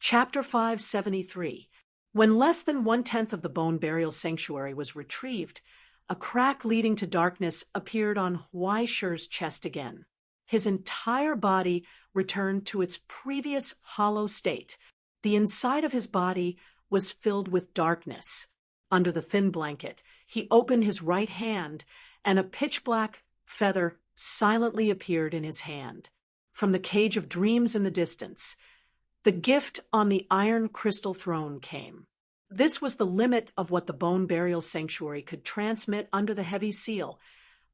Chapter 573. When less than 1/10 of the bone burial sanctuary was retrieved, a crack leading to darkness appeared on Huaishi's chest again. His entire body returned to its previous hollow state. The inside of his body was filled with darkness. Under the thin blanket, he opened his right hand, and a pitch-black feather silently appeared in his hand. From the cage of dreams in the distance, the gift on the iron crystal throne came. This was the limit of what the bone burial sanctuary could transmit under the heavy seal,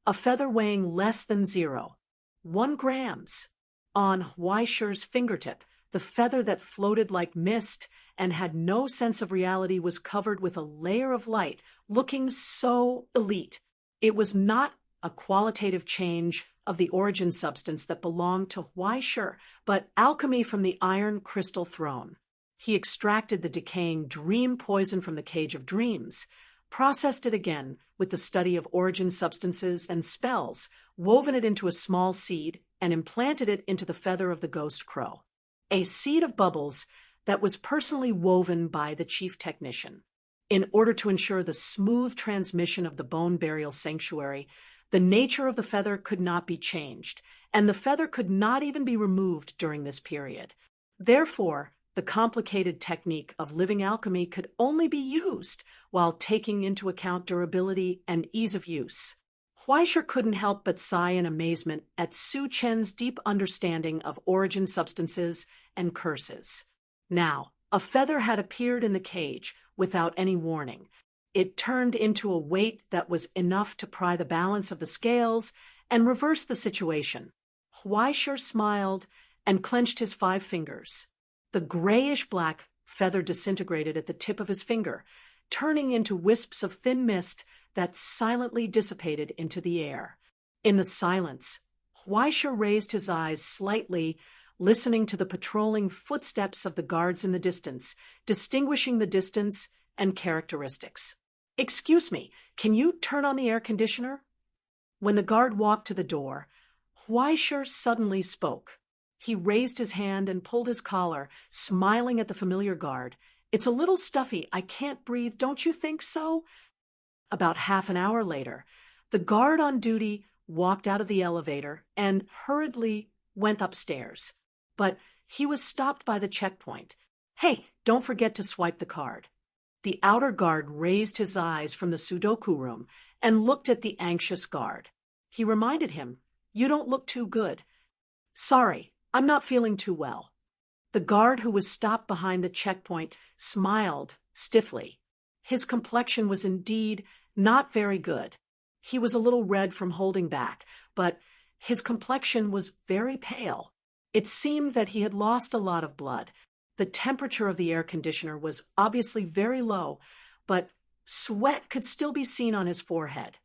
a feather weighing less than 0.1 grams. On Huaishi's fingertip, the feather that floated like mist and had no sense of reality was covered with a layer of light, looking so elite. It was not a qualitative change of the origin substance that belonged to Huaishi, but alchemy from the iron crystal throne. He extracted the decaying dream poison from the cage of dreams, processed it again with the study of origin substances and spells, woven it into a small seed, and implanted it into the feather of the ghost crow. A seed of bubbles that was personally woven by the chief technician. In order to ensure the smooth transmission of the bone burial sanctuary, the nature of the feather could not be changed, and the feather could not even be removed during this period. Therefore, the complicated technique of living alchemy could only be used while taking into account durability and ease of use. Huaishi couldn't help but sigh in amazement at Su Chen's deep understanding of origin substances and curses. Now, a feather had appeared in the cage without any warning. It turned into a weight that was enough to pry the balance of the scales and reverse the situation. Huaishi smiled and clenched his 5 fingers. The grayish-black feather disintegrated at the tip of his finger, turning into wisps of thin mist that silently dissipated into the air. In the silence, Huaishi raised his eyes slightly, listening to the patrolling footsteps of the guards in the distance, distinguishing the distance and characteristics. "Excuse me, can you turn on the air conditioner?" When the guard walked to the door, Huaishi suddenly spoke. He raised his hand and pulled his collar, smiling at the familiar guard. "It's a little stuffy. I can't breathe. Don't you think so?" About half an hour later, the guard on duty walked out of the elevator and hurriedly went upstairs. But he was stopped by the checkpoint. "Hey, don't forget to swipe the card." The outer guard raised his eyes from the Sudoku room and looked at the anxious guard. He reminded him, "You don't look too good." "Sorry, I'm not feeling too well." The guard who was stopped behind the checkpoint smiled stiffly. His complexion was indeed not very good. He was a little red from holding back, but his complexion was very pale. It seemed that he had lost a lot of blood. The temperature of the air conditioner was obviously very low, but sweat could still be seen on his forehead.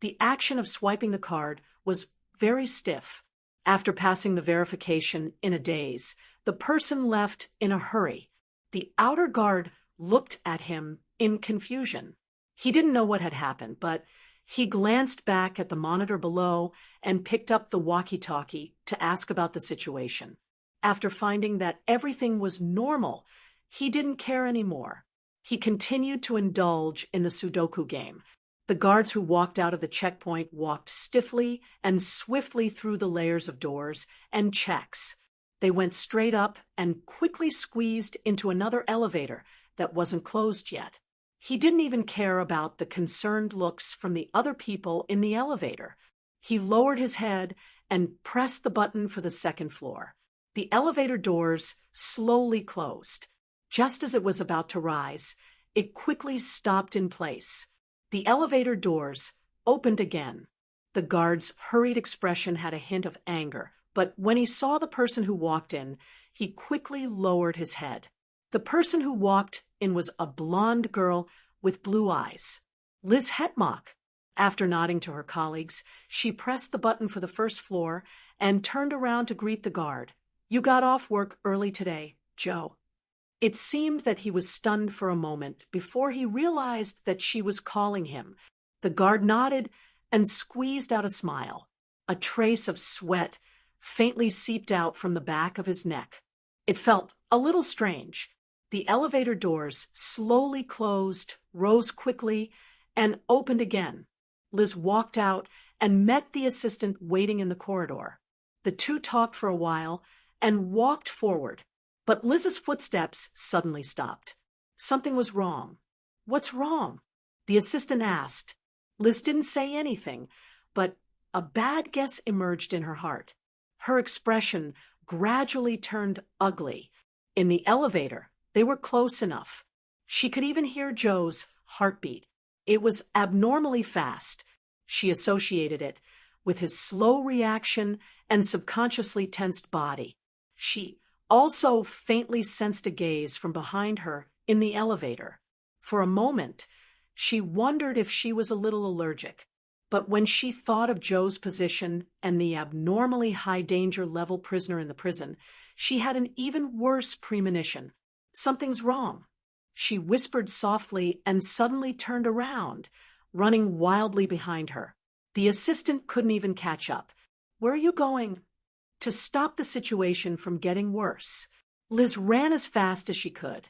The action of swiping the card was very stiff. After passing the verification in a daze, the person left in a hurry. The outer guard looked at him in confusion. He didn't know what had happened, but he glanced back at the monitor below and picked up the walkie-talkie to ask about the situation. After finding that everything was normal, he didn't care anymore. He continued to indulge in the Sudoku game. The guards who walked out of the checkpoint walked stiffly and swiftly through the layers of doors and checks. They went straight up and quickly squeezed into another elevator that wasn't closed yet. He didn't even care about the concerned looks from the other people in the elevator. He lowered his head and pressed the button for the second floor. The elevator doors slowly closed. Just as it was about to rise, it quickly stopped in place. The elevator doors opened again. The guard's hurried expression had a hint of anger, but when he saw the person who walked in, he quickly lowered his head. The person who walked in was a blonde girl with blue eyes. Liz Hetmock. After nodding to her colleagues, she pressed the button for the first floor and turned around to greet the guard. "You got off work early today, Joe." It seemed that he was stunned for a moment before he realized that she was calling him. The guard nodded and squeezed out a smile. A trace of sweat faintly seeped out from the back of his neck. It felt A little strange. The elevator doors slowly closed, rose quickly, and opened again. Liz walked out and met the assistant waiting in the corridor. The two talked for a while and walked forward, but Liz's footsteps suddenly stopped. Something was wrong. "What's wrong?" the assistant asked. Liz didn't say anything, but a bad guess emerged in her heart. Her expression gradually turned ugly. In the elevator, they were close enough. She could even hear Joe's heartbeat. It was abnormally fast. She associated it with his slow reaction and subconsciously tensed body. She also faintly sensed a gaze from behind her in the elevator. For a moment, she wondered if she was a little allergic. But when she thought of Joe's position and the abnormally high danger level prisoner in the prison, she had an even worse premonition. Something's wrong. She whispered softly and suddenly turned around, running wildly behind her. The assistant couldn't even catch up. "Where are you going?" To stop the situation from getting worse, Liz ran as fast as she could.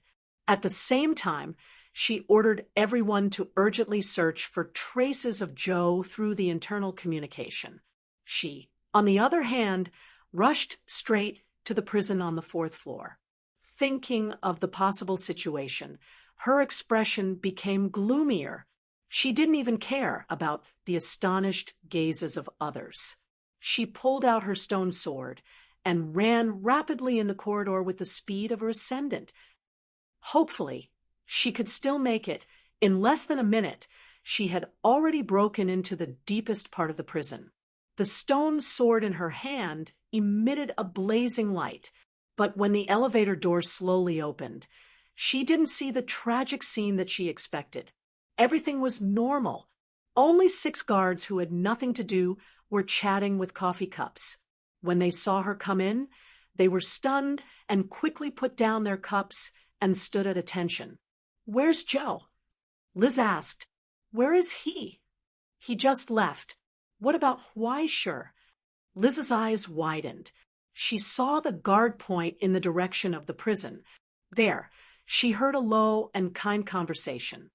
At the same time, she ordered everyone to urgently search for traces of Joe through the internal communication. She, on the other hand, rushed straight to the prison on the 4th floor. Thinking of the possible situation, her expression became gloomier. She didn't even care about the astonished gazes of others. She pulled out her stone sword and ran rapidly in the corridor with the speed of her ascendant. Hopefully, she could still make it. In less than a minute, she had already broken into the deepest part of the prison. The stone sword in her hand emitted a blazing light, but when the elevator door slowly opened, she didn't see the tragic scene that she expected. Everything was normal. Only 6 guards who had nothing to do were chatting with coffee cups. When they saw her come in, they were stunned and quickly put down their cups and stood at attention. "Where's Joe?" Liz asked. "Where is he?" "He just left." "What about Weisher?" Liz's eyes widened. She saw the guard point in the direction of the prison. There, she heard a low and kind conversation.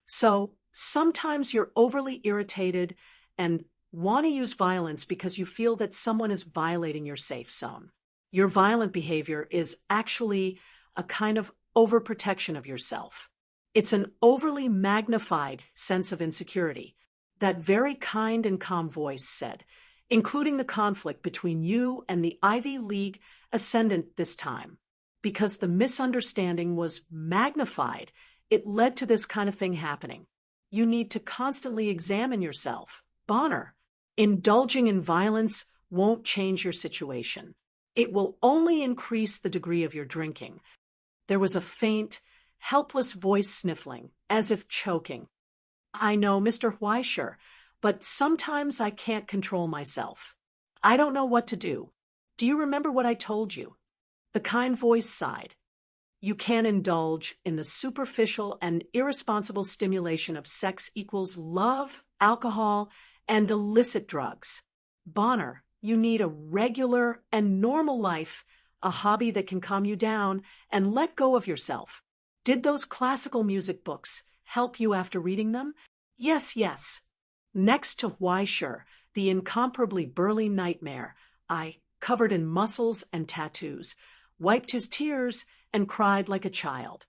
"So, sometimes you're overly irritated and want to use violence because you feel that someone is violating your safe zone. Your violent behavior is actually a kind of overprotection of yourself. It's an overly magnified sense of insecurity," that very kind and calm voice said, "including the conflict between you and the Ivy League ascendant this time. Because the misunderstanding was magnified, it led to this kind of thing happening. You need to constantly examine yourself. Bonner, indulging in violence won't change your situation. It will only increase the degree of your drinking." There was a faint, helpless voice sniffling, as if choking. "I know, Mr. Weisher, but sometimes I can't control myself. I don't know what to do. Do you remember what I told you?" The kind voice sighed. "You can't indulge in the superficial and irresponsible stimulation of sex equals love, alcohol, and illicit drugs. Bonner, you need a regular and normal life, a hobby that can calm you down and let go of yourself. Did those classical music books help you after reading them?" "Yes, yes." Next to Weisher, the incomparably burly nightmare, I, covered in muscles and tattoos, wiped his tears and cried like a child.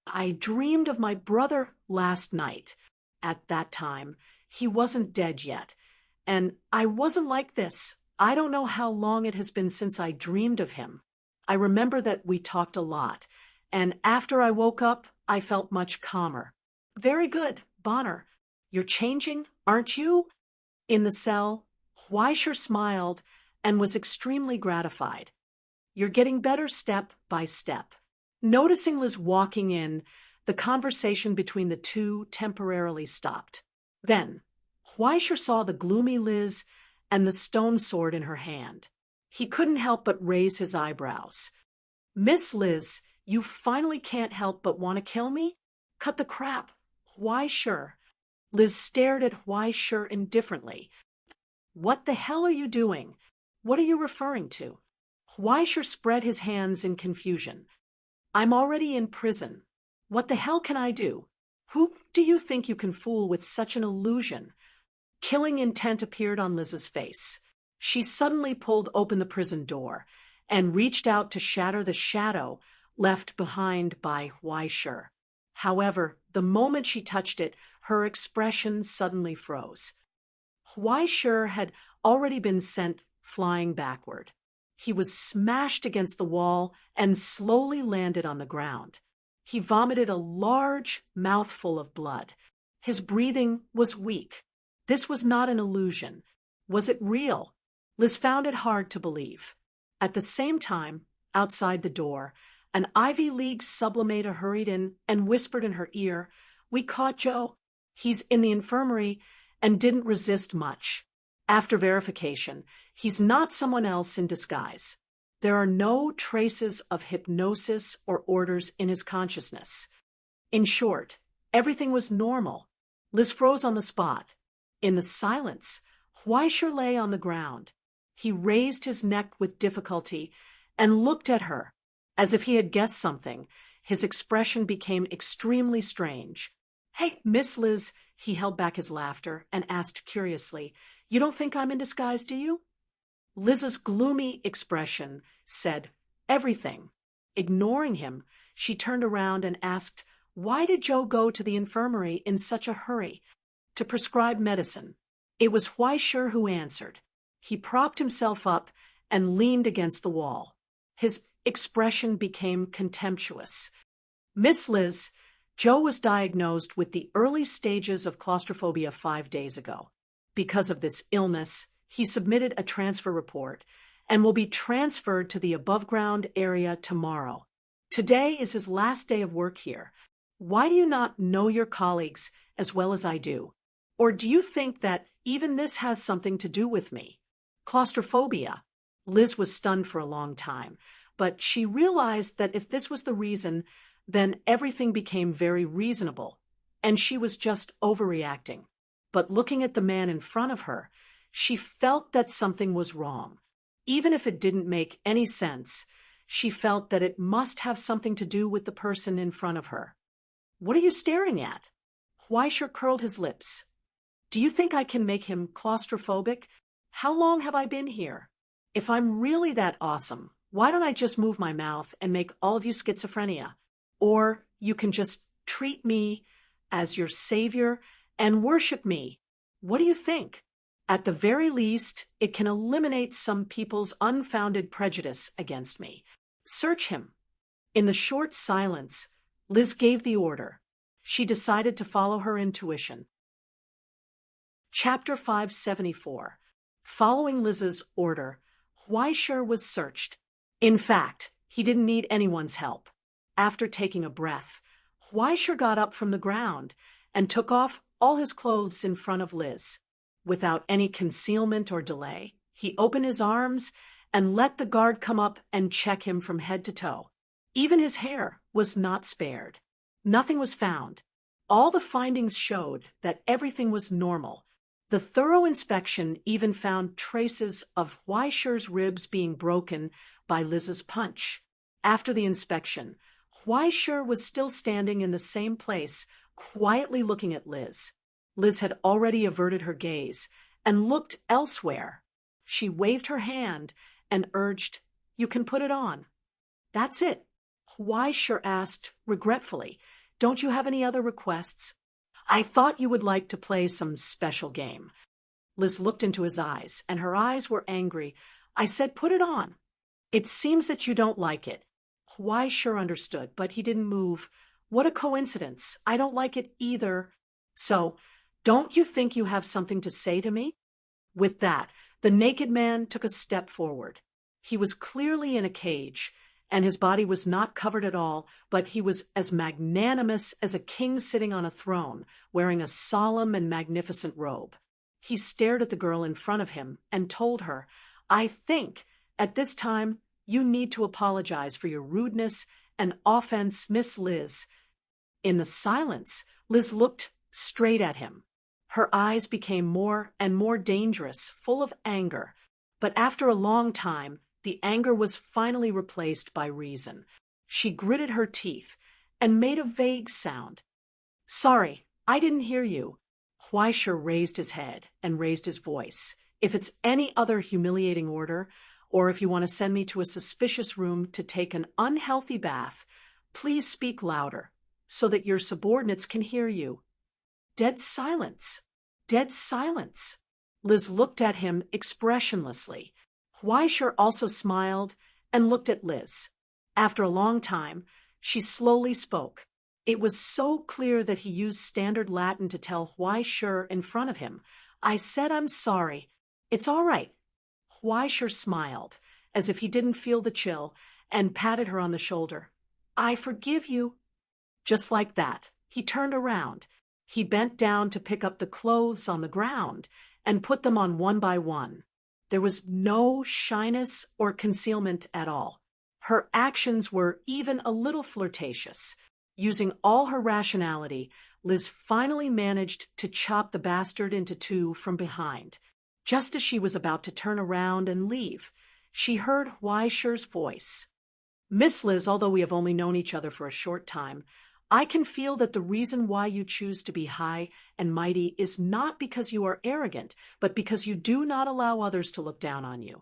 "I dreamed of my brother last night. At that time, he wasn't dead yet. And I wasn't like this. I don't know how long it has been since I dreamed of him. I remember that we talked a lot, and after I woke up, I felt much calmer." "Very good, Bonner. You're changing, aren't you?" In the cell, Weisher smiled and was extremely gratified. "You're getting better step by step." Noticing Liz walking in, the conversation between the two temporarily stopped. Then, Weisher saw the gloomy Liz and the stone sword in her hand. He couldn't help but raise his eyebrows. "Miss Liz, you finally can't help but want to kill me? Cut the crap. Weisher." Liz stared at Weisher indifferently. "What the hell are you doing? What are you referring to?" Weisher spread his hands in confusion. I'm already in prison. What the hell can I do? Who do you think you can fool with such an illusion? Killing intent appeared on Liz's face. She suddenly pulled open the prison door and reached out to shatter the shadow left behind by Weisher. However, the moment she touched it, her expression suddenly froze. Weisher had already been sent flying backward. He was smashed against the wall and slowly landed on the ground. He vomited a large mouthful of blood. His breathing was weak. This was not an illusion. Was it real? Liz found it hard to believe. At the same time, outside the door, an Ivy League sublimator hurried in and whispered in her ear, "We caught Joe. He's in the infirmary," and didn't resist much. After verification, he's not someone else in disguise. There are no traces of hypnosis or orders in his consciousness. In short, everything was normal. Liz froze on the spot. In the silence, Weisher lay on the ground. He raised his neck with difficulty and looked at her. As if he had guessed something, his expression became extremely strange. "Hey, Miss Liz," he held back his laughter and asked curiously, "You don't think I'm in disguise, do you?" Liz's gloomy expression said, "Everything." Ignoring him, she turned around and asked, "Why did Joe go to the infirmary in such a hurry?" "To prescribe medicine." It was Weisher who answered. He propped himself up and leaned against the wall. His expression became contemptuous. "Miss Liz, Joe was diagnosed with the early stages of claustrophobia 5 days ago. Because of this illness, he submitted a transfer report and will be transferred to the above-ground area tomorrow. Today is his last day of work here. Why do you not know your colleagues as well as I do? Or do you think that even this has something to do with me?" Claustrophobia. Liz was stunned for a long time, but she realized that if this was the reason, then everything became very reasonable, and she was just overreacting. But looking at the man in front of her, she felt that something was wrong. Even if it didn't make any sense, she felt that it must have something to do with the person in front of her. "What are you staring at?" Weisher curled his lips. "Do you think I can make him claustrophobic? How long have I been here? If I'm really that awesome, why don't I just move my mouth and make all of you schizophrenia? Or you can just treat me as your savior and worship me. What do you think? At the very least, it can eliminate some people's unfounded prejudice against me. Search him." In the short silence, Liz gave the order. She decided to follow her intuition. Chapter 574. Following Liz's order, Weisher was searched. In fact, he didn't need anyone's help. After taking a breath, Weisher got up from the ground and took off all his clothes in front of Liz. Without any concealment or delay, he opened his arms and let the guard come up and check him from head to toe. Even his hair was not spared. Nothing was found. All the findings showed that everything was normal. The thorough inspection even found traces of Weisher's ribs being broken by Liz's punch. After the inspection, Weisher was still standing in the same place, quietly looking at Liz. Liz had already averted her gaze and looked elsewhere. She waved her hand and urged, "You can put it on." "That's it." Weisher asked regretfully, "Don't you have any other requests?" "I thought you would like to play some special game." Liz looked into his eyes, and her eyes were angry. "I said put it on." "It seems that you don't like it." Weisher understood, but he didn't move. "What a coincidence. I don't like it either. So, don't you think you have something to say to me?" With that, the naked man took a step forward. He was clearly in a cage, and his body was not covered at all, but he was as magnanimous as a king sitting on a throne, wearing a solemn and magnificent robe. He stared at the girl in front of him and told her, "I think, at this time, you need to apologize for your rudeness and offense, Miss Liz." In the silence, Liz looked straight at him. Her eyes became more and more dangerous, full of anger. But after a long time, the anger was finally replaced by reason. She gritted her teeth and made a vague sound. "Sorry, I didn't hear you." Huaisher raised his head and raised his voice. "If it's any other humiliating order, or if you want to send me to a suspicious room to take an unhealthy bath, please speak louder so that your subordinates can hear you." Dead silence. Dead silence. Liz looked at him expressionlessly. Huaisher also smiled and looked at Liz. After a long time, she slowly spoke. It was so clear that he used standard Latin to tell Huaisher in front of him. "I said I'm sorry. It's all right." Huaisher smiled, as if he didn't feel the chill, and patted her on the shoulder. "I forgive you." Just like that, he turned around. He bent down to pick up the clothes on the ground and put them on one by one. There was no shyness or concealment at all. Her actions were even a little flirtatious. Using all her rationality, Liz finally managed to chop the bastard into two from behind. Just as she was about to turn around and leave, she heard Huaisher's voice. "Miss Liz, although we have only known each other for a short time, I can feel that the reason why you choose to be high and mighty is not because you are arrogant, but because you do not allow others to look down on you."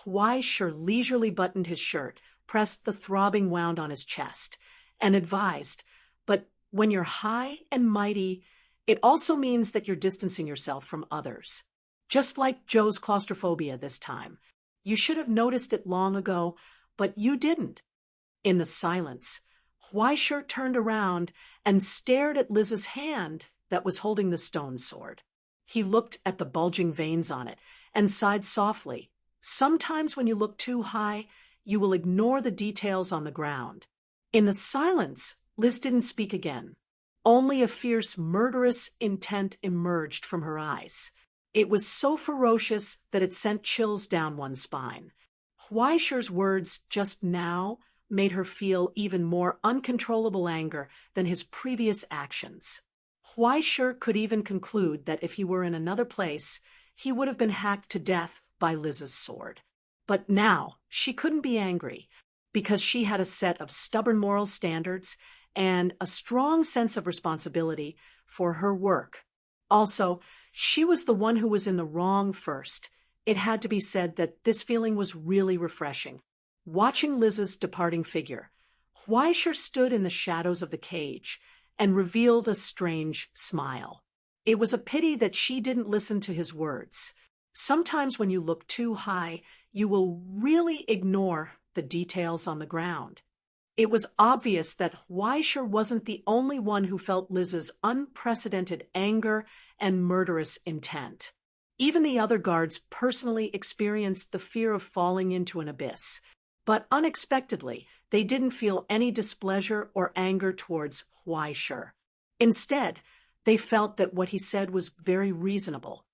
Huaisher leisurely buttoned his shirt, pressed the throbbing wound on his chest, and advised, "But when you're high and mighty, it also means that you're distancing yourself from others. Just like Joe's claustrophobia this time. You should have noticed it long ago, but you didn't." In the silence, Huaisher turned around and stared at Liz's hand that was holding the stone sword. He looked at the bulging veins on it and sighed softly. Sometimes when you look too high, you will ignore the details on the ground. In the silence, Liz didn't speak again. Only a fierce, murderous intent emerged from her eyes. It was so ferocious that it sent chills down one's spine. Huaisher's words just now made her feel even more uncontrollable anger than his previous actions. Huaisher could even conclude that if he were in another place, he would have been hacked to death by Liz's sword. But now she couldn't be angry, because she had a set of stubborn moral standards and a strong sense of responsibility for her work. Also, she was the one who was in the wrong first. It had to be said that this feeling was really refreshing. Watching Liz's departing figure, Huaisher stood in the shadows of the cage and revealed a strange smile. It was a pity that she didn't listen to his words. Sometimes when you look too high, you will really ignore the details on the ground. It was obvious that Huaisher wasn't the only one who felt Liz's unprecedented anger and murderous intent. Even the other guards personally experienced the fear of falling into an abyss. But unexpectedly, they didn't feel any displeasure or anger towards Huaisher. Instead, they felt that what he said was very reasonable.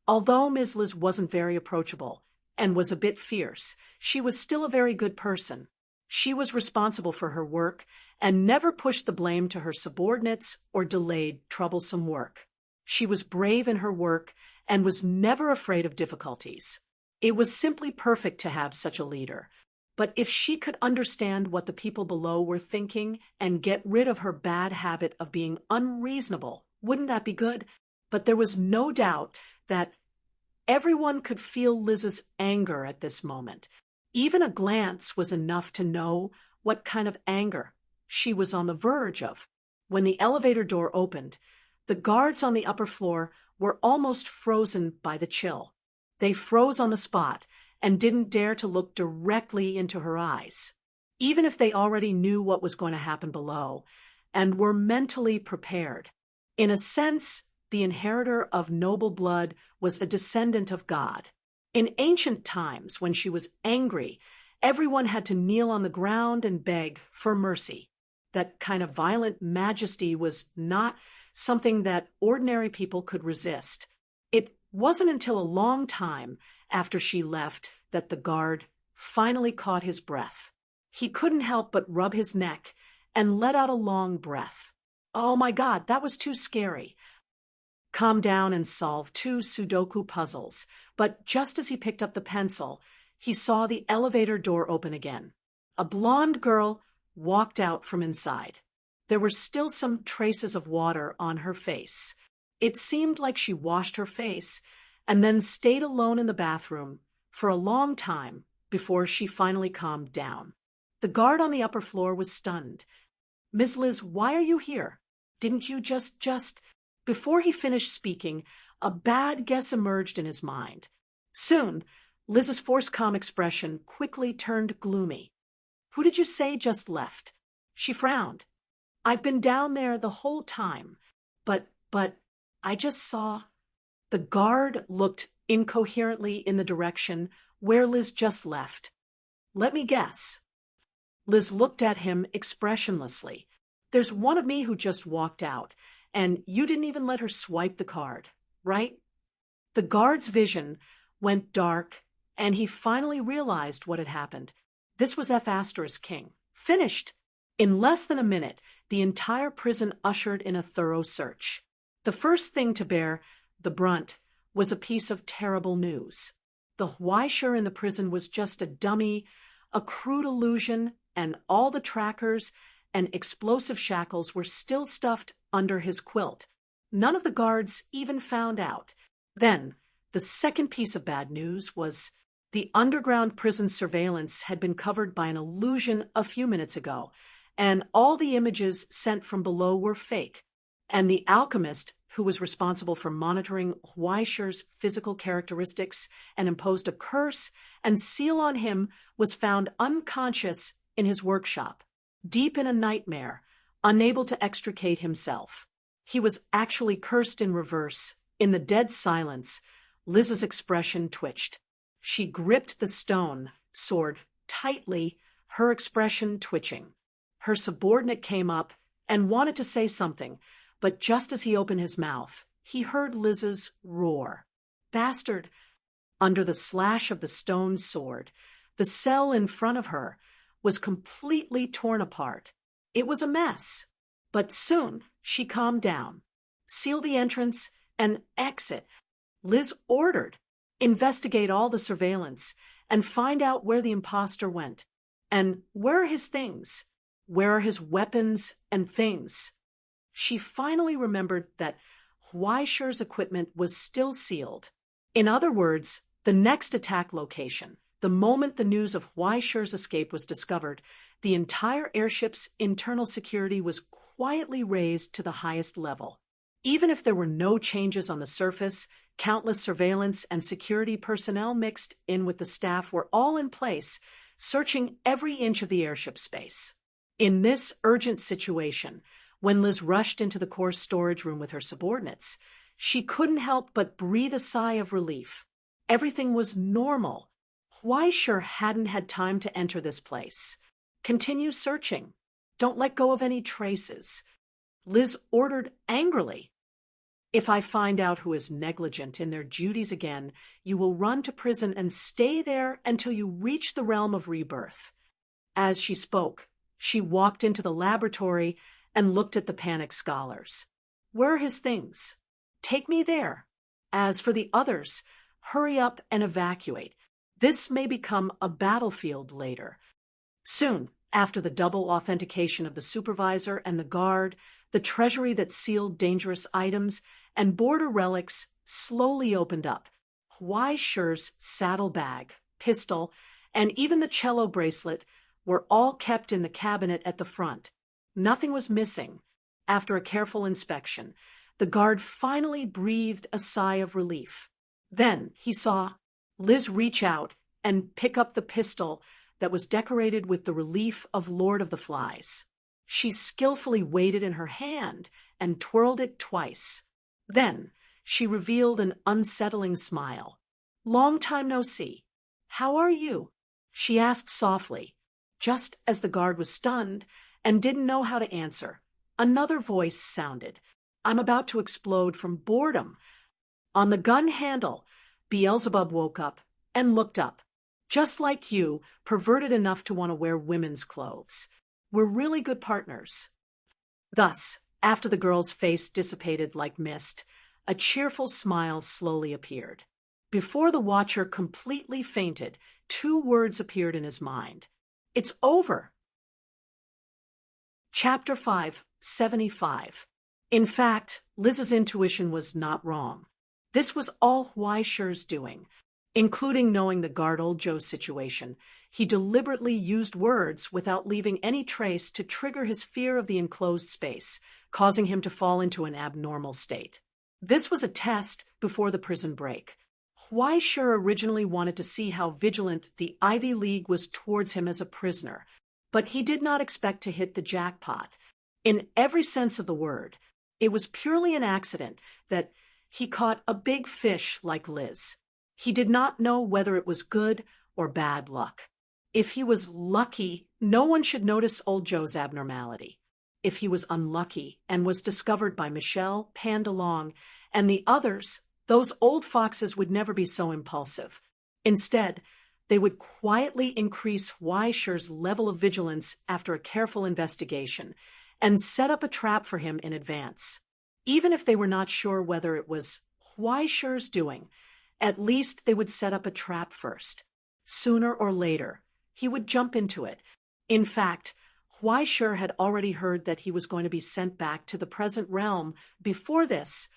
Although Ms. Liz wasn't very approachable and was a bit fierce, she was still a very good person. She was responsible for her work and never pushed the blame to her subordinates or delayed troublesome work. She was brave in her work and was never afraid of difficulties. It was simply perfect to have such a leader. But if she could understand what the people below were thinking and get rid of her bad habit of being unreasonable, wouldn't that be good? But there was no doubt that everyone could feel Liz's anger at this moment. Even a glance was enough to know what kind of anger she was on the verge of. When the elevator door opened, the guards on the upper floor were almost frozen by the chill. They froze on the spot and didn't dare to look directly into her eyes, even if they already knew what was going to happen below and were mentally prepared. In a sense, the inheritor of noble blood was the descendant of God. In ancient times, when she was angry, everyone had to kneel on the ground and beg for mercy. That kind of violent majesty was not something that ordinary people could resist. It wasn't until a long time after she left that the guard finally caught his breath. He couldn't help but rub his neck and let out a long breath. "Oh my God, that was too scary. calm down and solve 2 Sudoku puzzles, but just as he picked up the pencil, he saw the elevator door open again. A blonde girl walked out from inside. There were still some traces of water on her face. It seemed like she washed her face and then stayed alone in the bathroom for a long time before she finally calmed down. The guard on the upper floor was stunned. "Miss Liz, why are you here? Didn't you just—" Before he finished speaking, a bad guess emerged in his mind. Soon, Liz's forced calm expression quickly turned gloomy. "Who did you say just left?" She frowned. "I've been down there the whole time, but I just saw—" The guard looked incoherently in the direction where Liz just left. "Let me guess." Liz looked at him expressionlessly. "There's one of me who just walked out, and you didn't even let her swipe the card, right?" The guard's vision went dark, and he finally realized what had happened. This was F** King. Finished! In less than a minute, the entire prison ushered in a thorough search. The first thing to bear the brunt was a piece of terrible news. The Huaishur in the prison was just a dummy, a crude illusion, and all the trackers and explosive shackles were still stuffed under his quilt. None of the guards even found out. Then, the second piece of bad news was the underground prison surveillance had been covered by an illusion a few minutes ago, and all the images sent from below were fake. And the alchemist, who was responsible for monitoring Huaishur's physical characteristics and imposed a curse and seal on him, was found unconscious in his workshop, deep in a nightmare, unable to extricate himself. He was actually cursed in reverse. In the dead silence, Liz's expression twitched. She gripped the stone sword tightly, her expression twitching. Her subordinate came up and wanted to say something, but just as he opened his mouth, he heard Liz's roar. "Bastard!" Under the slash of the stone sword, the cell in front of her was completely torn apart. It was a mess. But soon she calmed down. "Seal the entrance and exit," Liz ordered. "Investigate all the surveillance and find out where the imposter went. And where are his things? Where are his weapons and things?" She finally remembered that Huaishur's equipment was still sealed. In other words, the next attack location, the moment the news of Huaishur's escape was discovered, the entire airship's internal security was quietly raised to the highest level. Even if there were no changes on the surface, countless surveillance and security personnel mixed in with the staff were all in place, searching every inch of the airship space. In this urgent situation, when Liz rushed into the core storage room with her subordinates, she couldn't help but breathe a sigh of relief. Everything was normal. Huaishur hadn't had time to enter this place. "Continue searching. Don't let go of any traces," Liz ordered angrily. "If I find out who is negligent in their duties again, you will run to prison and stay there until you reach the realm of rebirth." As she spoke, she walked into the laboratory and looked at the panicked scholars. "Where are his things? Take me there. As for the others, hurry up and evacuate. This may become a battlefield later." Soon, after the double authentication of the supervisor and the guard, the treasury that sealed dangerous items and border relics slowly opened up. Huaishur's saddlebag, pistol, and even the cello bracelet were all kept in the cabinet at the front. Nothing was missing. After a careful inspection, the guard finally breathed a sigh of relief. Then he saw Liz reach out and pick up the pistol that was decorated with the relief of Lord of the Flies. She skillfully weighed it in her hand and twirled it twice. Then she revealed an unsettling smile. "Long time no see. How are you?" she asked softly. Just as the guard was stunned and didn't know how to answer, another voice sounded. "I'm about to explode from boredom." On the gun handle, Beelzebub woke up and looked up. "Just like you, perverted enough to want to wear women's clothes. We're really good partners." Thus, after the girl's face dissipated like mist, a cheerful smile slowly appeared. Before the watcher completely fainted, 2 words appeared in his mind. It's over. Chapter 5, 75. In fact, Liz's intuition was not wrong. This was all Huaishi's doing, including knowing the guard old Joe's situation. He deliberately used words without leaving any trace to trigger his fear of the enclosed space, causing him to fall into an abnormal state. This was a test before the prison break. Huaishi originally wanted to see how vigilant the Ivy League was towards him as a prisoner, but he did not expect to hit the jackpot. In every sense of the word, it was purely an accident that he caught a big fish like Liz. He did not know whether it was good or bad luck. If he was lucky, no one should notice old Joe's abnormality. If he was unlucky and was discovered by Michelle, Pandalong, and the others, those old foxes would never be so impulsive. Instead, they would quietly increase Huaishi's level of vigilance after a careful investigation and set up a trap for him in advance. Even if they were not sure whether it was Huaishi's doing, at least they would set up a trap first. Sooner or later, he would jump into it. In fact, Huaishi had already heard that he was going to be sent back to the present realm. Before this,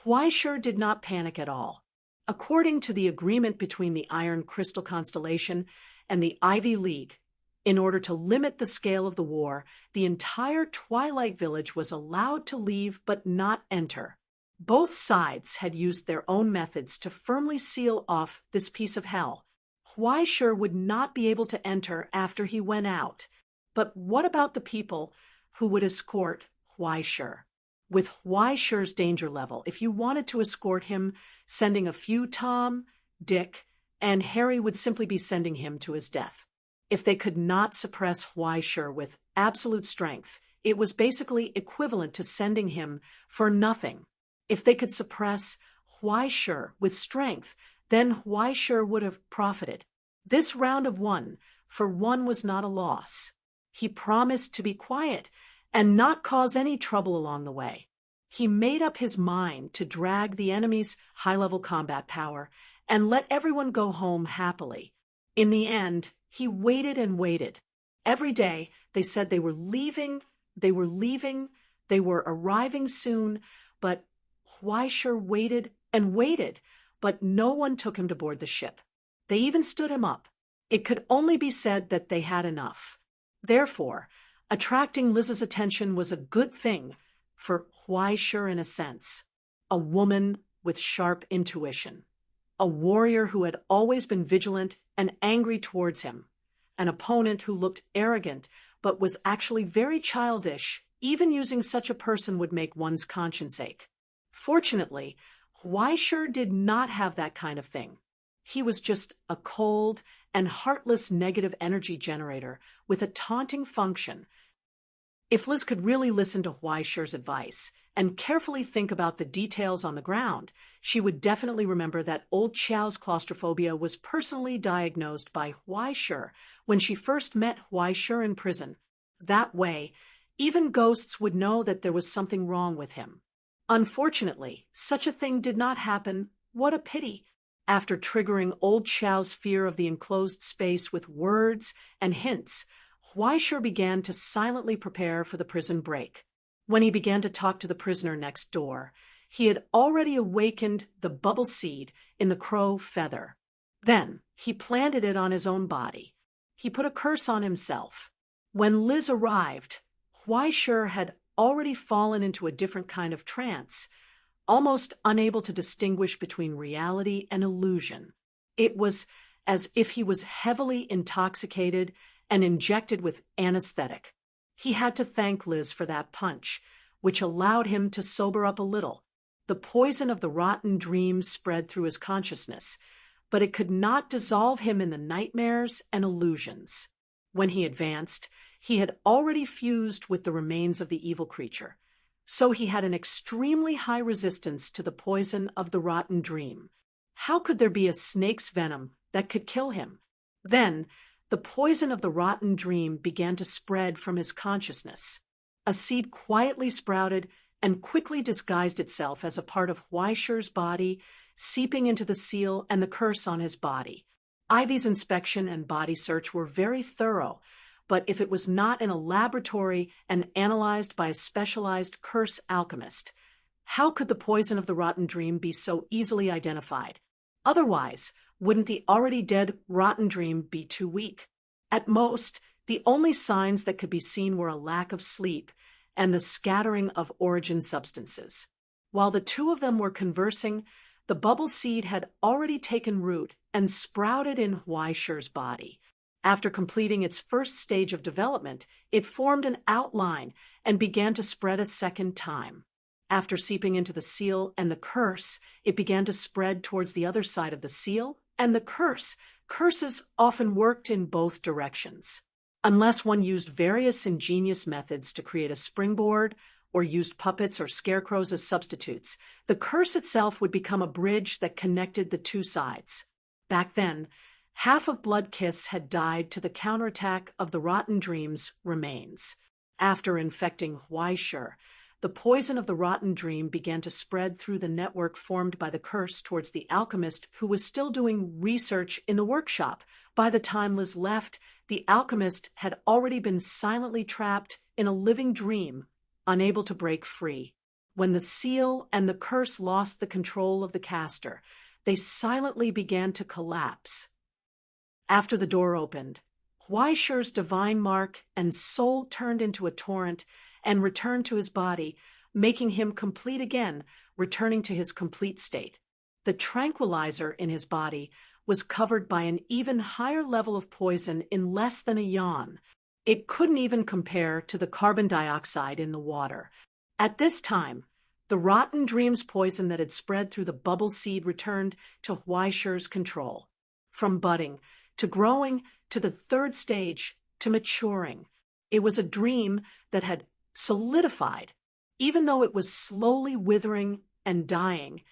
Huaishi did not panic at all. According to the agreement between the Iron Crystal Constellation and the Ivy League, in order to limit the scale of the war, the entire Twilight Village was allowed to leave but not enter. Both sides had used their own methods to firmly seal off this piece of hell. Huaishi would not be able to enter after he went out. But what about the people who would escort Huaishi? With Huaishi's danger level, if you wanted to escort him, sending a few Tom, Dick, and Harry would simply be sending him to his death. If they could not suppress Huaishi with absolute strength, it was basically equivalent to sending him for nothing. If they could suppress Huaishi with strength, then Huaishi would have profited. This round of 1 for 1 was not a loss. He promised to be quiet and not cause any trouble along the way. He made up his mind to drag the enemy's high-level combat power and let everyone go home happily. In the end, he waited and waited. Every day, they said they were leaving, they were arriving soon, but Huaishi waited and waited, but no one took him to board the ship. They even stood him up. It could only be said that they had enough. Therefore, attracting Liz's attention was a good thing for Huaishi in a sense. A woman with sharp intuition. A warrior who had always been vigilant and angry towards him. An opponent who looked arrogant but was actually very childish. Even using such a person would make one's conscience ache. Fortunately, Huaishi did not have that kind of thing. He was just a cold and heartless negative energy generator with a taunting function. If Liz could really listen to Huaishi's advice and carefully think about the details on the ground, she would definitely remember that old Xiao's claustrophobia was personally diagnosed by Huaishi when she first met Huaishi in prison. That way, even ghosts would know that there was something wrong with him. Unfortunately, such a thing did not happen. What a pity! After triggering old Xiao's fear of the enclosed space with words and hints, Huaishi began to silently prepare for the prison break. When he began to talk to the prisoner next door, he had already awakened the bubble seed in the crow feather. Then he planted it on his own body. He put a curse on himself. When Liz arrived, Huaishi had already fallen into a different kind of trance, almost unable to distinguish between reality and illusion. It was as if he was heavily intoxicated and injected with anesthetic. He had to thank Liz for that punch, which allowed him to sober up a little. The poison of the rotten dreams spread through his consciousness, but it could not dissolve him in the nightmares and illusions. When he advanced, he had already fused with the remains of the evil creature, so he had an extremely high resistance to the poison of the rotten dream. How could there be a snake's venom that could kill him? Then, the poison of the rotten dream began to spread from his consciousness. A seed quietly sprouted and quickly disguised itself as a part of Weischer's body, seeping into the seal and the curse on his body. Ivy's inspection and body search were very thorough, but if it was not in a laboratory and analyzed by a specialized curse alchemist, how could the poison of the rotten dream be so easily identified? Otherwise, wouldn't the already dead rotten dream be too weak? At most, the only signs that could be seen were a lack of sleep and the scattering of origin substances. While the two of them were conversing, the bubble seed had already taken root and sprouted in Weischer's body. After completing its first stage of development, it formed an outline and began to spread a second time. After seeping into the seal and the curse, it began to spread towards the other side of the seal and the curse. Curses often worked in both directions. Unless one used various ingenious methods to create a springboard or used puppets or scarecrows as substitutes, the curse itself would become a bridge that connected the two sides. Back then, half of Blood Kiss had died to the counterattack of the Rotten Dream's remains. After infecting Weischer, the poison of the Rotten Dream began to spread through the network formed by the curse towards the alchemist, who was still doing research in the workshop. By the time Liz left, the alchemist had already been silently trapped in a living dream, unable to break free. When the seal and the curse lost the control of the caster, they silently began to collapse. After the door opened, Weischer's divine mark and soul turned into a torrent and returned to his body, making him complete again, returning to his complete state. The tranquilizer in his body was covered by an even higher level of poison in less than a yawn. It couldn't even compare to the carbon dioxide in the water. At this time, the Rotten Dream's poison that had spread through the bubble seed returned to Weischer's control. From budding to growing to the third stage to maturing, it was a dream that had solidified. Even though it was slowly withering and dying,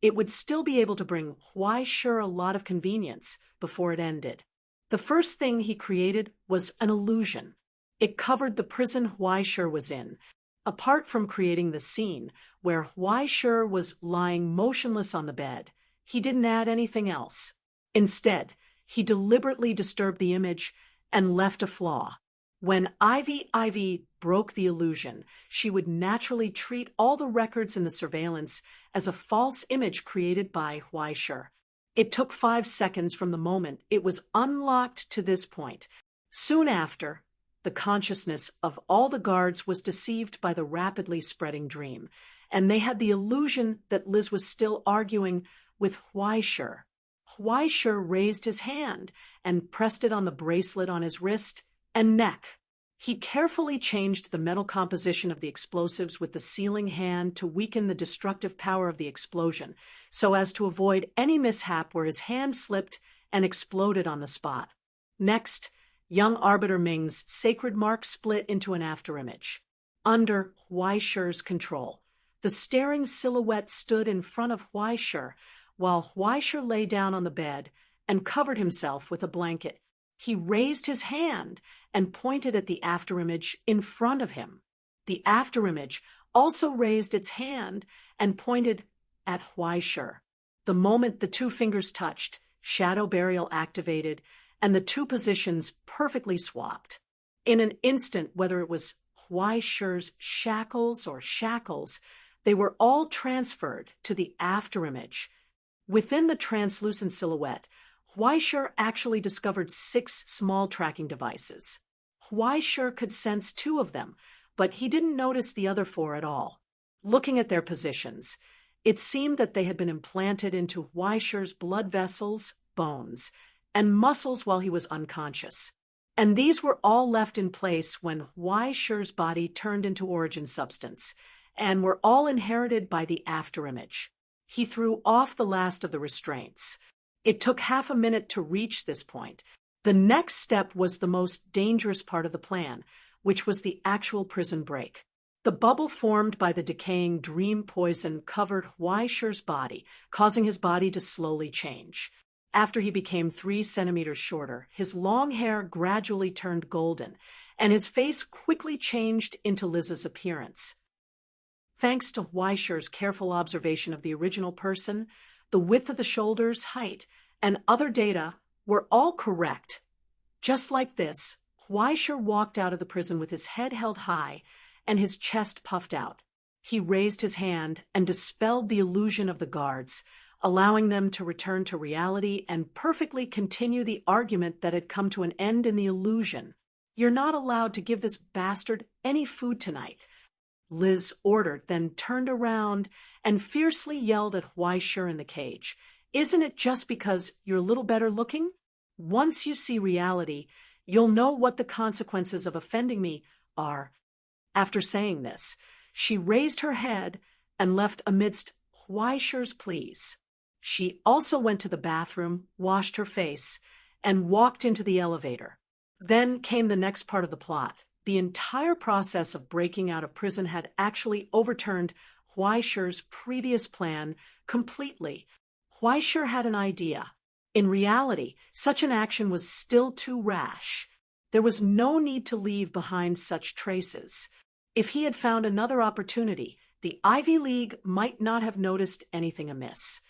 it would still be able to bring Weischer a lot of convenience before it ended. The first thing he created was an illusion. It covered the prison Weischer was in. Apart from creating the scene where Weischer was lying motionless on the bed, he didn't add anything else. Instead, he deliberately disturbed the image and left a flaw. When Ivy broke the illusion, she would naturally treat all the records in the surveillance as a false image created by Weischer. It took 5 seconds from the moment it was unlocked to this point. Soon after, the consciousness of all the guards was deceived by the rapidly spreading dream, and they had the illusion that Liz was still arguing with Weischer. Weischer raised his hand and pressed it on the bracelet on his wrist and neck. He carefully changed the metal composition of the explosives with the sealing hand to weaken the destructive power of the explosion, so as to avoid any mishap where his hand slipped and exploded on the spot. Next, young Arbiter Ming's sacred mark split into an afterimage. Under Weischer's control, the staring silhouette stood in front of Weischer, while Weischer lay down on the bed and covered himself with a blanket. He raised his hand and pointed at the afterimage in front of him. The afterimage also raised its hand and pointed at Weischer. The moment the two fingers touched, Shadow Burial activated, and the two positions perfectly swapped. In an instant, whether it was Weischer's shackles or shackles, they were all transferred to the afterimage. Within the translucent silhouette, Weischer actually discovered 6 small tracking devices. Weischer could sense 2 of them, but he didn't notice the other 4 at all. Looking at their positions, it seemed that they had been implanted into Weischer's blood vessels, bones, and muscles while he was unconscious. And these were all left in place when Weischer's body turned into origin substance, and were all inherited by the afterimage. He threw off the last of the restraints. It took half a minute to reach this point. The next step was the most dangerous part of the plan, which was the actual prison break. The bubble formed by the decaying dream poison covered Weischer's body, causing his body to slowly change. After he became 3 centimeters shorter, his long hair gradually turned golden, and his face quickly changed into Liz's appearance. Thanks to Weischer's careful observation of the original person, the width of the shoulders, height, and other data were all correct. Just like this, Weischer walked out of the prison with his head held high and his chest puffed out. He raised his hand and dispelled the illusion of the guards, allowing them to return to reality and perfectly continue the argument that had come to an end in the illusion. "You're not allowed to give this bastard any food tonight," Liz ordered, then turned around and fiercely yelled at Weischer in the cage. "Isn't it just because you're a little better looking? Once you see reality, you'll know what the consequences of offending me are." After saying this, she raised her head and left amidst Weischer's pleas. She also went to the bathroom, washed her face, and walked into the elevator. Then came the next part of the plot. The entire process of breaking out of prison had actually overturned Weischer's previous plan completely. Weischer had an idea. In reality, such an action was still too rash. There was no need to leave behind such traces. If he had found another opportunity, the Ivy League might not have noticed anything amiss.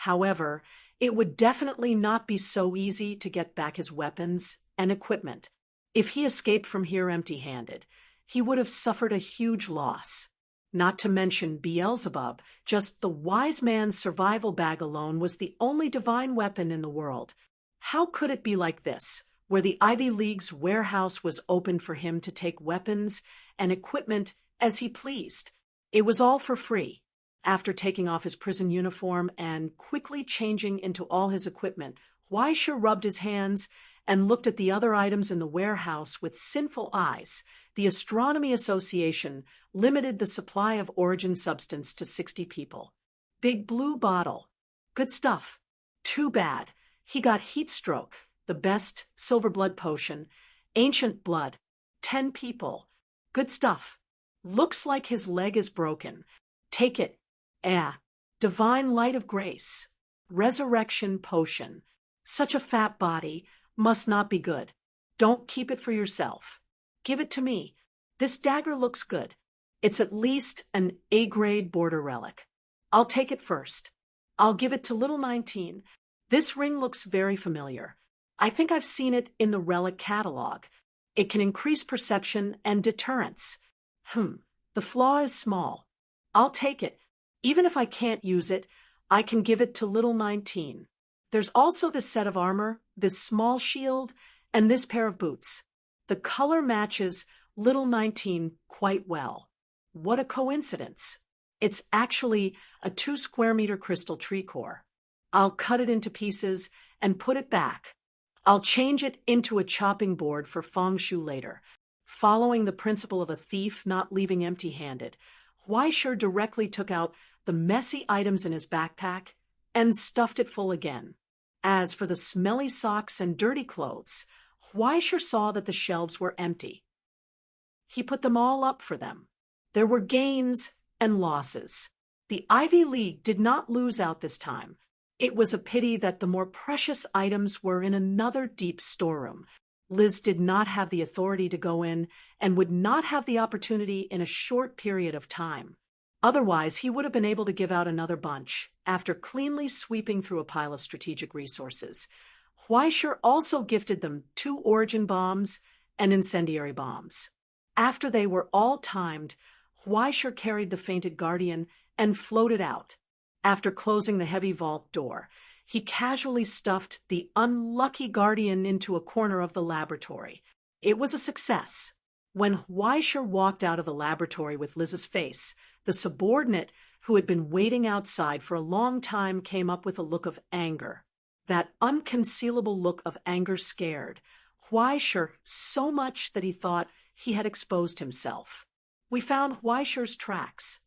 However, it would definitely not be so easy to get back his weapons and equipment. If he escaped from here empty-handed, he would have suffered a huge loss. Not to mention Beelzebub, just the wise man's survival bag alone was the only divine weapon in the world. How could it be like this, where the Ivy League's warehouse was open for him to take weapons and equipment as he pleased? It was all for free. After taking off his prison uniform and quickly changing into all his equipment, Weischer rubbed his hands and looked at the other items in the warehouse with sinful eyes. The Astronomy Association limited the supply of origin substance to 60 people. Big blue bottle. Good stuff. Too bad. He got heat stroke, the best silver blood potion. Ancient blood. 10 people. Good stuff. Looks like his leg is broken. Take it. Divine light of grace. Resurrection potion. Such a fat body must not be good. Don't keep it for yourself. Give it to me. This dagger looks good. It's at least an A-grade border relic. I'll take it first. I'll give it to little 19. This ring looks very familiar. I think I've seen it in the relic catalog. It can increase perception and deterrence. The flaw is small. I'll take it. Even if I can't use it, I can give it to little 19. There's also this set of armor, this small shield, and this pair of boots. The color matches little 19 quite well. What a coincidence. It's actually a 2 square meter crystal tree core. I'll cut it into pieces and put it back. I'll change it into a chopping board for feng shui later. Following the principle of a thief not leaving empty-handed, Weischer directly took out the messy items in his backpack and stuffed it full again. As for the smelly socks and dirty clothes, Weischer saw that the shelves were empty. He put them all up for them. There were gains and losses. The Ivy League did not lose out this time. It was a pity that the more precious items were in another deep storeroom. Liz did not have the authority to go in and would not have the opportunity in a short period of time. Otherwise, he would have been able to give out another bunch after cleanly sweeping through a pile of strategic resources. Weischer also gifted them 2 origin bombs and incendiary bombs. After they were all timed, Weischer carried the fainted guardian and floated out. After closing the heavy vault door, he casually stuffed the unlucky guardian into a corner of the laboratory. It was a success. When Weischer walked out of the laboratory with Liz's face, the subordinate who had been waiting outside for a long time came up with a look of anger. That unconcealable look of anger scared Weischer so much that he thought he had exposed himself. We found Weischer's tracks.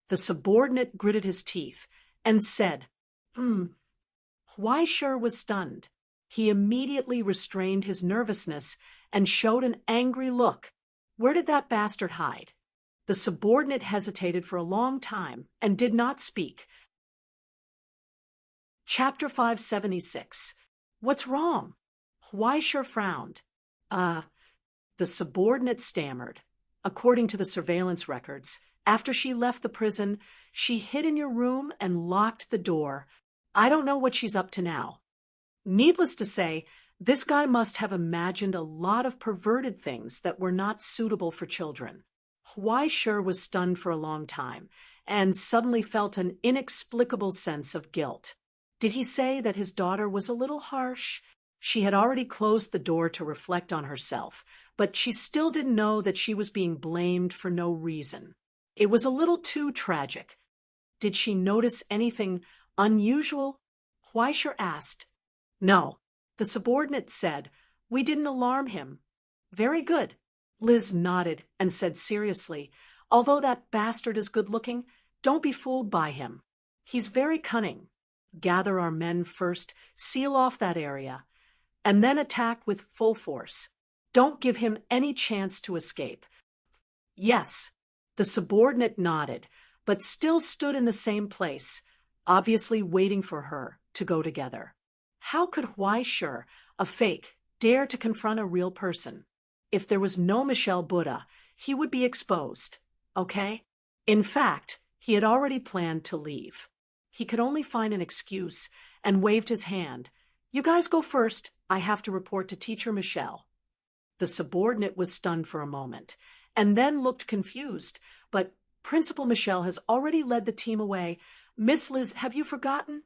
The subordinate gritted his teeth and said, Weischer was stunned. He immediately restrained his nervousness and showed an angry look. Where did that bastard hide? The subordinate hesitated for a long time and did not speak. Chapter 576. What's wrong? Weischer frowned. The subordinate stammered. According to the surveillance records, After she left the prison, she hid in your room and locked the door. I don't know what she's up to now." Needless to say, this guy must have imagined a lot of perverted things that were not suitable for children. Huaishir was stunned for a long time and suddenly felt an inexplicable sense of guilt. Did he say that his daughter was a little harsh? She had already closed the door to reflect on herself, but she still didn't know that she was being blamed for no reason. It was a little too tragic. Did she notice anything unusual? Huaishir asked. "No," the subordinate said. "We didn't alarm him." "Very good." Liz nodded and said seriously, "Although that bastard is good-looking, don't be fooled by him. He's very cunning. Gather our men first, seal off that area, and then attack with full force. Don't give him any chance to escape." "Yes." The subordinate nodded, but still stood in the same place, obviously waiting for her to go together. How could Huaishir, a fake, dare to confront a real person? If there was no Michelle Buddha, he would be exposed, okay? In fact, he had already planned to leave. He could only find an excuse and waved his hand. "You guys go first. I have to report to Teacher Michelle." The subordinate was stunned for a moment and then looked confused, but Principal Michelle has already led the team away. "Miss Liz, have you forgotten?"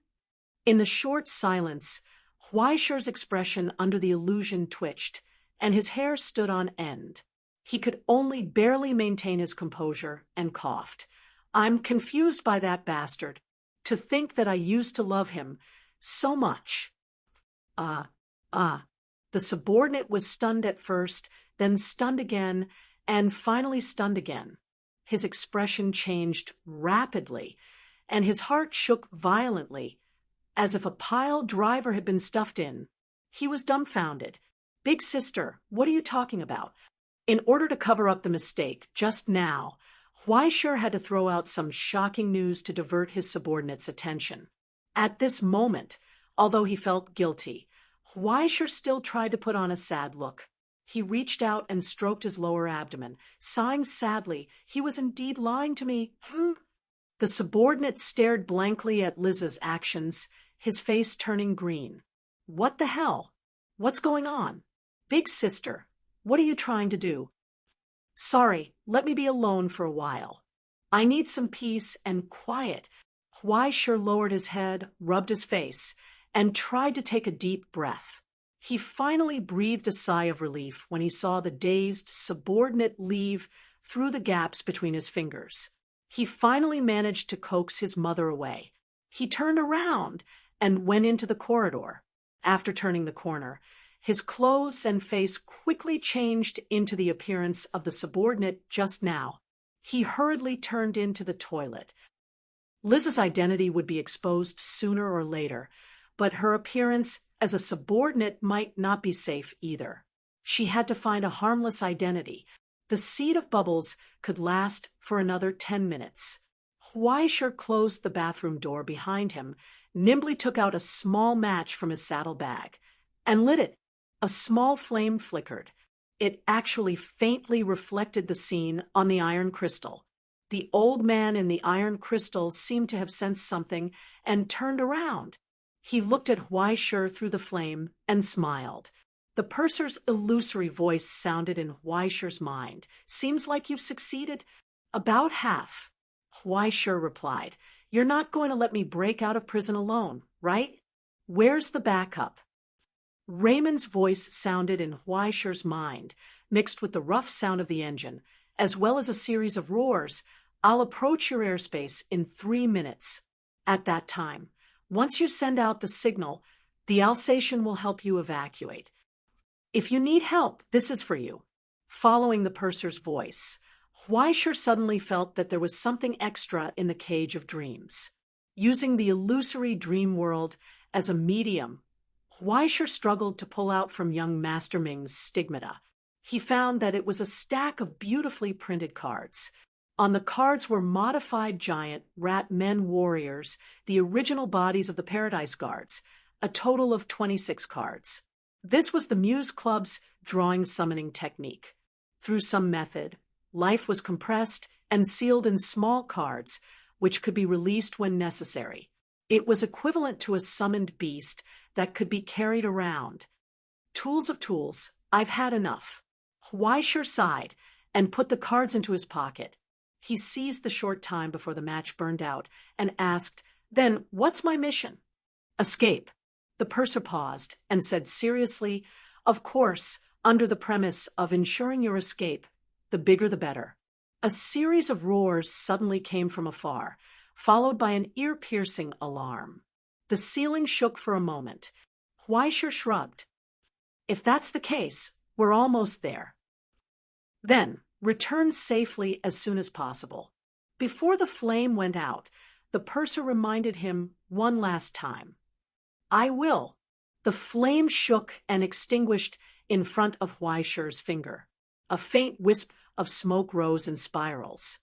In the short silence, Huaishir's expression under the illusion twitched, and his hair stood on end. He could only barely maintain his composure and coughed. "I'm confused by that bastard. To think that I used to love him so much." The subordinate was stunned at first, then stunned again, and finally stunned again. His expression changed rapidly, and his heart shook violently, as if a pile driver had been stuffed in. He was dumbfounded. "Big sister, what are you talking about?" In order to cover up the mistake, just now, Huaishir had to throw out some shocking news to divert his subordinate's attention. At this moment, although he felt guilty, Huaishir still tried to put on a sad look. He reached out and stroked his lower abdomen, sighing sadly. "He was indeed lying to me. The subordinate stared blankly at Liz's actions, his face turning green. "What the hell? What's going on? Big sister, what are you trying to do?" "Sorry, let me be alone for a while. I need some peace and quiet." Huaishir lowered his head, rubbed his face, and tried to take a deep breath. He finally breathed a sigh of relief when he saw the dazed subordinate leave through the gaps between his fingers. He finally managed to coax his mother away. He turned around and went into the corridor. After turning the corner, his clothes and face quickly changed into the appearance of the subordinate just now. He hurriedly turned into the toilet. Liz's identity would be exposed sooner or later, but her appearance as a subordinate might not be safe either. She had to find a harmless identity. The seed of bubbles could last for another 10 minutes. Huaishir closed the bathroom door behind him, nimbly took out a small match from his saddlebag, and lit it. A small flame flickered. It actually faintly reflected the scene on the iron crystal. The old man in the iron crystal seemed to have sensed something and turned around. He looked at Huaishir through the flame and smiled. The purser's illusory voice sounded in Huaishir's mind. "Seems like you've succeeded." "About half." Huaishir replied. "You're not going to let me break out of prison alone, right? Where's the backup?" Raymond's voice sounded in Huaishir's mind, mixed with the rough sound of the engine, as well as a series of roars. "I'll approach your airspace in 3 minutes. At that time, once you send out the signal, the Alsatian will help you evacuate. If you need help, this is for you." Following the purser's voice, Huaishir suddenly felt that there was something extra in the cage of dreams. Using the illusory dream world as a medium, Huaishir struggled to pull out from young Master Ming's stigmata. He found that it was a stack of beautifully printed cards. On the cards were modified giant rat men warriors, the original bodies of the Paradise Guards, a total of 26 cards. This was the Muse Club's drawing summoning technique. Through some method, life was compressed and sealed in small cards, which could be released when necessary. It was equivalent to a summoned beast that could be carried around. Tools of tools, I've had enough. Huaishir sighed and put the cards into his pocket. He seized the short time before the match burned out and asked, "Then what's my mission?" "Escape." The purser paused and said seriously, "Of course, under the premise of ensuring your escape, the bigger the better." A series of roars suddenly came from afar, followed by an ear-piercing alarm. The ceiling shook for a moment. Huaishir shrugged. "If that's the case, we're almost there." "Then, return safely as soon as possible." Before the flame went out, the purser reminded him one last time. "I will." The flame shook and extinguished in front of Huaishir's finger. A faint wisp of smoke rose in spirals.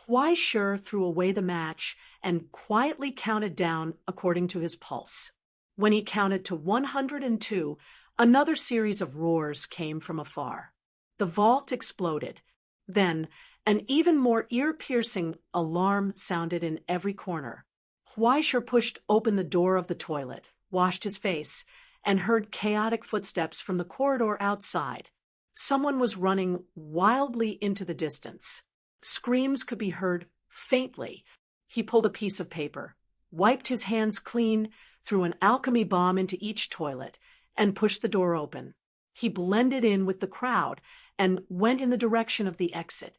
Huaishir threw away the match and quietly counted down according to his pulse. When he counted to 102, another series of roars came from afar. The vault exploded. Then, an even more ear-piercing alarm sounded in every corner. Huaishir pushed open the door of the toilet, washed his face, and heard chaotic footsteps from the corridor outside. Someone was running wildly into the distance. Screams could be heard faintly. He pulled a piece of paper, wiped his hands clean, threw an alchemy bomb into each toilet, and pushed the door open. He blended in with the crowd and went in the direction of the exit.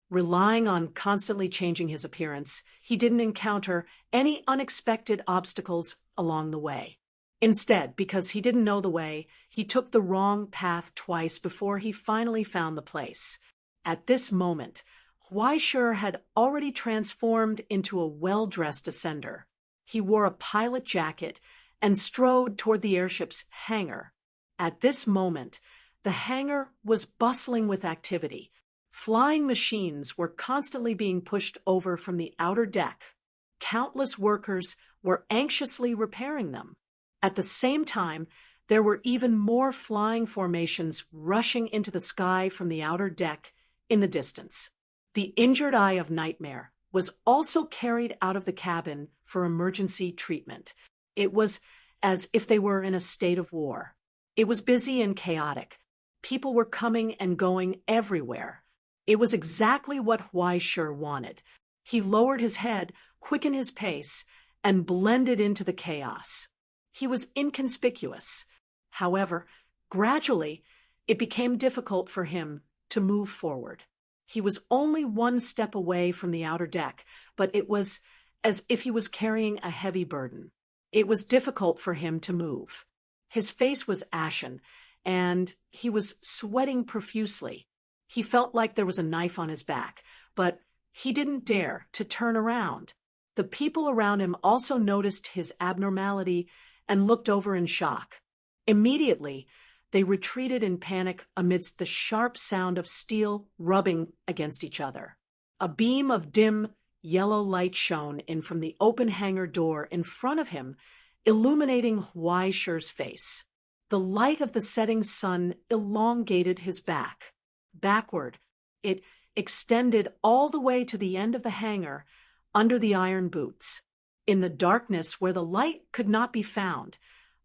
Relying on constantly changing his appearance, he didn't encounter any unexpected obstacles along the way. Instead, because he didn't know the way, he took the wrong path twice before he finally found the place. At this moment, Huaishir had already transformed into a well-dressed ascender. He wore a pilot jacket and strode toward the airship's hangar. At this moment, the hangar was bustling with activity. Flying machines were constantly being pushed over from the outer deck. Countless workers were anxiously repairing them. At the same time, there were even more flying formations rushing into the sky from the outer deck in the distance. The injured eye of Nightmare was also carried out of the cabin for emergency treatment. It was as if they were in a state of war. It was busy and chaotic. People were coming and going everywhere. It was exactly what Huaishir wanted. He lowered his head, quickened his pace, and blended into the chaos. He was inconspicuous. However, gradually, it became difficult for him to move forward. He was only one step away from the outer deck, but it was as if he was carrying a heavy burden. It was difficult for him to move. His face was ashen, and he was sweating profusely. He felt like there was a knife on his back, but he didn't dare to turn around. The people around him also noticed his abnormality and looked over in shock. Immediately, they retreated in panic amidst the sharp sound of steel rubbing against each other. A beam of dim, yellow light shone in from the open hangar door in front of him, illuminating Huaishir's face. The light of the setting sun elongated his back. Backward, it extended all the way to the end of the hangar, under the iron boots. In the darkness where the light could not be found,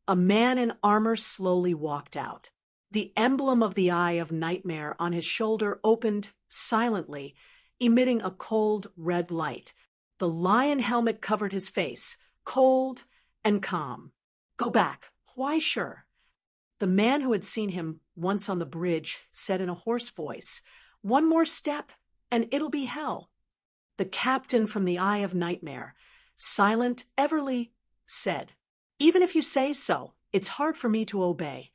a man in armor slowly walked out. The emblem of the Eye of Nightmare on his shoulder opened silently, emitting a cold red light. The lion helmet covered his face, cold and calm. "Go back. Huaishir." The man who had seen him once on the bridge said in a hoarse voice, "One more step, and it'll be hell." The captain from the Eye of Nightmare, silent Everly, said, "Even if you say so, it's hard for me to obey."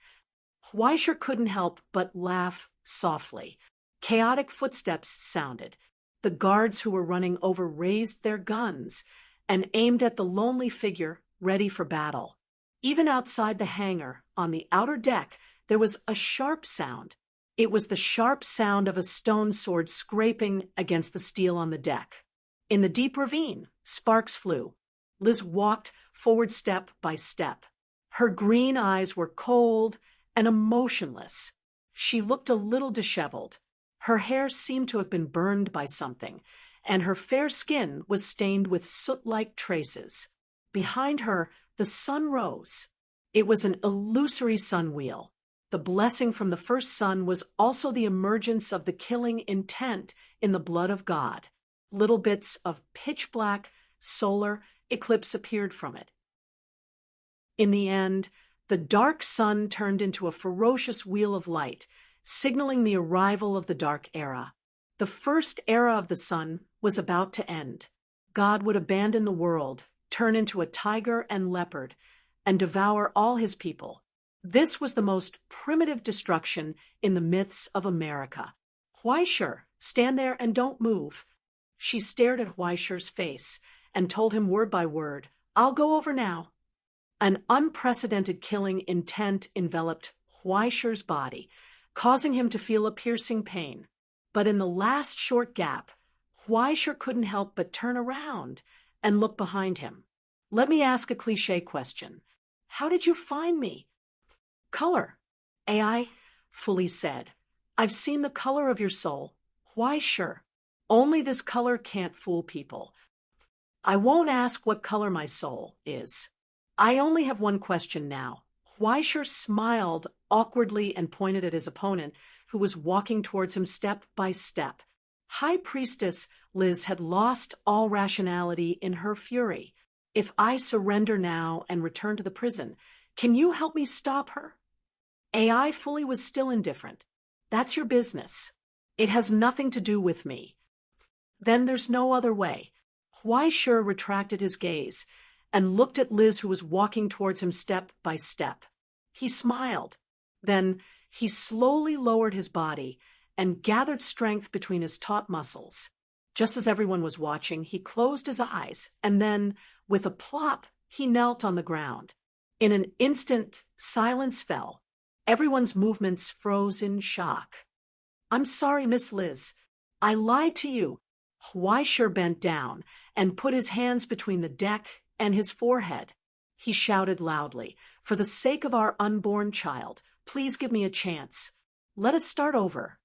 Huaishir couldn't help but laugh softly. Chaotic footsteps sounded. The guards who were running over raised their guns and aimed at the lonely figure ready for battle. Even outside the hangar, on the outer deck, there was a sharp sound. It was the sharp sound of a stone sword scraping against the steel on the deck. In the deep ravine, sparks flew. Liz walked forward step by step. Her green eyes were cold and emotionless. She looked a little disheveled. Her hair seemed to have been burned by something, and her fair skin was stained with soot-like traces. Behind her, the sun rose. It was an illusory sun wheel. The blessing from the first sun was also the emergence of the killing intent in the blood of God. Little bits of pitch-black solar eclipse appeared from it. In the end, the dark sun turned into a ferocious wheel of light, signaling the arrival of the dark era. The first era of the sun was about to end. God would abandon the world, turn into a tiger and leopard, and devour all his people. This was the most primitive destruction in the myths of America. Huaishir, stand there and don't move. She stared at Huaishir's face and told him word by word, I'll go over now. An unprecedented killing intent enveloped Huaishir's body, causing him to feel a piercing pain. But in the last short gap, Huaishir couldn't help but turn around and look behind him. Let me ask a cliché question. How did you find me? Color. AI fully said. I've seen the color of your soul. Huaishir. Only this color can't fool people. I won't ask what color my soul is. I only have one question now. Huaishir smiled awkwardly and pointed at his opponent, who was walking towards him step by step. High Priestess Liz had lost all rationality in her fury. If I surrender now and return to the prison, can you help me stop her? AI fully was still indifferent. That's your business. It has nothing to do with me. Then there's no other way. Huaishir retracted his gaze and looked at Liz, who was walking towards him step by step. He smiled. Then he slowly lowered his body and gathered strength between his taut muscles. Just as everyone was watching, he closed his eyes, and then, with a plop, he knelt on the ground. In an instant, silence fell. Everyone's movements froze in shock. I'm sorry, Miss Liz. I lied to you. Huaishir bent down and put his hands between the deck and his forehead. He shouted loudly, for the sake of our unborn child, please give me a chance. Let us start over.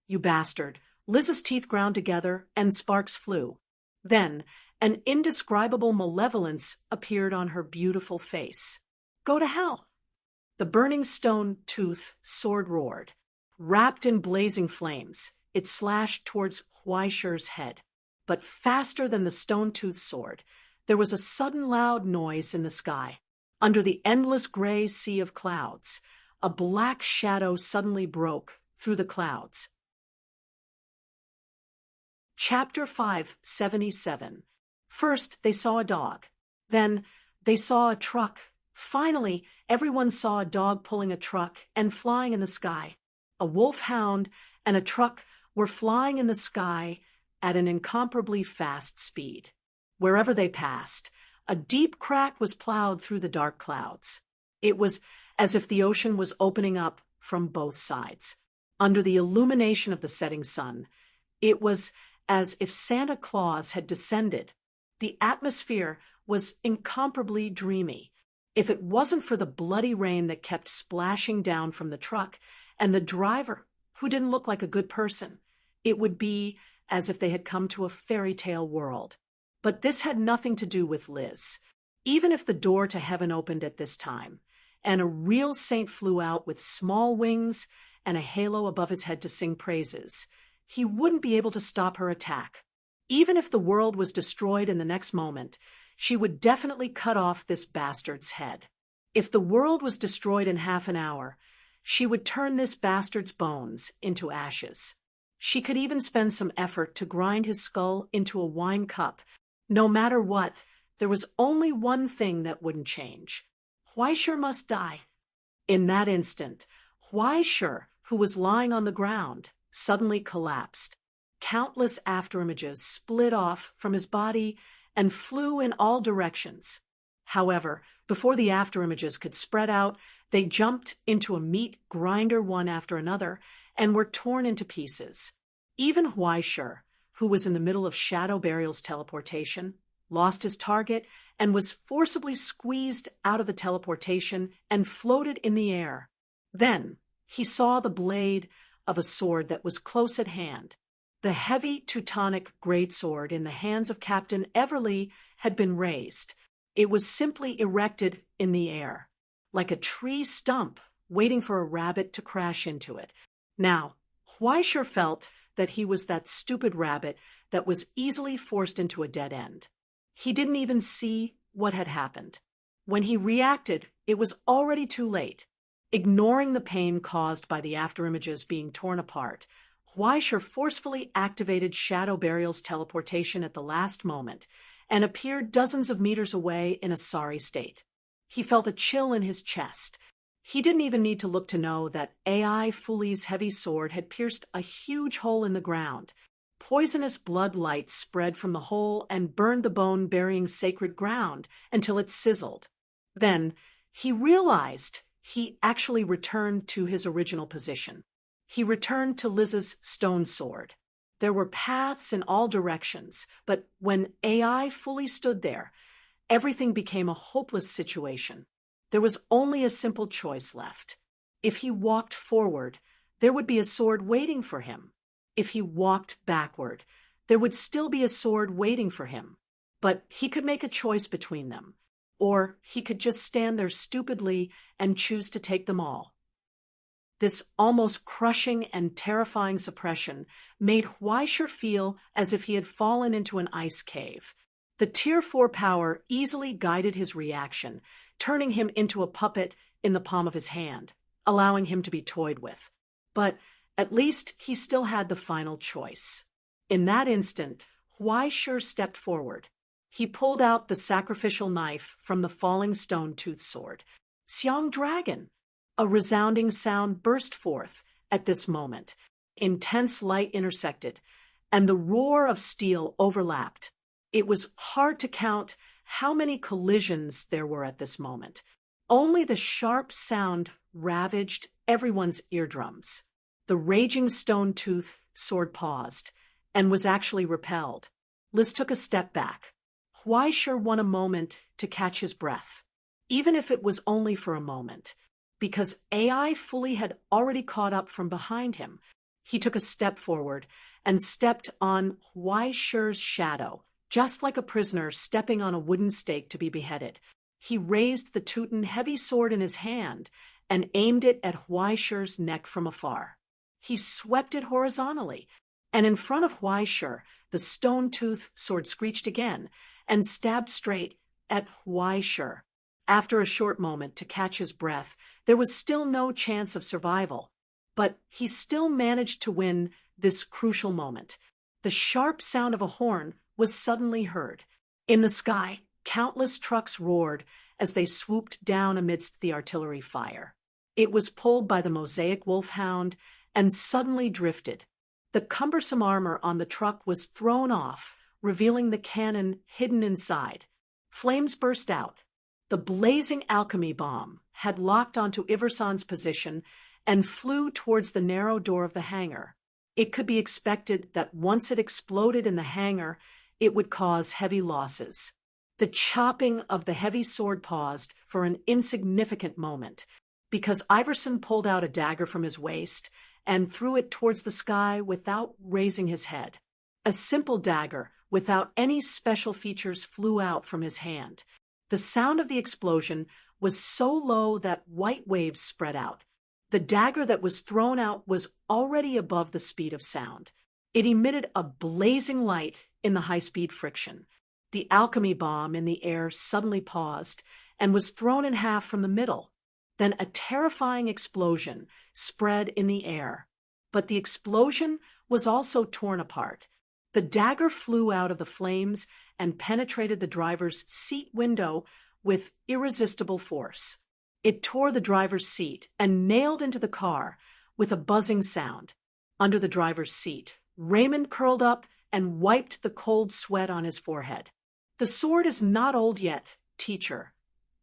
You bastard. Liz's teeth ground together and sparks flew. Then, an indescribable malevolence appeared on her beautiful face. Go to hell. The burning stone tooth sword roared. Wrapped in blazing flames, it slashed towards Huaishir's head. But faster than the stone-toothed sword, there was a sudden loud noise in the sky. Under the endless gray sea of clouds, a black shadow suddenly broke through the clouds. Chapter 577. First, they saw a dog. Then, they saw a truck. Finally, everyone saw a dog pulling a truck and flying in the sky. A wolfhound and a truck were flying in the sky at an incomparably fast speed. Wherever they passed, a deep crack was plowed through the dark clouds. It was as if the ocean was opening up from both sides. Under the illumination of the setting sun, it was as if Santa Claus had descended. The atmosphere was incomparably dreamy. If it wasn't for the bloody rain that kept splashing down from the truck and the driver, who didn't look like a good person, it would be as if they had come to a fairy tale world. But this had nothing to do with Liz. Even if the door to heaven opened at this time, and a real saint flew out with small wings and a halo above his head to sing praises, he wouldn't be able to stop her attack. Even if the world was destroyed in the next moment, she would definitely cut off this bastard's head. If the world was destroyed in half an hour, she would turn this bastard's bones into ashes. She could even spend some effort to grind his skull into a wine cup. No matter what, there was only one thing that wouldn't change. Huaishir must die. In that instant, Huaishir, who was lying on the ground, suddenly collapsed. Countless afterimages split off from his body and flew in all directions. However, before the afterimages could spread out, they jumped into a meat grinder one after another and were torn into pieces. Even Huaishir, who was in the middle of Shadow Burial's teleportation, lost his target and was forcibly squeezed out of the teleportation and floated in the air. Then he saw the blade of a sword that was close at hand. The heavy Teutonic greatsword in the hands of Captain Everleigh had been raised. It was simply erected in the air, like a tree stump waiting for a rabbit to crash into it. Now, Huaisher felt that he was that stupid rabbit that was easily forced into a dead end. He didn't even see what had happened. When he reacted, it was already too late. Ignoring the pain caused by the afterimages being torn apart, Huaisher forcefully activated Shadow Burial's teleportation at the last moment and appeared dozens of meters away in a sorry state. He felt a chill in his chest. He didn't even need to look to know that AI Fuli's heavy sword had pierced a huge hole in the ground. Poisonous blood light spread from the hole and burned the bone-burying sacred ground until it sizzled. Then he realized he actually returned to his original position. He returned to Liz's stone sword. There were paths in all directions, but when AI fully stood there, everything became a hopeless situation. There was only a simple choice left. If he walked forward, there would be a sword waiting for him. If he walked backward, there would still be a sword waiting for him. But he could make a choice between them, or he could just stand there stupidly and choose to take them all. This almost crushing and terrifying suppression made Huaisher feel as if he had fallen into an ice cave. The Tier 4 power easily guided his reaction, turning him into a puppet in the palm of his hand, allowing him to be toyed with. But at least he still had the final choice. In that instant, Huaisher stepped forward. He pulled out the sacrificial knife from the falling stone-toothed sword. Xiang Dragon! A resounding sound burst forth at this moment. Intense light intersected, and the roar of steel overlapped. It was hard to count how many collisions there were at this moment. Only the sharp sound ravaged everyone's eardrums. The raging stone-tooth sword paused, and was actually repelled. Liz took a step back. Huaisher won a moment to catch his breath, even if it was only for a moment. Because AI fully had already caught up from behind him, he took a step forward and stepped on Huaisher's shadow, just like a prisoner stepping on a wooden stake to be beheaded. He raised the Teuton heavy sword in his hand and aimed it at Huaisher's neck from afar. He swept it horizontally, and in front of Huaisher, the stone-tooth sword screeched again and stabbed straight at Huaisher. After a short moment to catch his breath, there was still no chance of survival. But he still managed to win this crucial moment. The sharp sound of a horn was suddenly heard. In the sky, countless trucks roared as they swooped down amidst the artillery fire. It was pulled by the Mosaic Wolfhound and suddenly drifted. The cumbersome armor on the truck was thrown off, revealing the cannon hidden inside. Flames burst out. The blazing alchemy bomb had locked onto Iverson's position and flew towards the narrow door of the hangar. It could be expected that once it exploded in the hangar, it would cause heavy losses. The chopping of the heavy sword paused for an insignificant moment, because Iverson pulled out a dagger from his waist and threw it towards the sky without raising his head. A simple dagger, without any special features, flew out from his hand. The sound of the explosion was so low that white waves spread out. The dagger that was thrown out was already above the speed of sound. It emitted a blazing light in the high-speed friction. The alchemy bomb in the air suddenly paused and was thrown in half from the middle. Then a terrifying explosion spread in the air. But the explosion was also torn apart. The dagger flew out of the flames and penetrated the driver's seat window with irresistible force. It tore the driver's seat and nailed into the car with a buzzing sound. Under the driver's seat, Raymond curled up and wiped the cold sweat on his forehead. The sword is not old yet, teacher.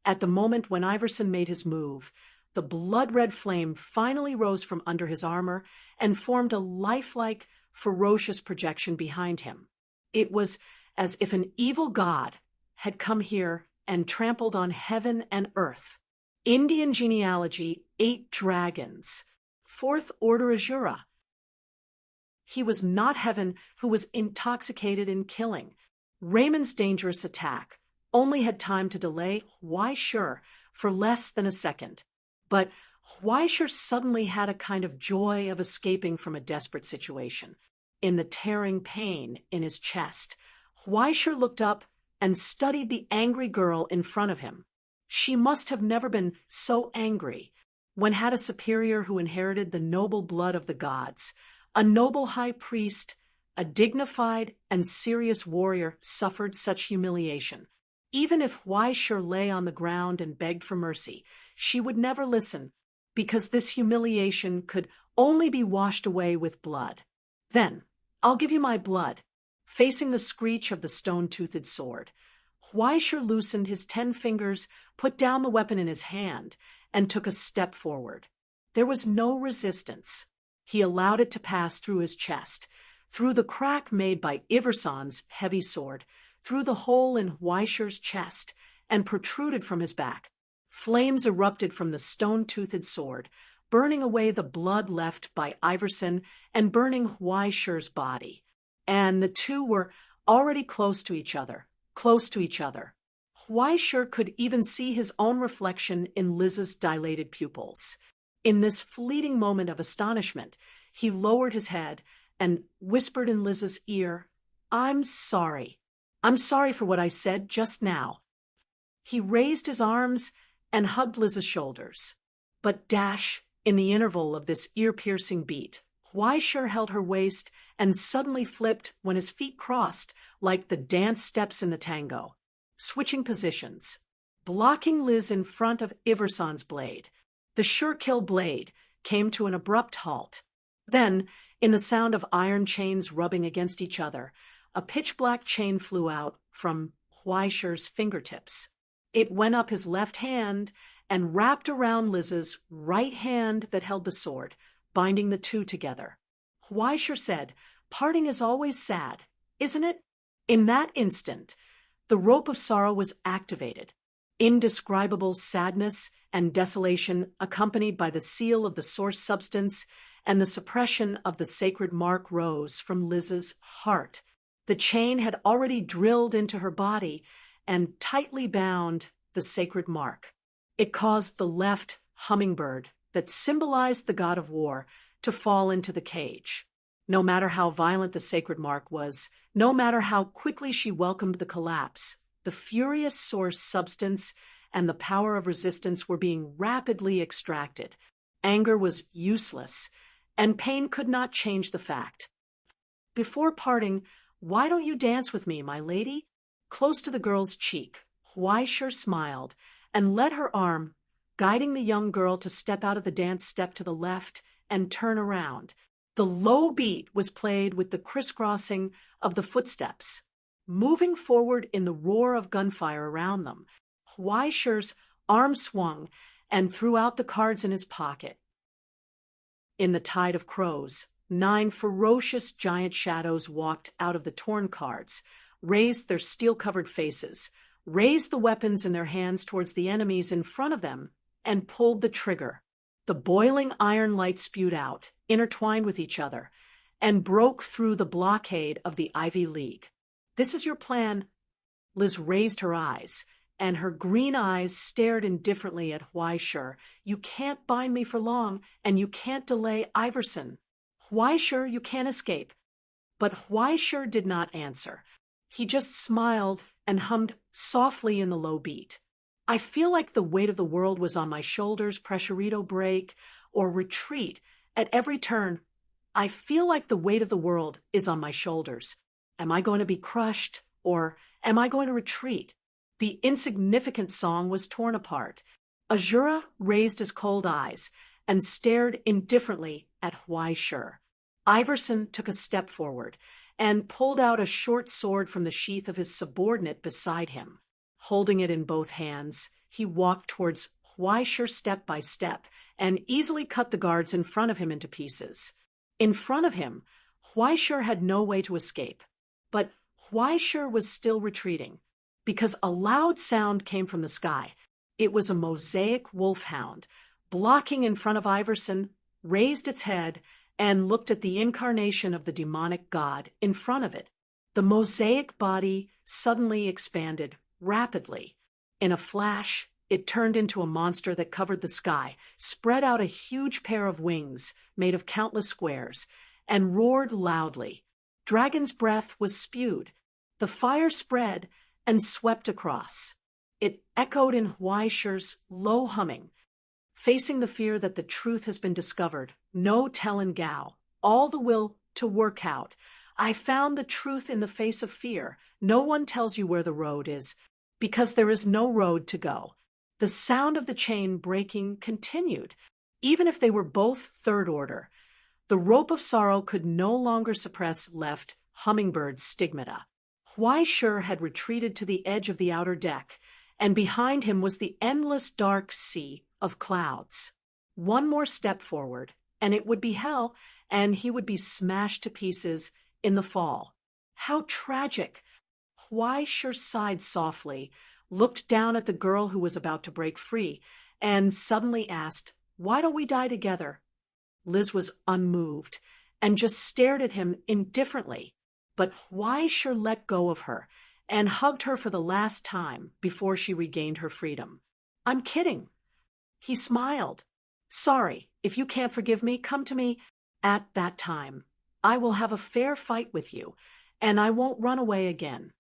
At the moment when Iverson made his move, the blood-red flame finally rose from under his armor and formed a lifelike, ferocious projection behind him. It was as if an evil god had come here and trampled on heaven and earth. Indian genealogy, 8 dragons. 4th Order Azura. He was not Heaven, who was intoxicated in killing. Raymond's dangerous attack only had time to delay Huaishur for less than a second. But Huaishur suddenly had a kind of joy of escaping from a desperate situation. In the tearing pain in his chest, Huaishur looked up and studied the angry girl in front of him. She must have never been so angry when had a superior who inherited the noble blood of the gods. A noble high priest, a dignified and serious warrior suffered such humiliation. Even if Huaishur lay on the ground and begged for mercy, she would never listen, because this humiliation could only be washed away with blood. Then, I'll give you my blood. Facing the screech of the stone-toothed sword, Huaishur loosened his 10 fingers, put down the weapon in his hand, and took a step forward. There was no resistance. He allowed it to pass through his chest, through the crack made by Iverson's heavy sword, through the hole in Huaishur's chest, and protruded from his back. Flames erupted from the stone-toothed sword, burning away the blood left by Iverson and burning Huaishur's body. And the two were already close to each other. Huaishur could even see his own reflection in Liz's dilated pupils. In this fleeting moment of astonishment, he lowered his head and whispered in Liz's ear, "I'm sorry. I'm sorry for what I said just now." He raised his arms and hugged Liz's shoulders. But in the interval of this ear-piercing beat, Huaishur held her waist and suddenly flipped when his feet crossed like the dance steps in the tango, switching positions, blocking Liz in front of Iverson's blade. The sure-kill blade came to an abrupt halt. Then, in the sound of iron chains rubbing against each other, a pitch-black chain flew out from Huaishur's fingertips. It went up his left hand and wrapped around Liz's right hand that held the sword, binding the two together. Huaishur said, "Parting is always sad, isn't it?" In that instant, the rope of sorrow was activated. Indescribable sadness and desolation accompanied by the seal of the source substance and the suppression of the sacred mark rose from Liz's heart. The chain had already drilled into her body and tightly bound the sacred mark. It caused the left hummingbird that symbolized the god of war to fall into the cage. No matter how violent the sacred mark was, no matter how quickly she welcomed the collapse, the furious source substance and the power of resistance were being rapidly extracted. Anger was useless, and pain could not change the fact. Before parting, "Why don't you dance with me, my lady?" Close to the girl's cheek, Huaishur smiled and led her arm, guiding the young girl to step out of the dance step to the left and turn around. The low beat was played with the crisscrossing of the footsteps. Moving forward in the roar of gunfire around them, Huaishur's arm swung and threw out the cards in his pocket. In the tide of crows, 9 ferocious giant shadows walked out of the torn cards, raised their steel-covered faces, raised the weapons in their hands towards the enemies in front of them, and pulled the trigger. The boiling iron light spewed out, intertwined with each other, and broke through the blockade of the Ivy League. "This is your plan." Liz raised her eyes, and her green eyes stared indifferently at Huaishur. "You can't bind me for long, and you can't delay Iverson. Huaishur, you can't escape." But Huaishur did not answer. He just smiled and hummed softly in the low beat. "I feel like the weight of the world was on my shoulders, pressurito break, or retreat. At every turn, I feel like the weight of the world is on my shoulders. Am I going to be crushed, or am I going to retreat?" The insignificant song was torn apart. Azura raised his cold eyes and stared indifferently at Huaishur. Iverson took a step forward and pulled out a short sword from the sheath of his subordinate beside him. Holding it in both hands, he walked towards Huaishur step by step and easily cut the guards in front of him into pieces. In front of him, Huaishur had no way to escape. But Huaishur was still retreating, because a loud sound came from the sky. It was a mosaic wolfhound, blocking in front of Iverson, raised its head, and looked at the incarnation of the demonic god in front of it. The mosaic body suddenly expanded rapidly. In a flash, it turned into a monster that covered the sky, spread out a huge pair of wings made of countless squares, and roared loudly. Dragon's breath was spewed. The fire spread and swept across. It echoed in Huaisher's low humming. Facing the fear that the truth has been discovered, no telling Gao, all the will to work out. I found the truth in the face of fear. No one tells you where the road is, because there is no road to go. The sound of the chain breaking continued, even if they were both third order. The rope of sorrow could no longer suppress left hummingbird's stigmata. Huaisher had retreated to the edge of the outer deck, and behind him was the endless dark sea of clouds. One more step forward, and it would be hell, and he would be smashed to pieces in the fall. How tragic! Huaisher sighed softly, looked down at the girl who was about to break free, and suddenly asked, "Why don't we die together?" Liz was unmoved and just stared at him indifferently, but Huaisher let go of her and hugged her for the last time before she regained her freedom. "I'm kidding." He smiled. "Sorry, if you can't forgive me, come to me at that time. I will have a fair fight with you, and I won't run away again."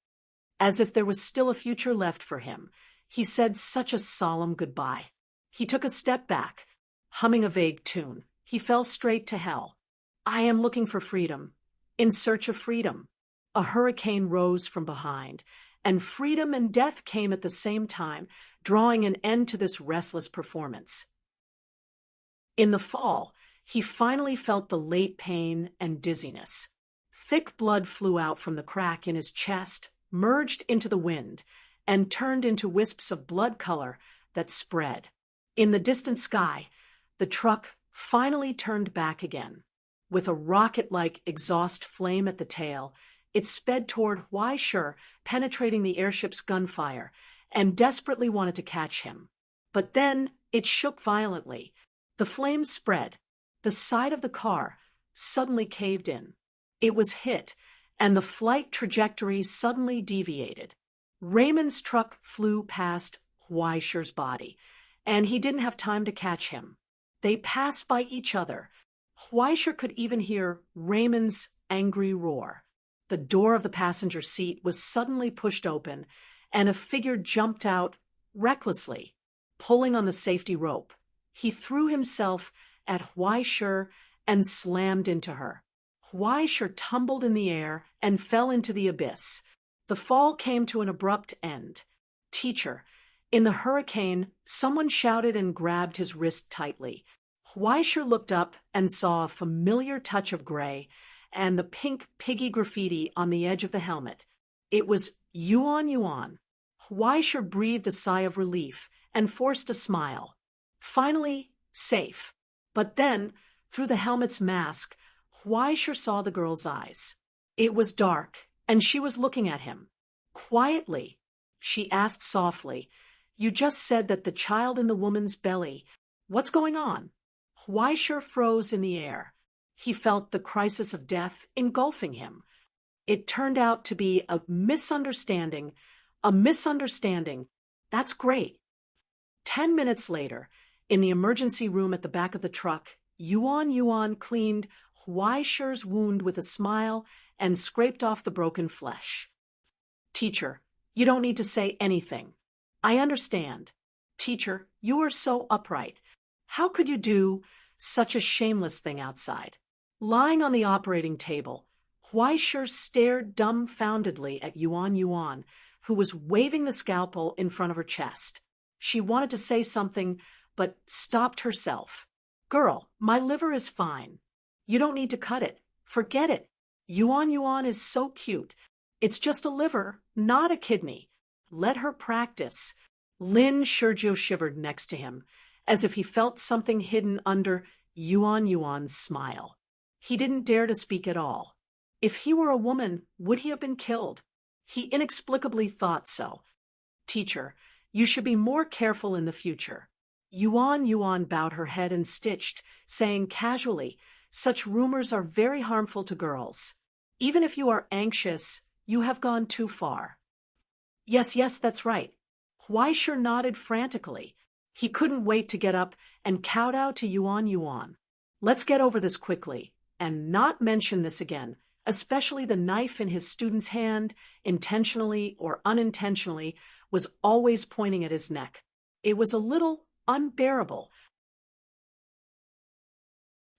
As if there was still a future left for him, he said such a solemn goodbye. He took a step back, humming a vague tune. He fell straight to hell. "I am looking for freedom, in search of freedom." A hurricane rose from behind, and freedom and death came at the same time, drawing an end to this restless performance. In the fall, he finally felt the late pain and dizziness. Thick blood flew out from the crack in his chest, merged into the wind, and turned into wisps of blood color that spread. In the distant sky, the truck finally turned back again. With a rocket-like exhaust flame at the tail, it sped toward Huaisher, penetrating the airship's gunfire, and desperately wanted to catch him. But then it shook violently. The flames spread. The side of the car suddenly caved in. It was hit, and the flight trajectory suddenly deviated. Raymond's truck flew past Huaisher's body, and he didn't have time to catch him. They passed by each other. Huaisher could even hear Raymond's angry roar. The door of the passenger seat was suddenly pushed open, and a figure jumped out recklessly, pulling on the safety rope. He threw himself at Huaisher and slammed into her. Huaisher tumbled in the air and fell into the abyss. The fall came to an abrupt end. "Teacher!" In the hurricane, someone shouted and grabbed his wrist tightly. Huaisher looked up and saw a familiar touch of gray and the pink piggy graffiti on the edge of the helmet. It was Yuan Yuan. Huaisher breathed a sigh of relief and forced a smile. Finally, safe. But then, through the helmet's mask, Huaisher saw the girl's eyes. It was dark, and she was looking at him. Quietly, she asked softly, "You just said that the child in the woman's belly. What's going on?" Huaisher froze in the air. He felt the crisis of death engulfing him. It turned out to be a misunderstanding. A misunderstanding. That's great. 10 minutes later, in the emergency room at the back of the truck, Yuan Yuan cleaned Huaisher's wound with a smile and scraped off the broken flesh. "Teacher, you don't need to say anything. I understand. Teacher, you are so upright. How could you do such a shameless thing outside?" Lying on the operating table, Huaisher stared dumbfoundedly at Yuan Yuan, who was waving the scalpel in front of her chest. She wanted to say something, but stopped herself. "Girl, my liver is fine. You don't need to cut it. Forget it. Yuan Yuan is so cute. It's just a liver, not a kidney. Let her practice." Lin Shurjo shivered next to him, as if he felt something hidden under Yuan Yuan's smile. He didn't dare to speak at all. If he were a woman, would he have been killed? He inexplicably thought so. "Teacher, you should be more careful in the future." Yuan Yuan bowed her head and stitched, saying casually, Such rumors are very harmful to girls. Even if you are anxious, you have gone too far. Yes, yes, that's right. Huaishur nodded frantically. He couldn't wait to get up and kowtow to Yuan Yuan. Let's get over this quickly, and not mention this again, especially the knife in his student's hand, intentionally or unintentionally, was always pointing at his neck. It was a little unbearable.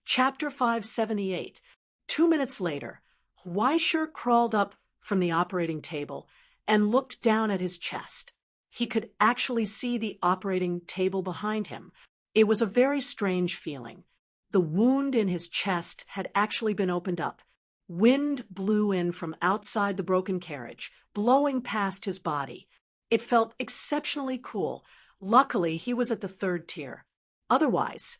Chapter 578. 2 minutes later, Huaishur crawled up from the operating table and looked down at his chest. He could actually see the operating table behind him. It was a very strange feeling. The wound in his chest had actually been opened up. Wind blew in from outside the broken carriage, blowing past his body. It felt exceptionally cool. Luckily, he was at the 3rd tier. Otherwise,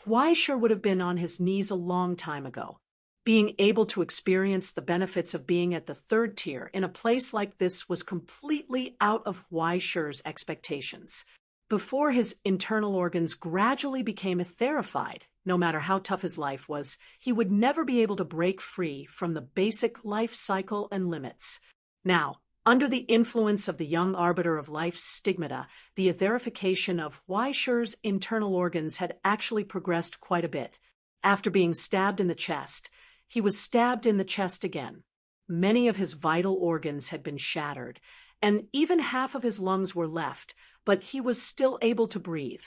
Huaishur would have been on his knees a long time ago. Being able to experience the benefits of being at the 3rd tier in a place like this was completely out of Huaishur's expectations. Before his internal organs gradually became etherified, no matter how tough his life was, he would never be able to break free from the basic life cycle and limits. Now, under the influence of the young arbiter of life's stigmata, the etherification of Huaishur's internal organs had actually progressed quite a bit. After being stabbed in the chest, he was stabbed in the chest again. Many of his vital organs had been shattered, and even half of his lungs were left, but he was still able to breathe.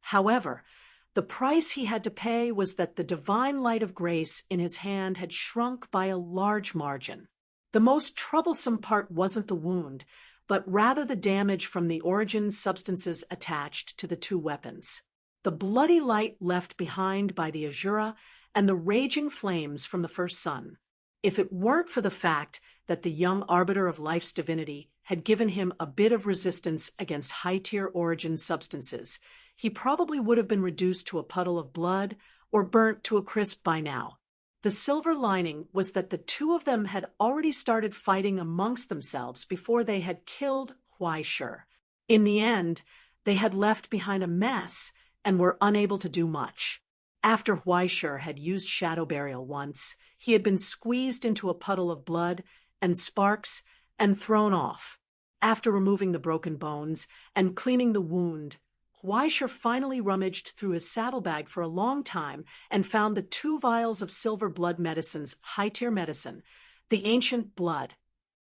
However, the price he had to pay was that the divine light of grace in his hand had shrunk by a large margin. The most troublesome part wasn't the wound, but rather the damage from the origin substances attached to the 2 weapons. The bloody light left behind by the Azura and the raging flames from the first sun. If it weren't for the fact that the young arbiter of life's divinity had given him a bit of resistance against high-tier origin substances, he probably would have been reduced to a puddle of blood or burnt to a crisp by now. The silver lining was that the 2 of them had already started fighting amongst themselves before they had killed Huaishur. In the end, they had left behind a mess and were unable to do much. After Huaishur had used shadow burial once, he had been squeezed into a puddle of blood and sparks and thrown off. After removing the broken bones and cleaning the wound, Huaishur finally rummaged through his saddlebag for a long time and found the 2 vials of silver blood medicines, high-tier medicine, the ancient blood.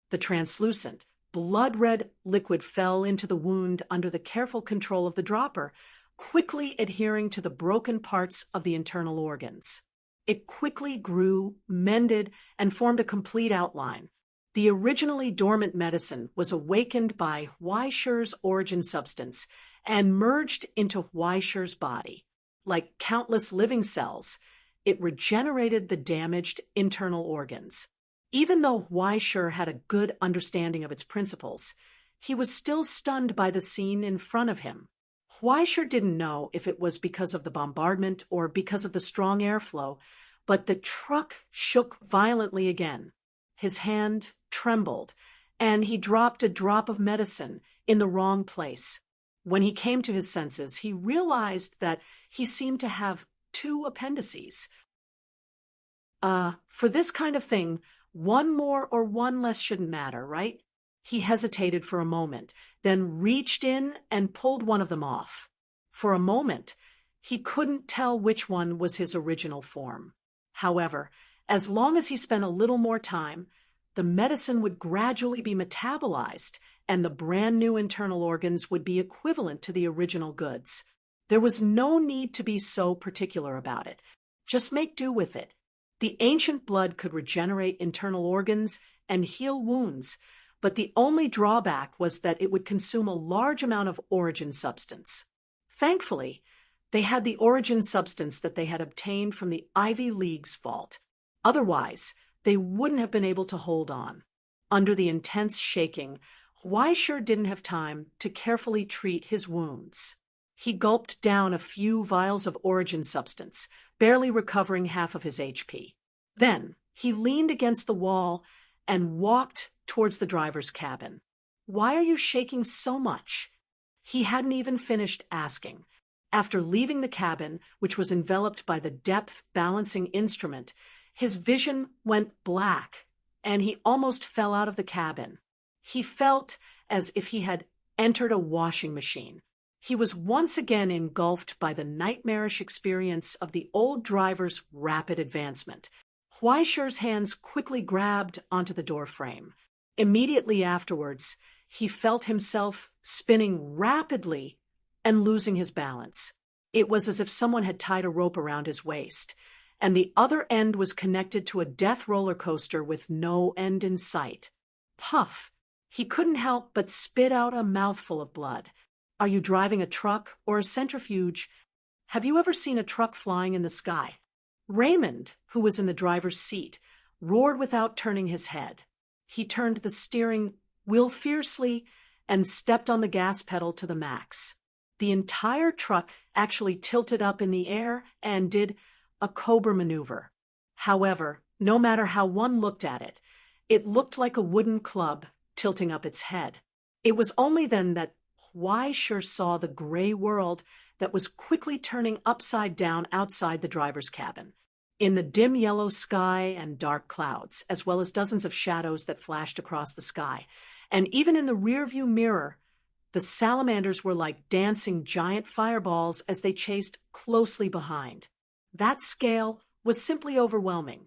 The translucent, blood-red liquid fell into the wound under the careful control of the dropper, quickly adhering to the broken parts of the internal organs. It quickly grew, mended, and formed a complete outline. The originally dormant medicine was awakened by Huaishur's origin substance and merged into Huaishur's body. Like countless living cells, it regenerated the damaged internal organs. Even though Huaishur had a good understanding of its principles, he was still stunned by the scene in front of him. Huaishur didn't know if it was because of the bombardment or because of the strong airflow, but the truck shook violently again. His hand trembled, and he dropped a drop of medicine in the wrong place. When he came to his senses, he realized that he seemed to have 2 appendices. For this kind of thing, 1 more or 1 less shouldn't matter, right? He hesitated for a moment, then reached in and pulled one of them off. For a moment, he couldn't tell which one was his original form. However, as long as he spent a little more time, the medicine would gradually be metabolized, and the brand new internal organs would be equivalent to the original goods. There was no need to be so particular about it. Just make do with it. The ancient blood could regenerate internal organs and heal wounds, but the only drawback was that it would consume a large amount of origin substance. Thankfully, they had the origin substance that they had obtained from the Ivy League's vault. Otherwise, they wouldn't have been able to hold on. Under the intense shaking, Huaishur didn't have time to carefully treat his wounds. He gulped down a few vials of origin substance, barely recovering half of his HP. Then, he leaned against the wall and walked towards the driver's cabin. "Why are you shaking so much?" He hadn't even finished asking. After leaving the cabin, which was enveloped by the depth balancing instrument, his vision went black, and he almost fell out of the cabin. He felt as if he had entered a washing machine. He was once again engulfed by the nightmarish experience of the old driver's rapid advancement. Huaishi's hands quickly grabbed onto the doorframe. Immediately afterwards, he felt himself spinning rapidly and losing his balance. It was as if someone had tied a rope around his waist, and the other end was connected to a death roller coaster with no end in sight. Puff! He couldn't help but spit out a mouthful of blood. Are you driving a truck or a centrifuge? Have you ever seen a truck flying in the sky? Raymond, who was in the driver's seat, roared without turning his head. He turned the steering wheel fiercely and stepped on the gas pedal to the max. The entire truck actually tilted up in the air and did a cobra maneuver. However, no matter how one looked at it, it looked like a wooden club tilting up its head. It was only then that Huaishi saw the gray world that was quickly turning upside down outside the driver's cabin. In the dim yellow sky and dark clouds, as well as dozens of shadows that flashed across the sky, and even in the rearview mirror, the salamanders were like dancing giant fireballs as they chased closely behind. That scale was simply overwhelming.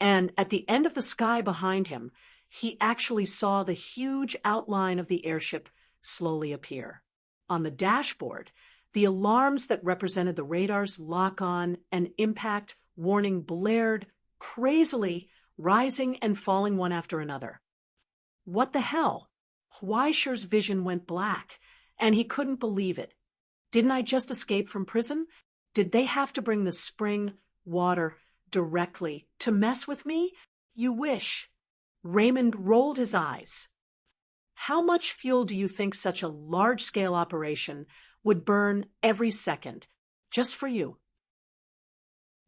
And at the end of the sky behind him, he actually saw the huge outline of the airship slowly appear. On the dashboard, the alarms that represented the radar's lock-on and impact warning blared crazily, rising and falling one after another. What the hell? Huaishi's vision went black, and he couldn't believe it. Didn't I just escape from prison? Did they have to bring the spring water directly to mess with me? You wish. Raymond rolled his eyes. How much fuel do you think such a large-scale operation would burn every second, just for you?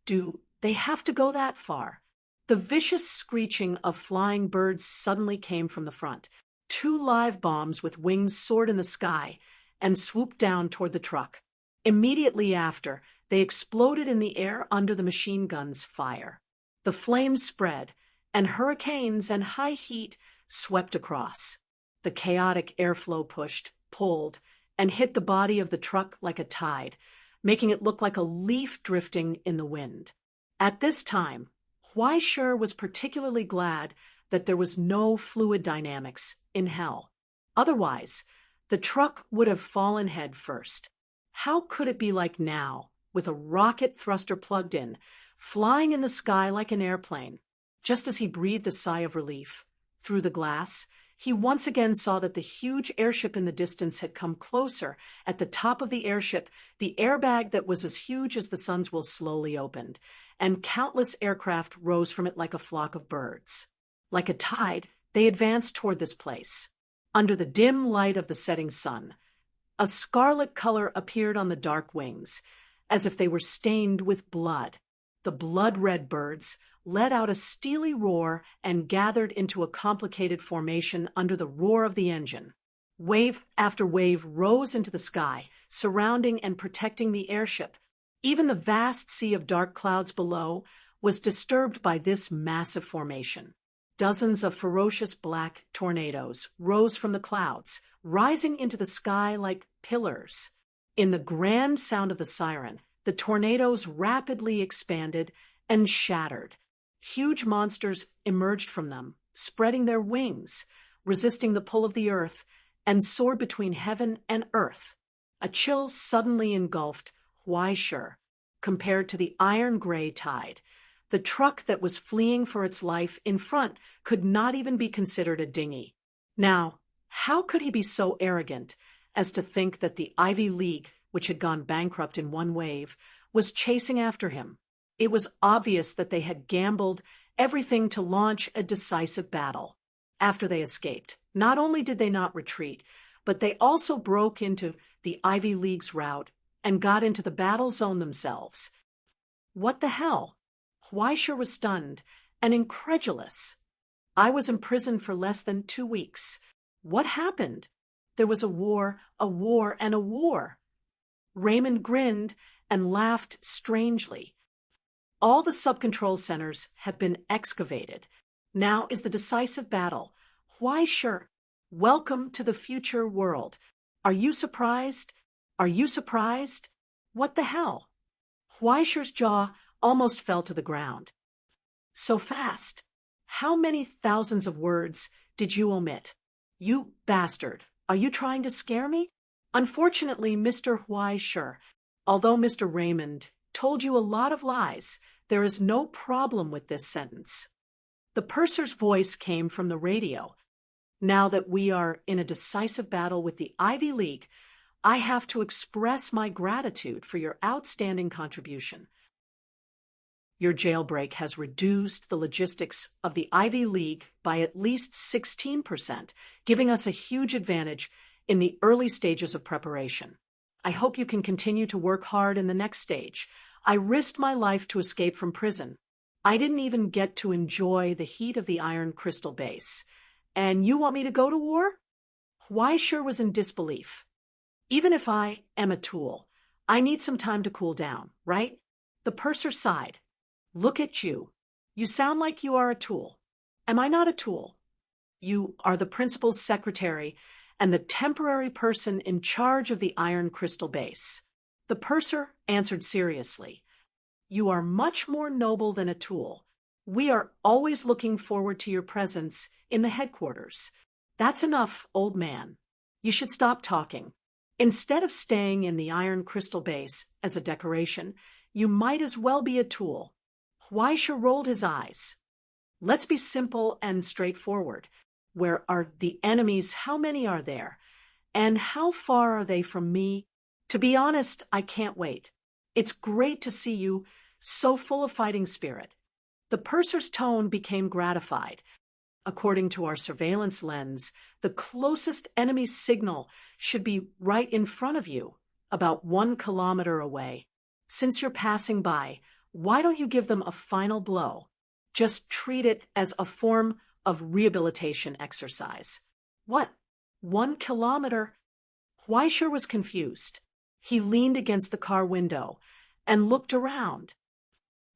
Do they have to go that far? The vicious screeching of flying birds suddenly came from the front. 2 live bombs with wings soared in the sky and swooped down toward the truck. Immediately after, they exploded in the air under the machine gun's fire. The flames spread, and hurricanes and high heat swept across. The chaotic airflow pushed, pulled, and hit the body of the truck like a tide, making it look like a leaf drifting in the wind. At this time, Huaishi was particularly glad that there was no fluid dynamics in hell. Otherwise, the truck would have fallen head first. How could it be like now, with a rocket thruster plugged in, flying in the sky like an airplane? Just as he breathed a sigh of relief, through the glass, he once again saw that the huge airship in the distance had come closer. At the top of the airship, the airbag that was as huge as the sun's will slowly opened, and countless aircraft rose from it like a flock of birds. Like a tide, they advanced toward this place. Under the dim light of the setting sun, a scarlet color appeared on the dark wings, as if they were stained with blood. The blood-red birds let out a steely roar and gathered into a complicated formation under the roar of the engine. Wave after wave rose into the sky, surrounding and protecting the airship. Even the vast sea of dark clouds below was disturbed by this massive formation. Dozens of ferocious black tornadoes rose from the clouds, rising into the sky like pillars. In the grand sound of the siren, the tornadoes rapidly expanded and shattered. Huge monsters emerged from them, spreading their wings, resisting the pull of the earth, and soared between heaven and earth. A chill suddenly engulfed Huaishi compared to the iron-gray tide. The truck that was fleeing for its life in front could not even be considered a dinghy. Now, how could he be so arrogant as to think that the Ivy League, which had gone bankrupt in one wave, was chasing after him? It was obvious that they had gambled everything to launch a decisive battle. After they escaped, not only did they not retreat, but they also broke into the Ivy League's route and got into the battle zone themselves. What the hell? Huaishi was stunned and incredulous. I was imprisoned for less than 2 weeks. What happened? There was a war, and a war. Raymond grinned and laughed strangely. All the sub-control centers have been excavated. Now is the decisive battle. Why, sure. Welcome to the future world. Are you surprised? Are you surprised? What the hell? Weischer's jaw almost fell to the ground. So fast. How many thousands of words did you omit? You bastard. Are you trying to scare me? Unfortunately, Mr. Weischer, although Mr. Raymond told you a lot of lies, there is no problem with this sentence. The purser's voice came from the radio. Now that we are in a decisive battle with the Ivy League, I have to express my gratitude for your outstanding contribution. Your jailbreak has reduced the logistics of the Ivy League by at least 16%, giving us a huge advantage in the early stages of preparation. I hope you can continue to work hard in the next stage. I risked my life to escape from prison. I didn't even get to enjoy the heat of the Iron Crystal Base. And you want me to go to war? Weischer was in disbelief. Even if I am a tool, I need some time to cool down, right? The purser sighed. Look at you. You sound like you are a tool. Am I not a tool? You are the principal's secretary and the temporary person in charge of the Iron Crystal Base. The purser answered seriously. You are much more noble than a tool. We are always looking forward to your presence in the headquarters. That's enough, old man. You should stop talking. Instead of staying in the Iron Crystal Base as a decoration, you might as well be a tool. Weischer rolled his eyes. Let's be simple and straightforward. Where are the enemies? How many are there? And how far are they from me? To be honest, I can't wait. It's great to see you, so full of fighting spirit. The purser's tone became gratified. According to our surveillance lens, the closest enemy signal should be right in front of you, about 1 kilometer away. Since you're passing by, why don't you give them a final blow? Just treat it as a form of rehabilitation exercise. What? 1 kilometer? Weischer was confused. He leaned against the car window and looked around.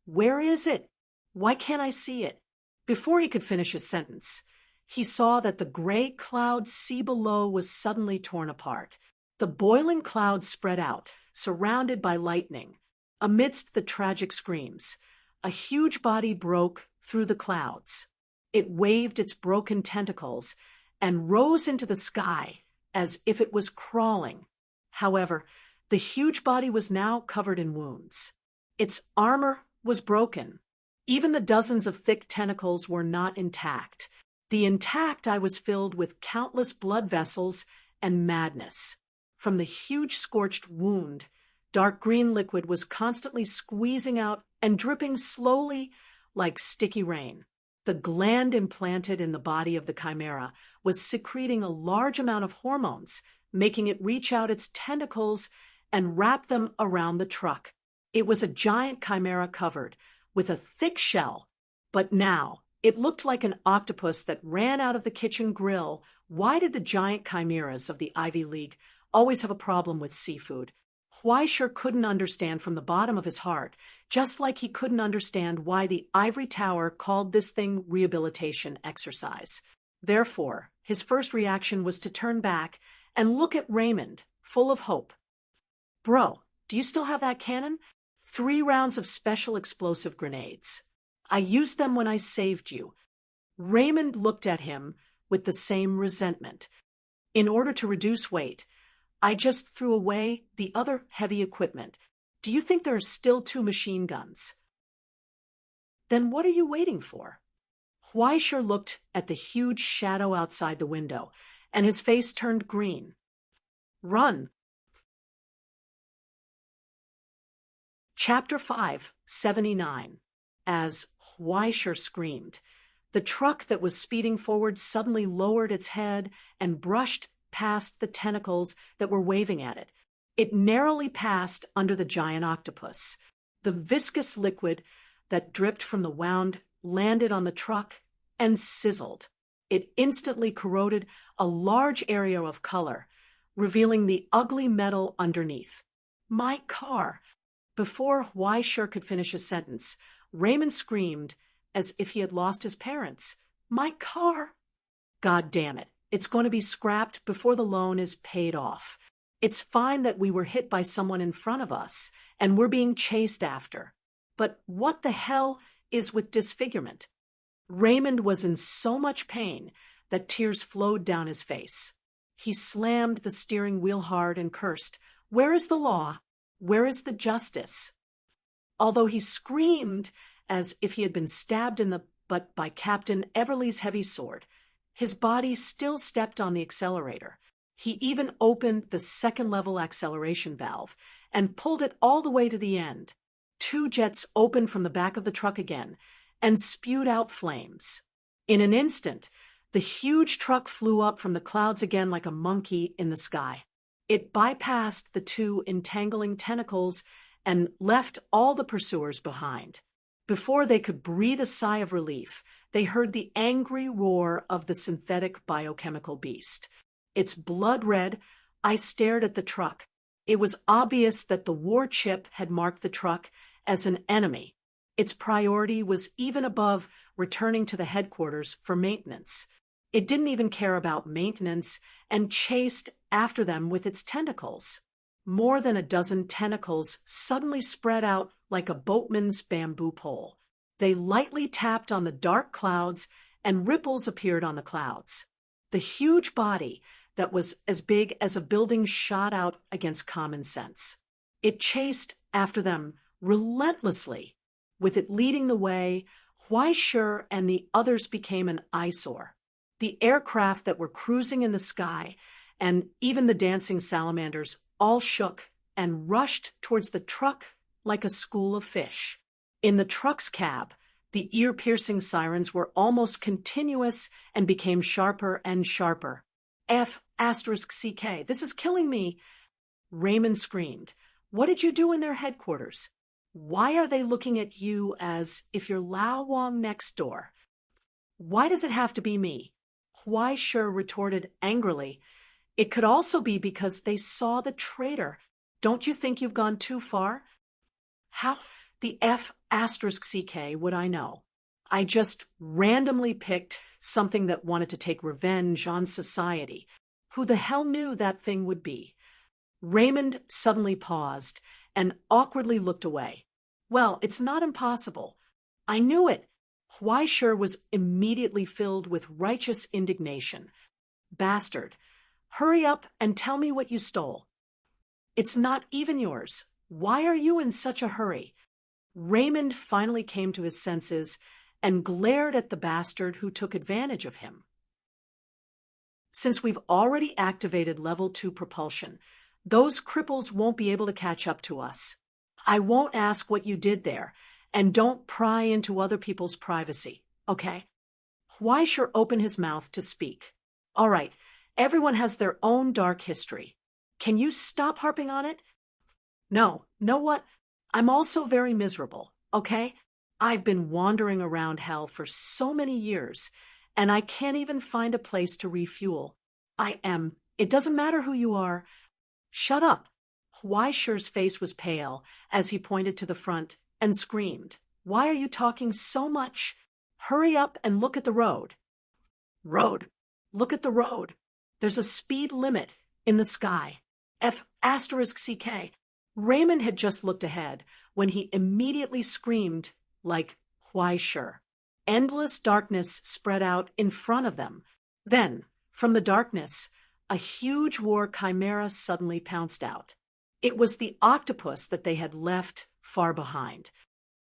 Where is it? Why can't I see it? Before he could finish his sentence, he saw that the gray cloud sea below was suddenly torn apart. The boiling cloud spread out, surrounded by lightning. Amidst the tragic screams, a huge body broke through the clouds. It waved its broken tentacles and rose into the sky as if it was crawling. However, the huge body was now covered in wounds. Its armor was broken. Even the dozens of thick tentacles were not intact. The intact eye was filled with countless blood vessels and madness. From the huge scorched wound, dark green liquid was constantly squeezing out and dripping slowly like sticky rain. The gland implanted in the body of the chimera was secreting a large amount of hormones, making it reach out its tentacles and wrap them around the truck. It was a giant chimera covered with a thick shell, but now it looked like an octopus that ran out of the kitchen grill. Why did the giant chimeras of the Ivy League always have a problem with seafood? Weischer couldn't understand from the bottom of his heart, just like he couldn't understand why the ivory tower called this thing rehabilitation exercise. Therefore, his first reaction was to turn back and look at Raymond, full of hope. Bro, do you still have that cannon? 3 rounds of special explosive grenades. I used them when I saved you. Raymond looked at him with the same resentment. In order to reduce weight, I just threw away the other heavy equipment. Do you think there are still 2 machine guns? Then what are you waiting for? Weischer looked at the huge shadow outside the window, and his face turned green. Run! Chapter 5, 79. As Weischer screamed, the truck that was speeding forward suddenly lowered its head and brushed past the tentacles that were waving at it. It narrowly passed under the giant octopus. The viscous liquid that dripped from the wound landed on the truck and sizzled. It instantly corroded a large area of color, revealing the ugly metal underneath. My car! Before Weischer could finish his sentence, Raymond screamed as if he had lost his parents. My car! God damn it. It's going to be scrapped before the loan is paid off. It's fine that we were hit by someone in front of us, and we're being chased after. But what the hell is with disfigurement? Raymond was in so much pain that tears flowed down his face. He slammed the steering wheel hard and cursed, "Where is the law? Where is the justice?" Although he screamed as if he had been stabbed in the butt by Captain Everly's heavy sword, his body still stepped on the accelerator. He even opened the second-level acceleration valve and pulled it all the way to the end. 2 jets opened from the back of the truck again and spewed out flames. In an instant, the huge truck flew up from the clouds again like a monkey in the sky. It bypassed the 2 entangling tentacles and left all the pursuers behind. Before they could breathe a sigh of relief, they heard the angry roar of the synthetic biochemical beast. Its blood red, I stared at the truck. It was obvious that the war chip had marked the truck as an enemy. Its priority was even above returning to the headquarters for maintenance. It didn't even care about maintenance and chased after them with its tentacles. More than a dozen tentacles suddenly spread out like a boatman's bamboo pole. They lightly tapped on the dark clouds, and ripples appeared on the clouds. The huge body that was as big as a building shot out against common sense. It chased after them relentlessly. With it leading the way, Weischer and the others became an eyesore. The aircraft that were cruising in the sky, and even the dancing salamanders, all shook and rushed towards the truck like a school of fish. In the truck's cab, the ear-piercing sirens were almost continuous and became sharper and sharper. F***CK, this is killing me! Raymond screamed. What did you do in their headquarters? Why are they looking at you as if you're Lao Wang next door? Why does it have to be me? Weischer retorted angrily. It could also be because they saw the traitor. Don't you think you've gone too far? How the F***CK would I know? I just randomly picked something that wanted to take revenge on society. Who the hell knew that thing would be? Raymond suddenly paused and awkwardly looked away. Well, it's not impossible. I knew it. Weischer was immediately filled with righteous indignation. Bastard. Hurry up and tell me what you stole. It's not even yours. Why are you in such a hurry? Raymond finally came to his senses and glared at the bastard who took advantage of him. Since we've already activated level 2 propulsion, those cripples won't be able to catch up to us. I won't ask what you did there, and don't pry into other people's privacy, okay? Weischer opened his mouth to speak. All right, everyone has their own dark history. Can you stop harping on it? No, know what? I'm also very miserable, okay? I've been wandering around hell for so many years, and I can't even find a place to refuel. It doesn't matter who you are. Shut up. Weischer's face was pale as he pointed to the front and screamed, Why are you talking so much? Hurry up and look at the road. Road. Look at the road. There's a speed limit in the sky. F***CK. Raymond had just looked ahead when he immediately screamed like Weischer. Endless darkness spread out in front of them. Then, from the darkness, a huge war chimera suddenly pounced out. It was the octopus that they had left far behind.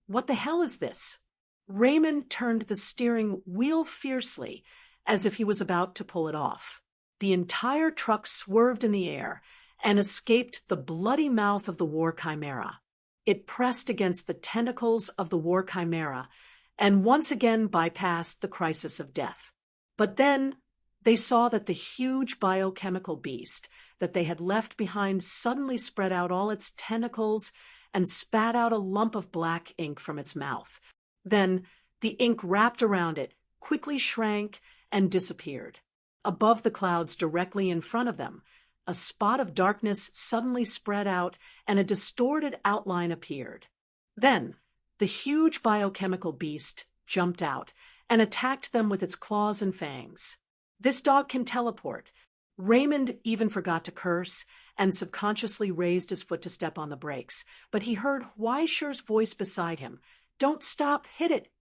What the hell is this? Raymond turned the steering wheel fiercely, as if he was about to pull it off. The entire truck swerved in the air and escaped the bloody mouth of the war chimera. It pressed against the tentacles of the war chimera and once again bypassed the crisis of death. But then they saw that the huge biochemical beast that they had left behind suddenly spread out all its tentacles and spat out a lump of black ink from its mouth. Then the ink wrapped around it, quickly shrank and disappeared. Above the clouds directly in front of them, a spot of darkness suddenly spread out and a distorted outline appeared. Then, the huge biochemical beast jumped out and attacked them with its claws and fangs. This dog can teleport. Raymond even forgot to curse and subconsciously raised his foot to step on the brakes, but he heard Weischer's voice beside him. "Don't stop, hit it."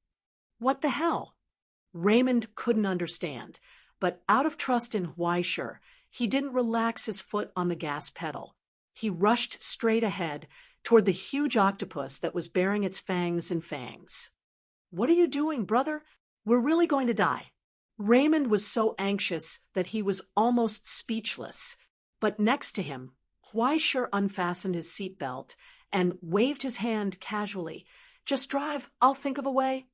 What the hell? Raymond couldn't understand, but out of trust in Weischer, he didn't relax his foot on the gas pedal. He rushed straight ahead toward the huge octopus that was baring its fangs and fangs. "What are you doing, brother? We're really going to die." Raymond was so anxious that he was almost speechless, but next to him, Weischer unfastened his seatbelt and waved his hand casually. "Just drive, I'll think of a way."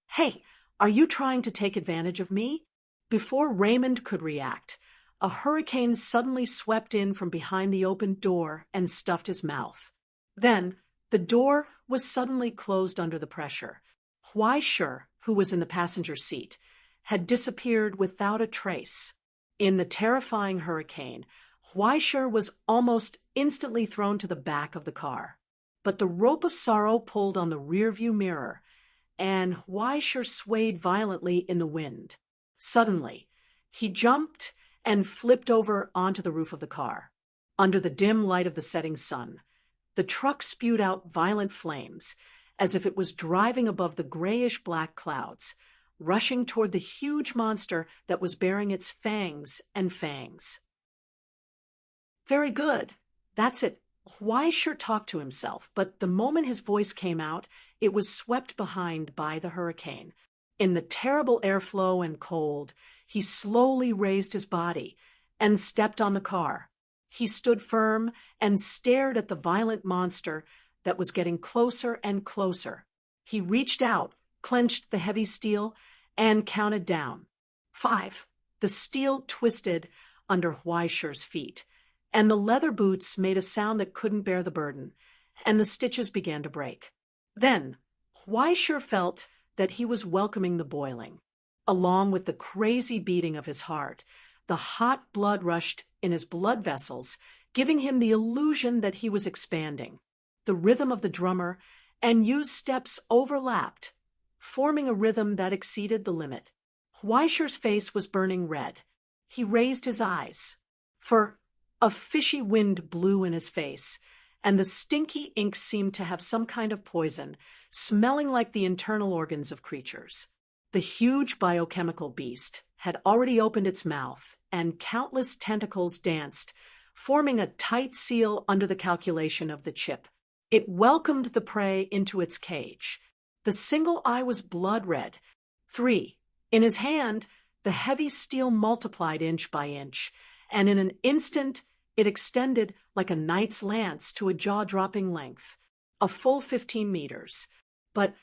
"Hey, are you trying to take advantage of me?" Before Raymond could react, a hurricane suddenly swept in from behind the open door and stuffed his mouth. Then, the door was suddenly closed under the pressure. Weischer, who was in the passenger seat, had disappeared without a trace. In the terrifying hurricane, Weischer was almost instantly thrown to the back of the car. But the rope of sorrow pulled on the rearview mirror, and Weischer swayed violently in the wind. Suddenly, he jumped and flipped over onto the roof of the car. Under the dim light of the setting sun, the truck spewed out violent flames, as if it was driving above the grayish-black clouds, rushing toward the huge monster that was baring its fangs and fangs. "Very good. That's it." Weischer talked to himself, but the moment his voice came out, it was swept behind by the hurricane. In the terrible airflow and cold, he slowly raised his body and stepped on the car. He stood firm and stared at the violent monster that was getting closer and closer. He reached out, clenched the heavy steel, and counted down. 5. The steel twisted under Weischer's feet, and the leather boots made a sound that couldn't bear the burden, and the stitches began to break. Then, Weischer felt that he was welcoming the boiling. Along with the crazy beating of his heart, the hot blood rushed in his blood vessels, giving him the illusion that he was expanding. The rhythm of the drummer and Yu's steps overlapped, forming a rhythm that exceeded the limit. Weischer's face was burning red. He raised his eyes, for a fishy wind blew in his face, and the stinky ink seemed to have some kind of poison, smelling like the internal organs of creatures. The huge biochemical beast had already opened its mouth, and countless tentacles danced, forming a tight seal under the calculation of the chip. It welcomed the prey into its cage. The single eye was blood red. 3. In his hand, the heavy steel multiplied inch by inch, and in an instant it extended like a knight's lance to a jaw-dropping length, a full 15 meters. But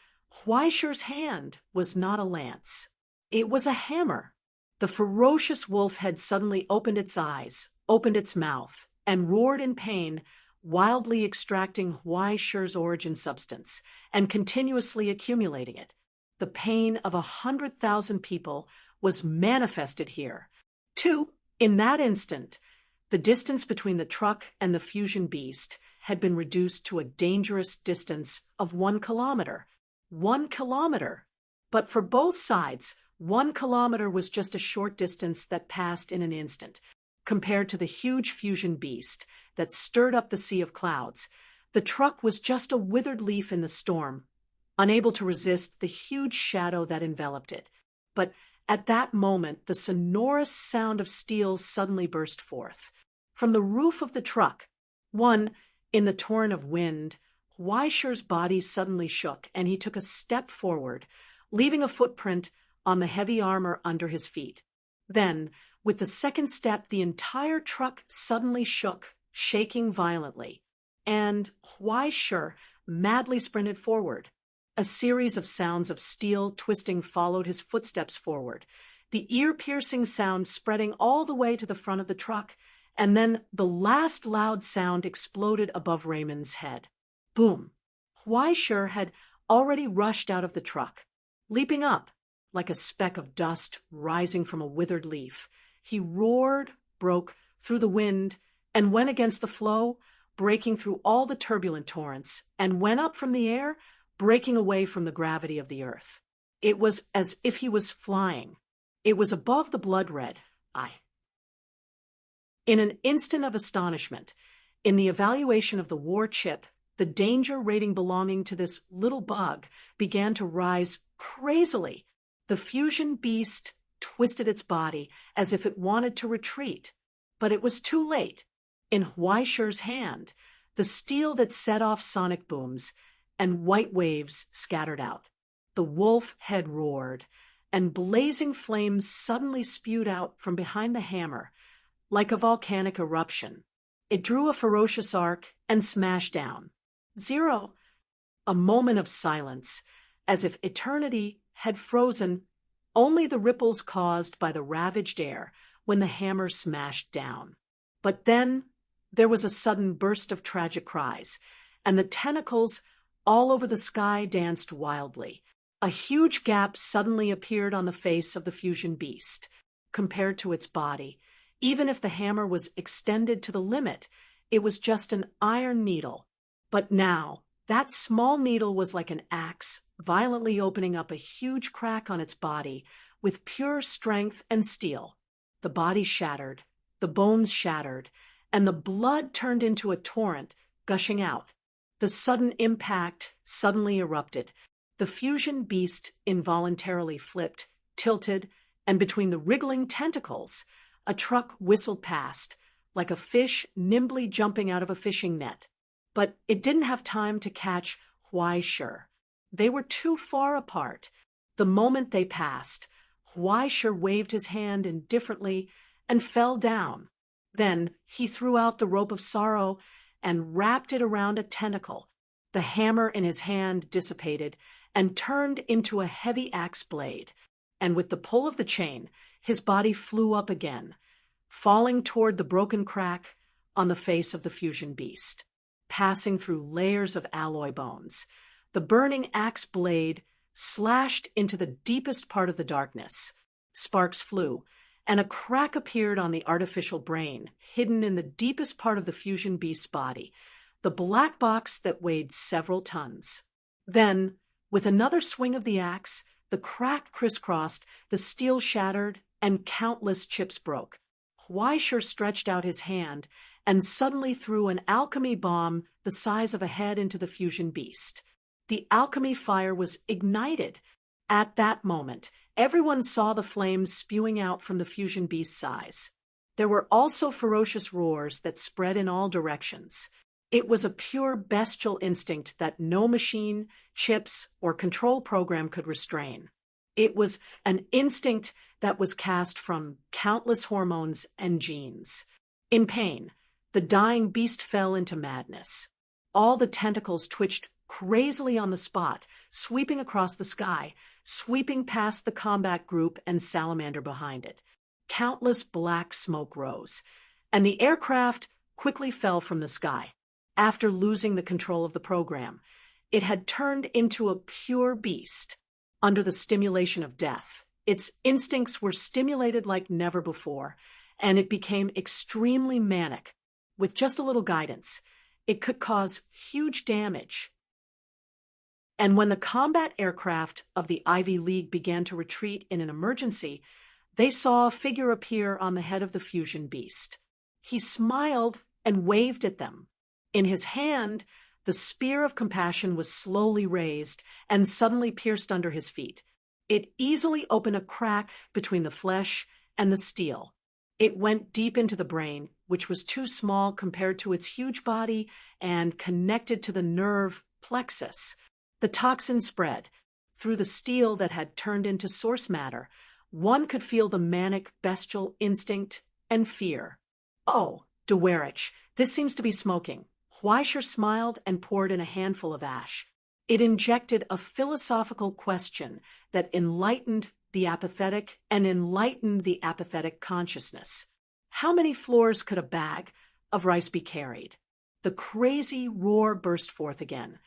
Weischer's hand was not a lance. It was a hammer. The ferocious wolf had suddenly opened its eyes, opened its mouth, and roared in pain, wildly extracting Weischer's origin substance and continuously accumulating it. The pain of 100,000 people was manifested here. 2. In that instant, the distance between the truck and the fusion beast had been reduced to a dangerous distance of 1 kilometer. 1 kilometer. But for both sides, 1 kilometer was just a short distance that passed in an instant. Compared to the huge fusion beast that stirred up the sea of clouds, the truck was just a withered leaf in the storm, unable to resist the huge shadow that enveloped it. But at that moment, the sonorous sound of steel suddenly burst forth. From the roof of the truck, in the torrent of wind, Weischer's body suddenly shook, and he took a step forward, leaving a footprint on the heavy armor under his feet. Then, with the second step, the entire truck suddenly shook, shaking violently, and Weischer madly sprinted forward. A series of sounds of steel twisting followed his footsteps forward, the ear-piercing sound spreading all the way to the front of the truck, and then the last loud sound exploded above Raymond's head. Boom! Weischer had already rushed out of the truck. Leaping up, like a speck of dust rising from a withered leaf, he roared, broke through the wind, and went against the flow, breaking through all the turbulent torrents, and went up from the air, breaking away from the gravity of the earth. It was as if he was flying. It was above the blood-red eye. In an instant of astonishment, in the evaluation of the war chip, the danger rating belonging to this little bug began to rise crazily. The fusion beast twisted its body as if it wanted to retreat, but it was too late. In Huaisher's hand, the steel that set off sonic booms, and white waves scattered out. The wolf head roared, and blazing flames suddenly spewed out from behind the hammer, like a volcanic eruption. It drew a ferocious arc and smashed down. 0. A moment of silence, as if eternity had frozen, only the ripples caused by the ravaged air when the hammer smashed down. But then there was a sudden burst of tragic cries, and the tentacles all over the sky danced wildly. A huge gap suddenly appeared on the face of the fusion beast. Compared to its body, even if the hammer was extended to the limit, it was just an iron needle. But now, that small needle was like an axe, violently opening up a huge crack on its body with pure strength and steel. The body shattered, the bones shattered, and the blood turned into a torrent, gushing out. The sudden impact suddenly erupted. The fusion beast involuntarily flipped, tilted, and between the wriggling tentacles, a truck whistled past, like a fish nimbly jumping out of a fishing net. But it didn't have time to catch Huaisher. They were too far apart. The moment they passed, Huaisher waved his hand indifferently and fell down. Then he threw out the rope of sorrow and wrapped it around a tentacle. The hammer in his hand dissipated and turned into a heavy axe blade, and with the pull of the chain, his body flew up again, falling toward the broken crack on the face of the fusion beast, passing through layers of alloy bones. The burning axe blade slashed into the deepest part of the darkness. Sparks flew, and a crack appeared on the artificial brain, hidden in the deepest part of the fusion beast's body, the black box that weighed several tons. Then, with another swing of the axe, the crack crisscrossed, the steel shattered, and countless chips broke. Huaisher stretched out his hand and suddenly threw an alchemy bomb the size of a head into the fusion beast. The alchemy fire was ignited. At that moment, everyone saw the flames spewing out from the fusion beast's eyes. There were also ferocious roars that spread in all directions. It was a pure bestial instinct that no machine, chips, or control program could restrain. It was an instinct that was cast from countless hormones and genes. In pain, the dying beast fell into madness. All the tentacles twitched crazily on the spot, sweeping across the sky, sweeping past the combat group and salamander behind it. Countless black smoke rose, and the aircraft quickly fell from the sky. After losing the control of the program, it had turned into a pure beast. Under the stimulation of death, its instincts were stimulated like never before, and it became extremely manic. With just a little guidance, it could cause huge damage. And when the combat aircraft of the Ivy League began to retreat in an emergency, they saw a figure appear on the head of the fusion beast. He smiled and waved at them. In his hand, the spear of compassion was slowly raised and suddenly pierced under his feet. It easily opened a crack between the flesh and the steel. It went deep into the brain, which was too small compared to its huge body and connected to the nerve plexus. The toxin spread through the steel that had turned into source matter. One could feel the manic bestial instinct and fear. "Oh, Dewerich, this seems to be smoking." Huaisher smiled and poured in a handful of ash. It injected a philosophical question that enlightened the apathetic and enlightened the apathetic consciousness. How many floors could a bag of rice be carried? The crazy roar burst forth again,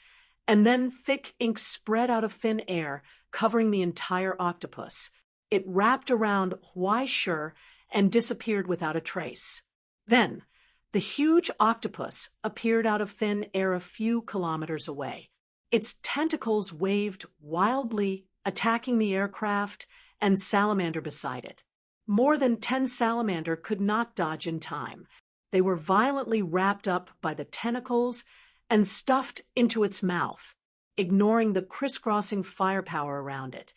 and then thick ink spread out of thin air, covering the entire octopus. It wrapped around Huaisher and disappeared without a trace. Then, The huge octopus appeared out of thin air a few kilometers away. Its tentacles waved wildly, attacking the aircraft and salamander beside it. More than 10 salamander could not dodge in time. They were violently wrapped up by the tentacles and stuffed into its mouth, ignoring the crisscrossing firepower around it.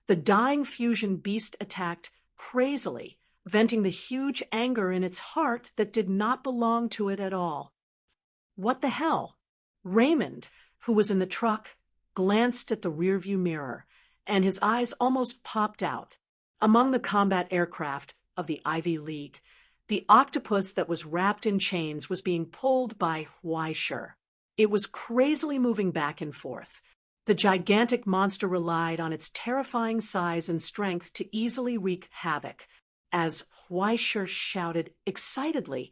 The dying fusion beast attacked crazily, venting the huge anger in its heart that did not belong to it at all. What the hell? Raymond, who was in the truck, glanced at the rearview mirror, and his eyes almost popped out. Among the combat aircraft of the Ivy League, the octopus that was wrapped in chains was being pulled by Weisher. It was crazily moving back and forth. The gigantic monster relied on its terrifying size and strength to easily wreak havoc. As Weisher shouted excitedly,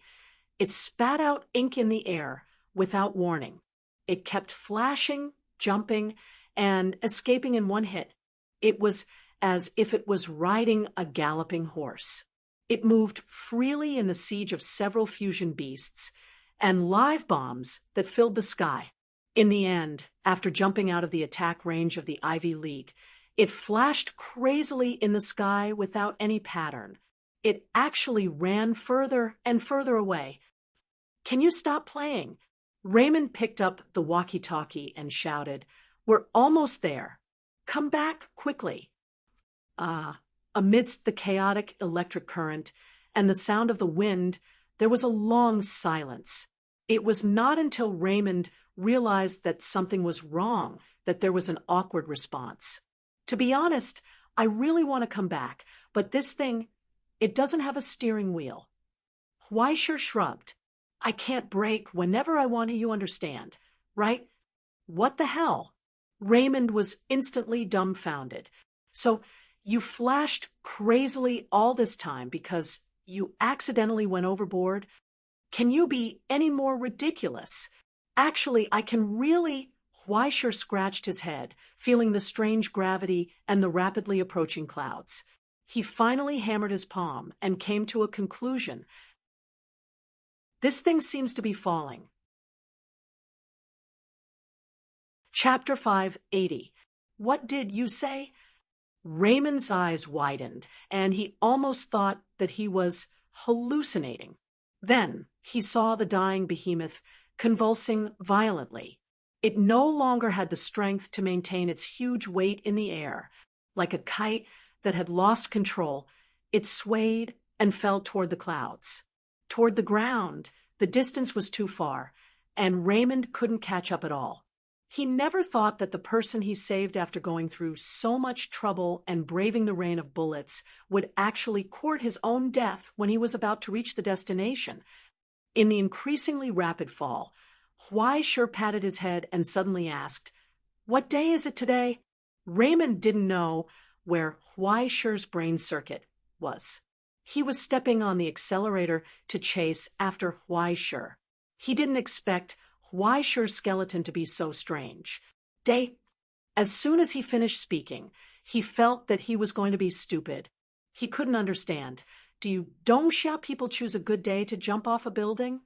it spat out ink in the air without warning. It kept flashing, jumping, and escaping in one hit. It was as if it was riding a galloping horse. It moved freely in the siege of several fusion beasts and live bombs that filled the sky. In the end, after jumping out of the attack range of the Ivy League, it flashed crazily in the sky without any pattern. It actually ran further and further away. "Can you stop playing?" Raymond picked up the walkie-talkie and shouted, "We're almost there. Come back quickly." Amidst the chaotic electric current and the sound of the wind, there was a long silence. It was not until Raymond realized that something was wrong that there was an awkward response. "To be honest, I really want to come back, but this thing, it doesn't have a steering wheel." Weisher shrugged. "I can't brake whenever I want to, you understand, right?" "What the hell?" Raymond was instantly dumbfounded. "So you flashed crazily all this time because you accidentally went overboard? Can you be any more ridiculous? Actually, I can really—" Weisher scratched his head, feeling the strange gravity and the rapidly approaching clouds. He finally hammered his palm and came to a conclusion. "This thing seems to be falling." Chapter 580. What did you say? Raymond's eyes widened, and he almost thought that he was hallucinating. Then he saw the dying behemoth convulsing violently. It no longer had the strength to maintain its huge weight in the air. Like a kite that had lost control, it swayed and fell toward the clouds. Toward the ground. The distance was too far, and Raymond couldn't catch up at all. He never thought that the person he saved after going through so much trouble and braving the rain of bullets would actually court his own death when he was about to reach the destination. In the increasingly rapid fall, Weisher patted his head and suddenly asked, "What day is it today?" Raymond didn't know where Weisher's brain circuit was. He was stepping on the accelerator to chase after Weisher. He didn't expect Weisher's skeleton to be so strange. As soon as he finished speaking, he felt that he was going to be stupid. He couldn't understand. Don't shout people choose a good day to jump off a building?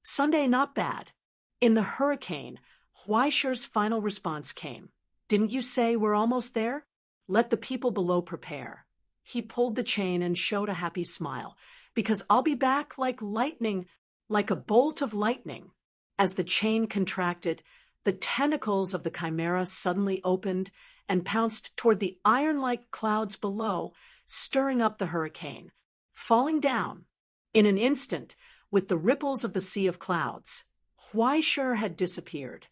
Sunday, not bad. In the hurricane, Weisher's final response came. "Didn't you say we're almost there? Let the people below prepare." He pulled the chain and showed a happy smile. "Because I'll be back like lightning, like a bolt of lightning." As the chain contracted, the tentacles of the chimera suddenly opened and pounced toward the iron-like clouds below, stirring up the hurricane. Falling down. In an instant, with the ripples of the sea of clouds, Weisher had disappeared.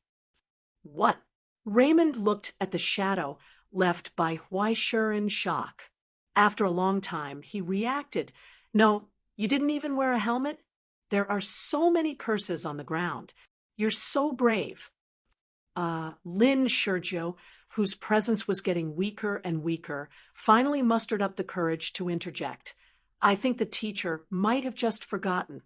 "What?" Raymond looked at the shadow left by Weisher in shock. After a long time, he reacted. "No, you didn't even wear a helmet? There are so many curses on the ground. You're so brave." Lynn Sergio, whose presence was getting weaker and weaker, finally mustered up the courage to interject. "I think the teacher might have just forgotten."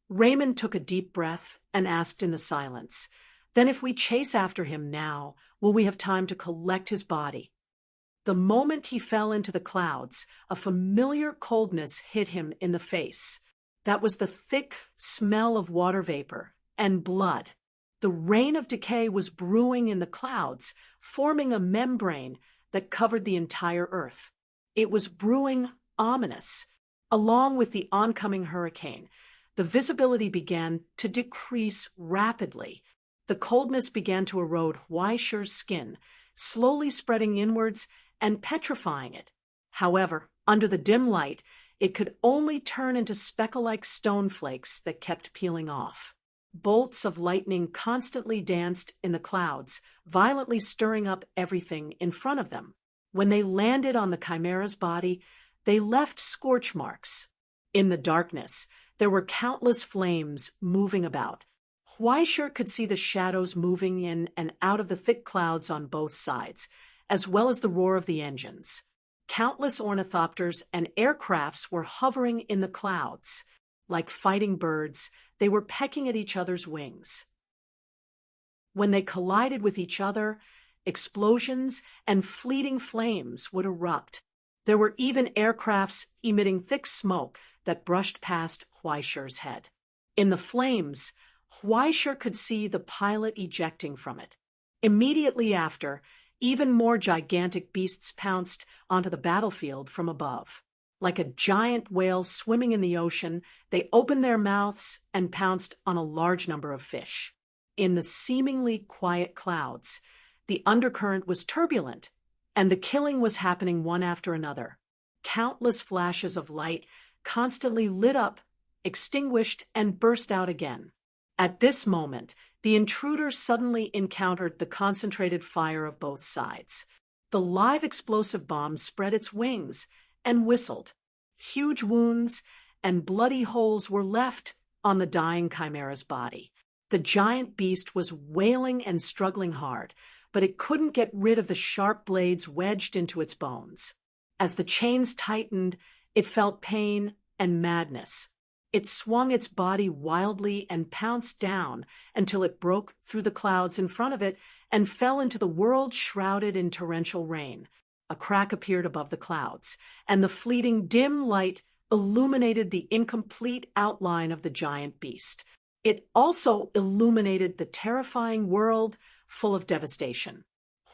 Raymond took a deep breath and asked in the silence, "Then if we chase after him now, will we have time to collect his body?" The moment he fell into the clouds, a familiar coldness hit him in the face. That was the thick smell of water vapor and blood. The rain of decay was brewing in the clouds, forming a membrane that covered the entire earth. It was brewing ominous. Along with the oncoming hurricane, the visibility began to decrease rapidly. The coldness began to erode Huaishir's skin, slowly spreading inwards and petrifying it. However, under the dim light, it could only turn into speckle-like stone flakes that kept peeling off. Bolts of lightning constantly danced in the clouds, violently stirring up everything in front of them. When they landed on the chimera's body, they left scorch marks. In the darkness, there were countless flames moving about. Huaishir could see the shadows moving in and out of the thick clouds on both sides, as well as the roar of the engines. Countless ornithopters and aircrafts were hovering in the clouds. Like fighting birds, they were pecking at each other's wings. When they collided with each other, explosions and fleeting flames would erupt. There were even aircrafts emitting thick smoke that brushed past Huaishir's head. In the flames, Huaishir could see the pilot ejecting from it. Immediately after, even more gigantic beasts pounced onto the battlefield from above. Like a giant whale swimming in the ocean, they opened their mouths and pounced on a large number of fish. In the seemingly quiet clouds, the undercurrent was turbulent, and the killing was happening one after another. Countless flashes of light constantly lit up, extinguished, and burst out again. At this moment, the intruders suddenly encountered the concentrated fire of both sides. The live explosive bomb spread its wings and whistled. Huge wounds and bloody holes were left on the dying chimera's body. The giant beast was wailing and struggling hard, but it couldn't get rid of the sharp blades wedged into its bones. As the chains tightened, it felt pain and madness. It swung its body wildly and pounced down until it broke through the clouds in front of it and fell into the world shrouded in torrential rain. A crack appeared above the clouds, and the fleeting dim light illuminated the incomplete outline of the giant beast. It also illuminated the terrifying world full of devastation.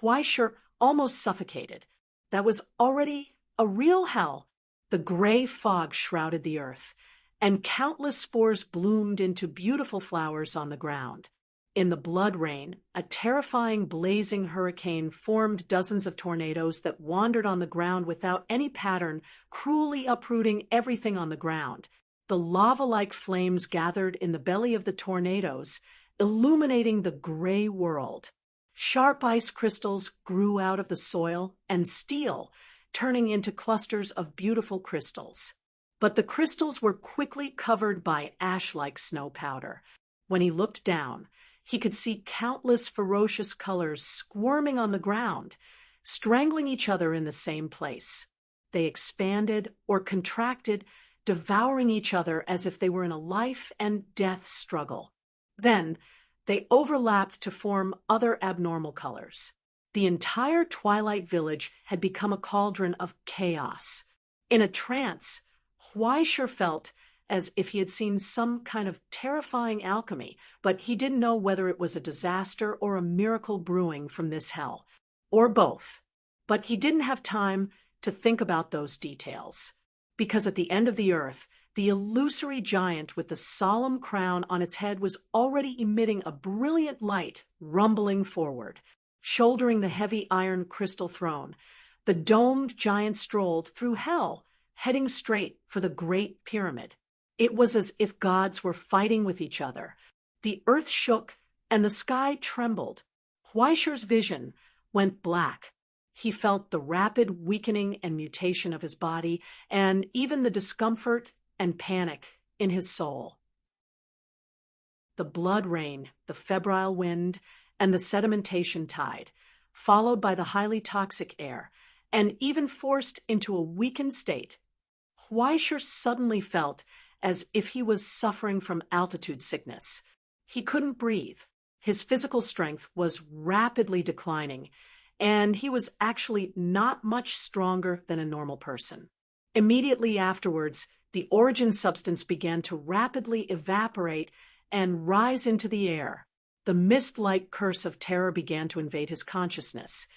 Huaishir almost suffocated. That was already a real hell. The gray fog shrouded the earth, and countless spores bloomed into beautiful flowers on the ground. In the blood rain, a terrifying blazing hurricane formed dozens of tornadoes that wandered on the ground without any pattern, cruelly uprooting everything on the ground. The lava-like flames gathered in the belly of the tornadoes, illuminating the gray world. Sharp ice crystals grew out of the soil and steel, turning into clusters of beautiful crystals. But the crystals were quickly covered by ash-like snow powder. When he looked down, he could see countless ferocious colors squirming on the ground, strangling each other in the same place. They expanded or contracted, devouring each other as if they were in a life and death struggle. Then, they overlapped to form other abnormal colors. The entire Twilight Village had become a cauldron of chaos. In a trance, Huaishir felt as if he had seen some kind of terrifying alchemy, but he didn't know whether it was a disaster or a miracle brewing from this hell, or both. But he didn't have time to think about those details, because at the end of the earth, the illusory giant with the solemn crown on its head was already emitting a brilliant light, rumbling forward. Shouldering the heavy iron crystal throne, the domed giant strolled through hell, heading straight for the Great Pyramid. It was as if gods were fighting with each other. The earth shook and the sky trembled. Huaishir's vision went black. He felt the rapid weakening and mutation of his body, and even the discomfort and panic in his soul. The blood rain, the febrile wind, and the sedimentation tide, followed by the highly toxic air, and even forced into a weakened state. Huaishir suddenly felt as if he was suffering from altitude sickness. He couldn't breathe. His physical strength was rapidly declining, and he was actually not much stronger than a normal person. Immediately afterwards, The origin substance began to rapidly evaporate and rise into the air. The mist-like curse of terror began to invade his consciousness,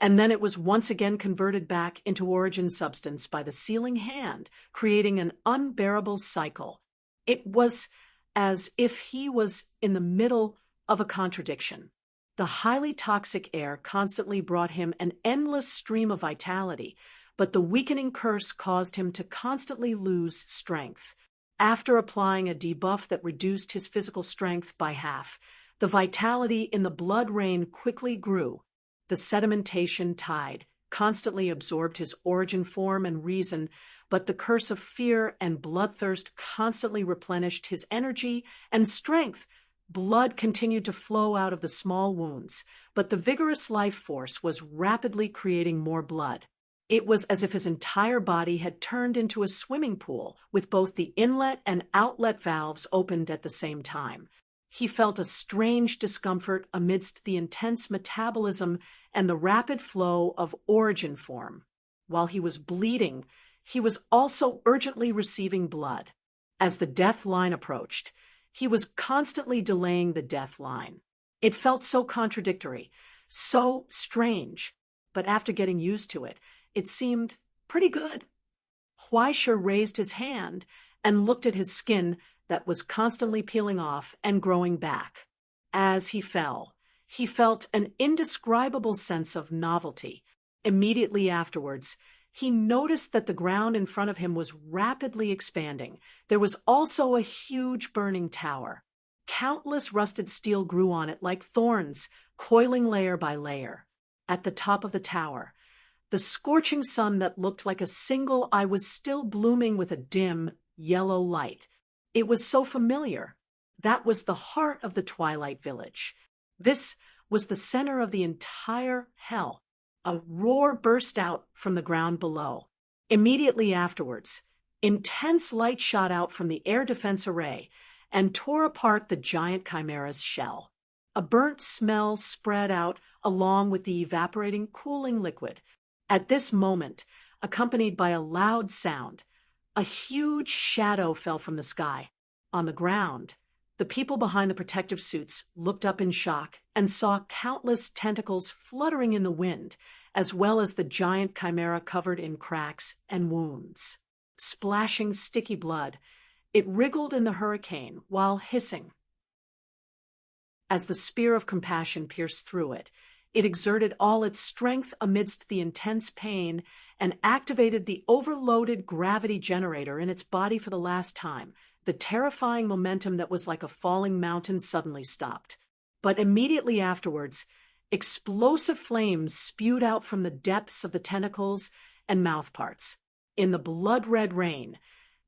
and then it was once again converted back into origin substance by the sealing hand, creating an unbearable cycle. It was as if he was in the middle of a contradiction. The highly toxic air constantly brought him an endless stream of vitality, but the weakening curse caused him to constantly lose strength. After applying a debuff that reduced his physical strength by half, the vitality in the blood rain quickly grew. The sedimentation tide constantly absorbed his origin form and reason, but the curse of fear and bloodthirst constantly replenished his energy and strength. Blood continued to flow out of the small wounds, but the vigorous life force was rapidly creating more blood. It was as if his entire body had turned into a swimming pool, with both the inlet and outlet valves opened at the same time. He felt a strange discomfort amidst the intense metabolism and the rapid flow of origin form. While he was bleeding, he was also urgently receiving blood. As the death line approached, he was constantly delaying the death line. It felt so contradictory, so strange, but after getting used to it, it seemed pretty good. Huaishe raised his hand and looked at his skin that was constantly peeling off and growing back. As he fell, he felt an indescribable sense of novelty. Immediately afterwards, he noticed that the ground in front of him was rapidly expanding. There was also a huge burning tower. Countless rusted steel grew on it like thorns, coiling layer by layer. At the top of the tower, the scorching sun that looked like a single eye was still blooming with a dim, yellow light. It was so familiar. That was the heart of the Twilight Village. This was the center of the entire hell. A roar burst out from the ground below. Immediately afterwards, intense light shot out from the air defense array and tore apart the giant chimera's shell. A burnt smell spread out along with the evaporating cooling liquid. At this moment, accompanied by a loud sound, a huge shadow fell from the sky. On the ground, the people behind the protective suits looked up in shock and saw countless tentacles fluttering in the wind, as well as the giant chimera covered in cracks and wounds. Splashing sticky blood, it wriggled in the hurricane while hissing. As the spear of compassion pierced through it, it exerted all its strength amidst the intense pain and activated the overloaded gravity generator in its body for the last time. The terrifying momentum that was like a falling mountain suddenly stopped. But immediately afterwards, explosive flames spewed out from the depths of the tentacles and mouthparts. In the blood-red rain,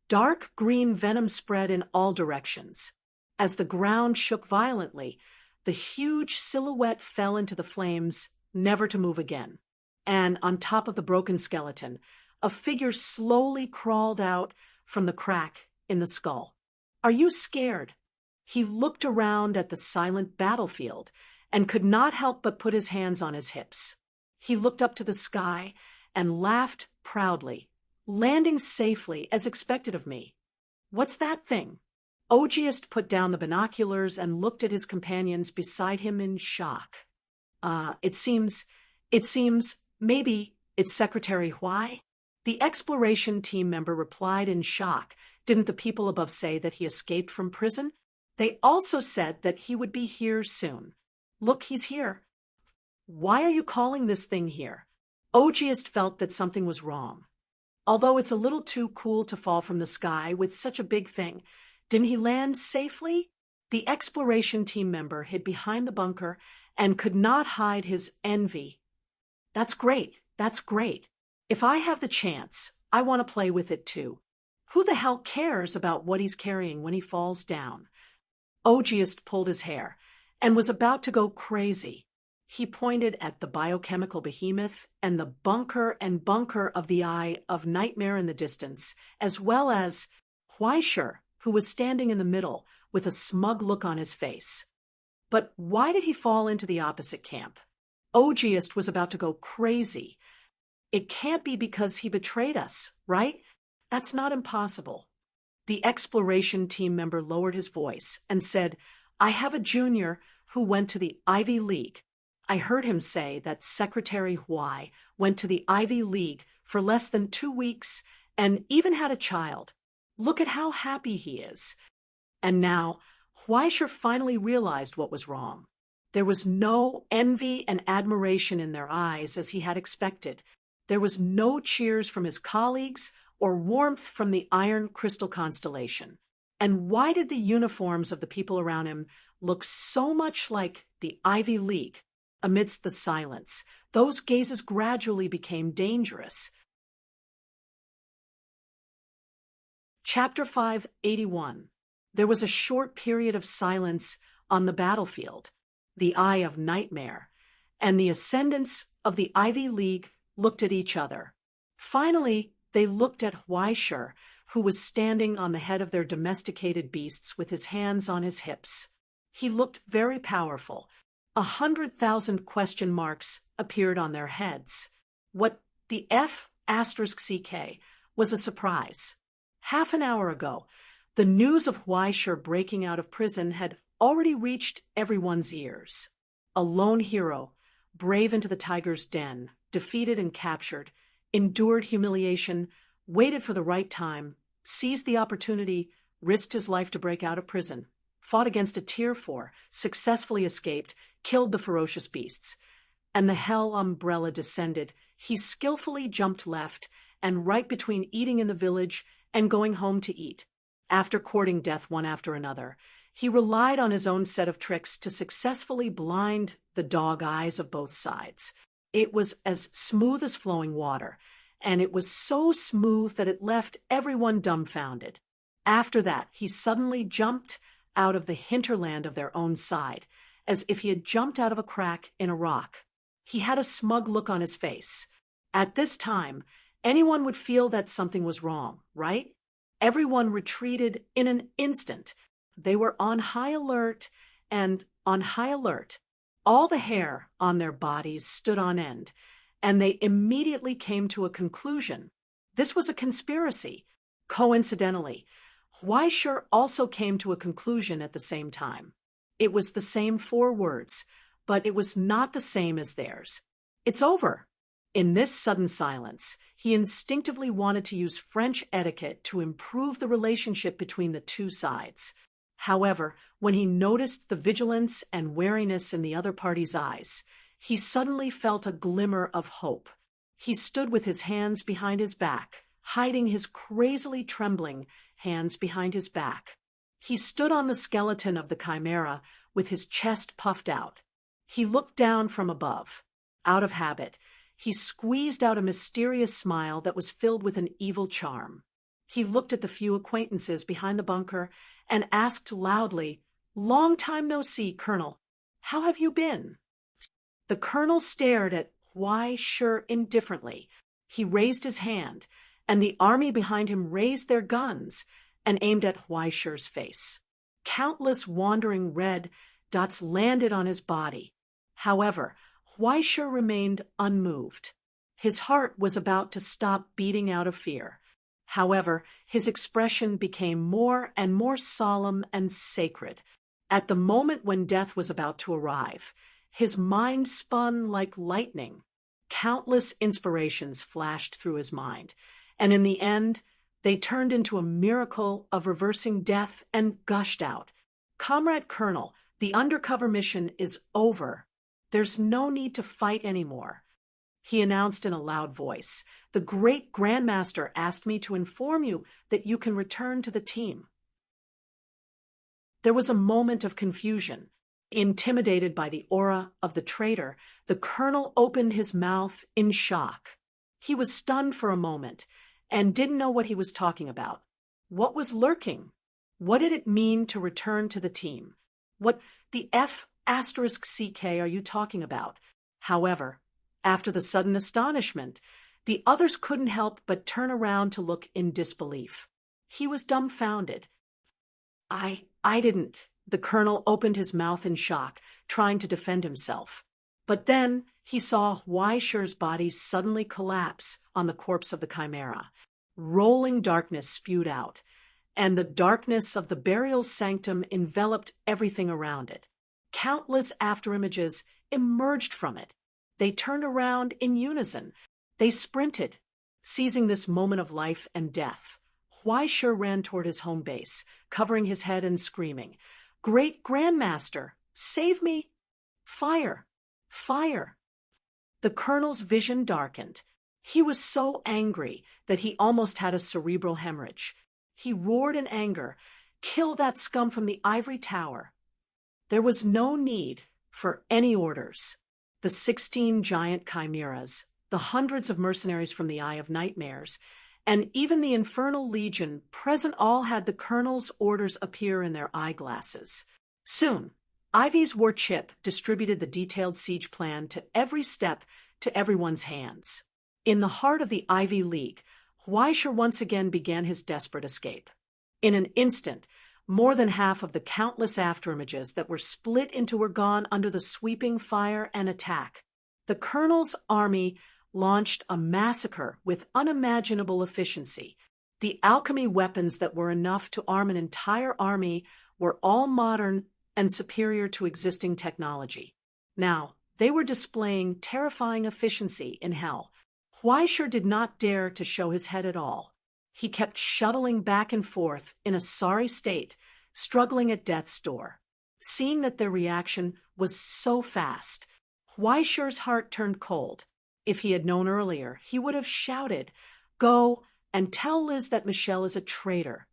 dark green venom spread in all directions. As the ground shook violently, the huge silhouette fell into the flames, never to move again. And on top of the broken skeleton, a figure slowly crawled out from the crack in the skull. "Are you scared?" He looked around at the silent battlefield and could not help but put his hands on his hips. He looked up to the sky and laughed proudly, landing safely as expected of me. "What's that thing?" Ogiest put down the binoculars and looked at his companions beside him in shock. It seems, maybe it's Secretary Huai?" The exploration team member replied in shock. Didn't the people above say that he escaped from prison? They also said that he would be here soon. Look, he's here. Why are you calling this thing here? Ogiest felt that something was wrong. Although it's a little too cool to fall from the sky with such a big thing, didn't he land safely? The exploration team member hid behind the bunker and could not hide his envy. That's great. If I have the chance, I want to play with it too. Who the hell cares about what he's carrying when he falls down? Ogiest pulled his hair and was about to go crazy. He pointed at the biochemical behemoth and the bunker of the Eye of Nightmare in the distance, as well as Huaishe, who was standing in the middle with a smug look on his face. But why did he fall into the opposite camp? Ogiest was about to go crazy. It can't be because he betrayed us, right? That's not impossible. The exploration team member lowered his voice and said, "I have a junior who went to the Ivy League." I heard him say that Secretary Huai went to the Ivy League for less than 2 weeks and even had a child. Look at how happy he is. And now, Huaisher finally realized what was wrong. There was no envy and admiration in their eyes as he had expected. There was no cheers from his colleagues or warmth from the Iron Crystal constellation. And why did the uniforms of the people around him look so much like the Ivy League? Amidst the silence, those gazes gradually became dangerous. Chapter 581. There was a short period of silence on the battlefield, the eye of nightmare, and the ascendants of the Ivy League looked at each other. Finally, they looked at Huaisher, who was standing on the head of their domesticated beasts with his hands on his hips. He looked very powerful. 100,000 question marks appeared on their heads. What the F***CK was a surprise. Half an hour ago, the news of Huaisher breaking out of prison had already reached everyone's ears. A lone hero, brave into the tiger's den, defeated and captured, endured humiliation, waited for the right time, seized the opportunity, risked his life to break out of prison, fought against a Tier 4, successfully escaped, killed the ferocious beasts. And the hell umbrella descended. He skillfully jumped left and right between eating in the village and going home to eat. After courting death one after another, he relied on his own set of tricks to successfully blind the dog eyes of both sides. It was as smooth as flowing water, and it was so smooth that it left everyone dumbfounded. After that, he suddenly jumped out of the hinterland of their own side, as if he had jumped out of a crack in a rock. He had a smug look on his face. At this time, anyone would feel that something was wrong, right? Everyone retreated in an instant. They were on high alert, and on high alert. All the hair on their bodies stood on end, and they immediately came to a conclusion. This was a conspiracy. Coincidentally, Huaisher also came to a conclusion at the same time. It was the same 4 words, but it was not the same as theirs. "It's over." In this sudden silence, he instinctively wanted to use French etiquette to improve the relationship between the two sides. However, when he noticed the vigilance and wariness in the other party's eyes, he suddenly felt a glimmer of hope. He stood with his hands behind his back, hiding his crazily trembling hands behind his back. He stood on the skeleton of the chimera with his chest puffed out. He looked down from above. Out of habit, he squeezed out a mysterious smile that was filled with an evil charm. He looked at the few acquaintances behind the bunker and asked loudly, "Long time no see, Colonel. How have you been?" The colonel stared at Huaisher indifferently. He raised his hand, and the army behind him raised their guns and aimed at Huaisher's face. Countless wandering red dots landed on his body. However, Huaisher remained unmoved. His heart was about to stop beating out of fear. However, his expression became more and more solemn and sacred. At the moment when death was about to arrive, his mind spun like lightning. Countless inspirations flashed through his mind, and in the end, they turned into a miracle of reversing death and gushed out. "Comrade Colonel, the undercover mission is over. There's no need to fight anymore," he announced in a loud voice. "The great Grandmaster asked me to inform you that you can return to the team." There was a moment of confusion. Intimidated by the aura of the traitor, the colonel opened his mouth in shock. He was stunned for a moment and didn't know what he was talking about. What was lurking? What did it mean to return to the team? What the F***CK are you talking about? However, after the sudden astonishment, the others couldn't help but turn around to look in disbelief. He was dumbfounded. I didn't. The colonel opened his mouth in shock, trying to defend himself. But then he saw Huaisher's body suddenly collapse on the corpse of the chimera. Rolling darkness spewed out, and the darkness of the burial sanctum enveloped everything around it. Countless afterimages emerged from it. They turned around in unison. They sprinted, seizing this moment of life and death. Huaishir ran toward his home base, covering his head and screaming, "Great Grandmaster, save me! Fire! Fire!" The colonel's vision darkened. He was so angry that he almost had a cerebral hemorrhage. He roared in anger, "Kill that scum from the ivory tower!" There was no need for any orders. The 16 giant chimeras, the hundreds of mercenaries from the Eye of Nightmares, and even the Infernal Legion present all had the colonel's orders appear in their eyeglasses. Soon, Ivy's war chip distributed the detailed siege plan to every step to everyone's hands. In the heart of the Ivy League, Huaishir once again began his desperate escape. In an instant, more than half of the countless afterimages that were split into were gone under the sweeping fire and attack. The colonel's army launched a massacre with unimaginable efficiency. The alchemy weapons that were enough to arm an entire army were all modern and superior to existing technology. Now, they were displaying terrifying efficiency in hell. Huaishir did not dare to show his head at all. He kept shuttling back and forth in a sorry state, struggling at death's door. Seeing that their reaction was so fast, Huaishir's heart turned cold. If he had known earlier, he would have shouted, "Go and tell Liz that Michelle is a traitor."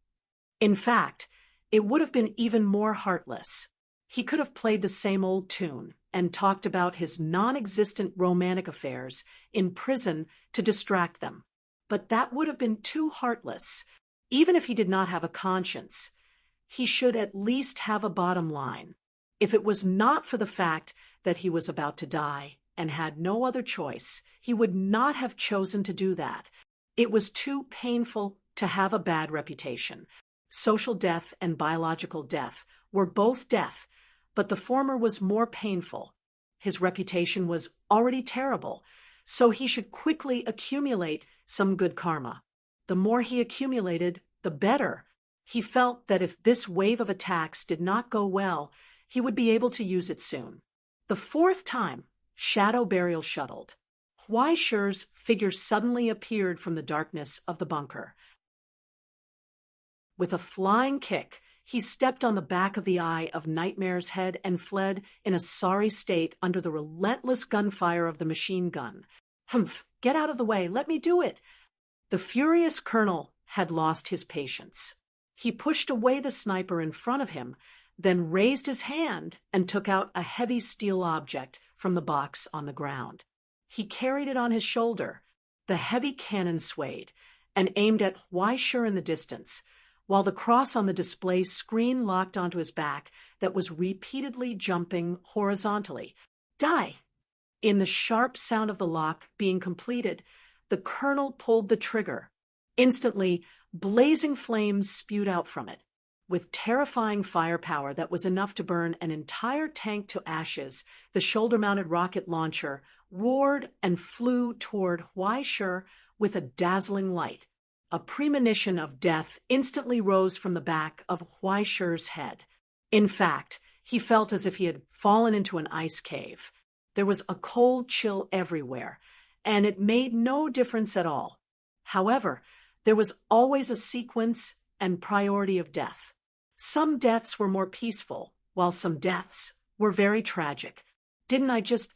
In fact, it would have been even more heartless. He could have played the same old tune and talked about his non-existent romantic affairs in prison to distract them. But that would have been too heartless. Even if he did not have a conscience, he should at least have a bottom line. If it was not for the fact that he was about to die and had no other choice, he would not have chosen to do that. It was too painful to have a bad reputation. Social death and biological death were both death, but the former was more painful. His reputation was already terrible, so he should quickly accumulate some good karma. The more he accumulated, the better. He felt that if this wave of attacks did not go well, he would be able to use it soon. The fourth time, Shadow Burial shuttled. Huaishir's figure suddenly appeared from the darkness of the bunker. With a flying kick, he stepped on the back of the Eye of Nightmare's head and fled in a sorry state under the relentless gunfire of the machine gun. "Humph! Get out of the way! Let me do it!" The furious colonel had lost his patience. He pushed away the sniper in front of him, then raised his hand and took out a heavy steel object from the box on the ground. He carried it on his shoulder. The heavy cannon swayed and aimed at Huaishir in the distance, while the cross on the display screen locked onto his back that was repeatedly jumping horizontally. "Die!" In the sharp sound of the lock being completed, the colonel pulled the trigger. Instantly, blazing flames spewed out from it. With terrifying firepower that was enough to burn an entire tank to ashes, the shoulder-mounted rocket launcher roared and flew toward Huaishir with a dazzling light. A premonition of death instantly rose from the back of Huaishir's head. In fact, he felt as if he had fallen into an ice cave. There was a cold chill everywhere, and it made no difference at all. However, there was always a sequence and priority of death. Some deaths were more peaceful, while some deaths were very tragic. Didn't I just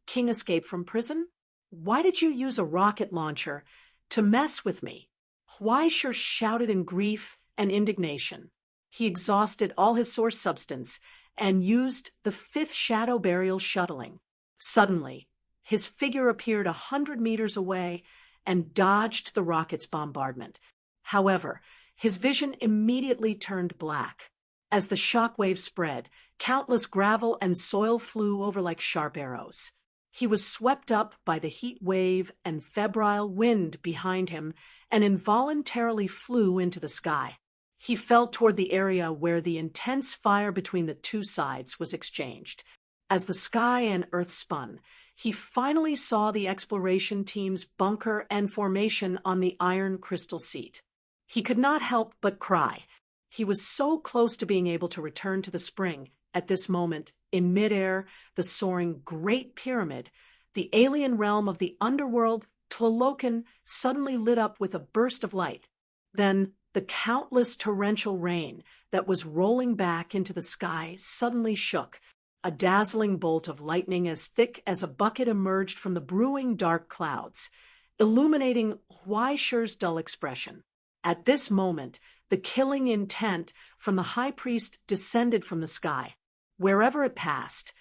King escape from prison? Why did you use a rocket launcher to mess with me? Huaishir shouted in grief and indignation. He exhausted all his source substance and used the fifth shadow burial shuttling. Suddenly, his figure appeared 100 meters away and dodged the rocket's bombardment. However, his vision immediately turned black. As the shockwave spread, countless gravel and soil flew over like sharp arrows. He was swept up by the heat wave and febrile wind behind him and involuntarily flew into the sky. He fell toward the area where the intense fire between the two sides was exchanged. As the sky and earth spun, he finally saw the exploration team's bunker and formation on the iron crystal seat. He could not help but cry. He was so close to being able to return to the spring. At this moment, in midair, the soaring Great Pyramid, the alien realm of the underworld, Tlalocan, suddenly lit up with a burst of light. Then, the countless torrential rain that was rolling back into the sky suddenly shook. A dazzling bolt of lightning as thick as a bucket emerged from the brewing dark clouds, illuminating Huaishir's dull expression. At this moment, the killing intent from the high priest descended from the sky. Wherever it passed,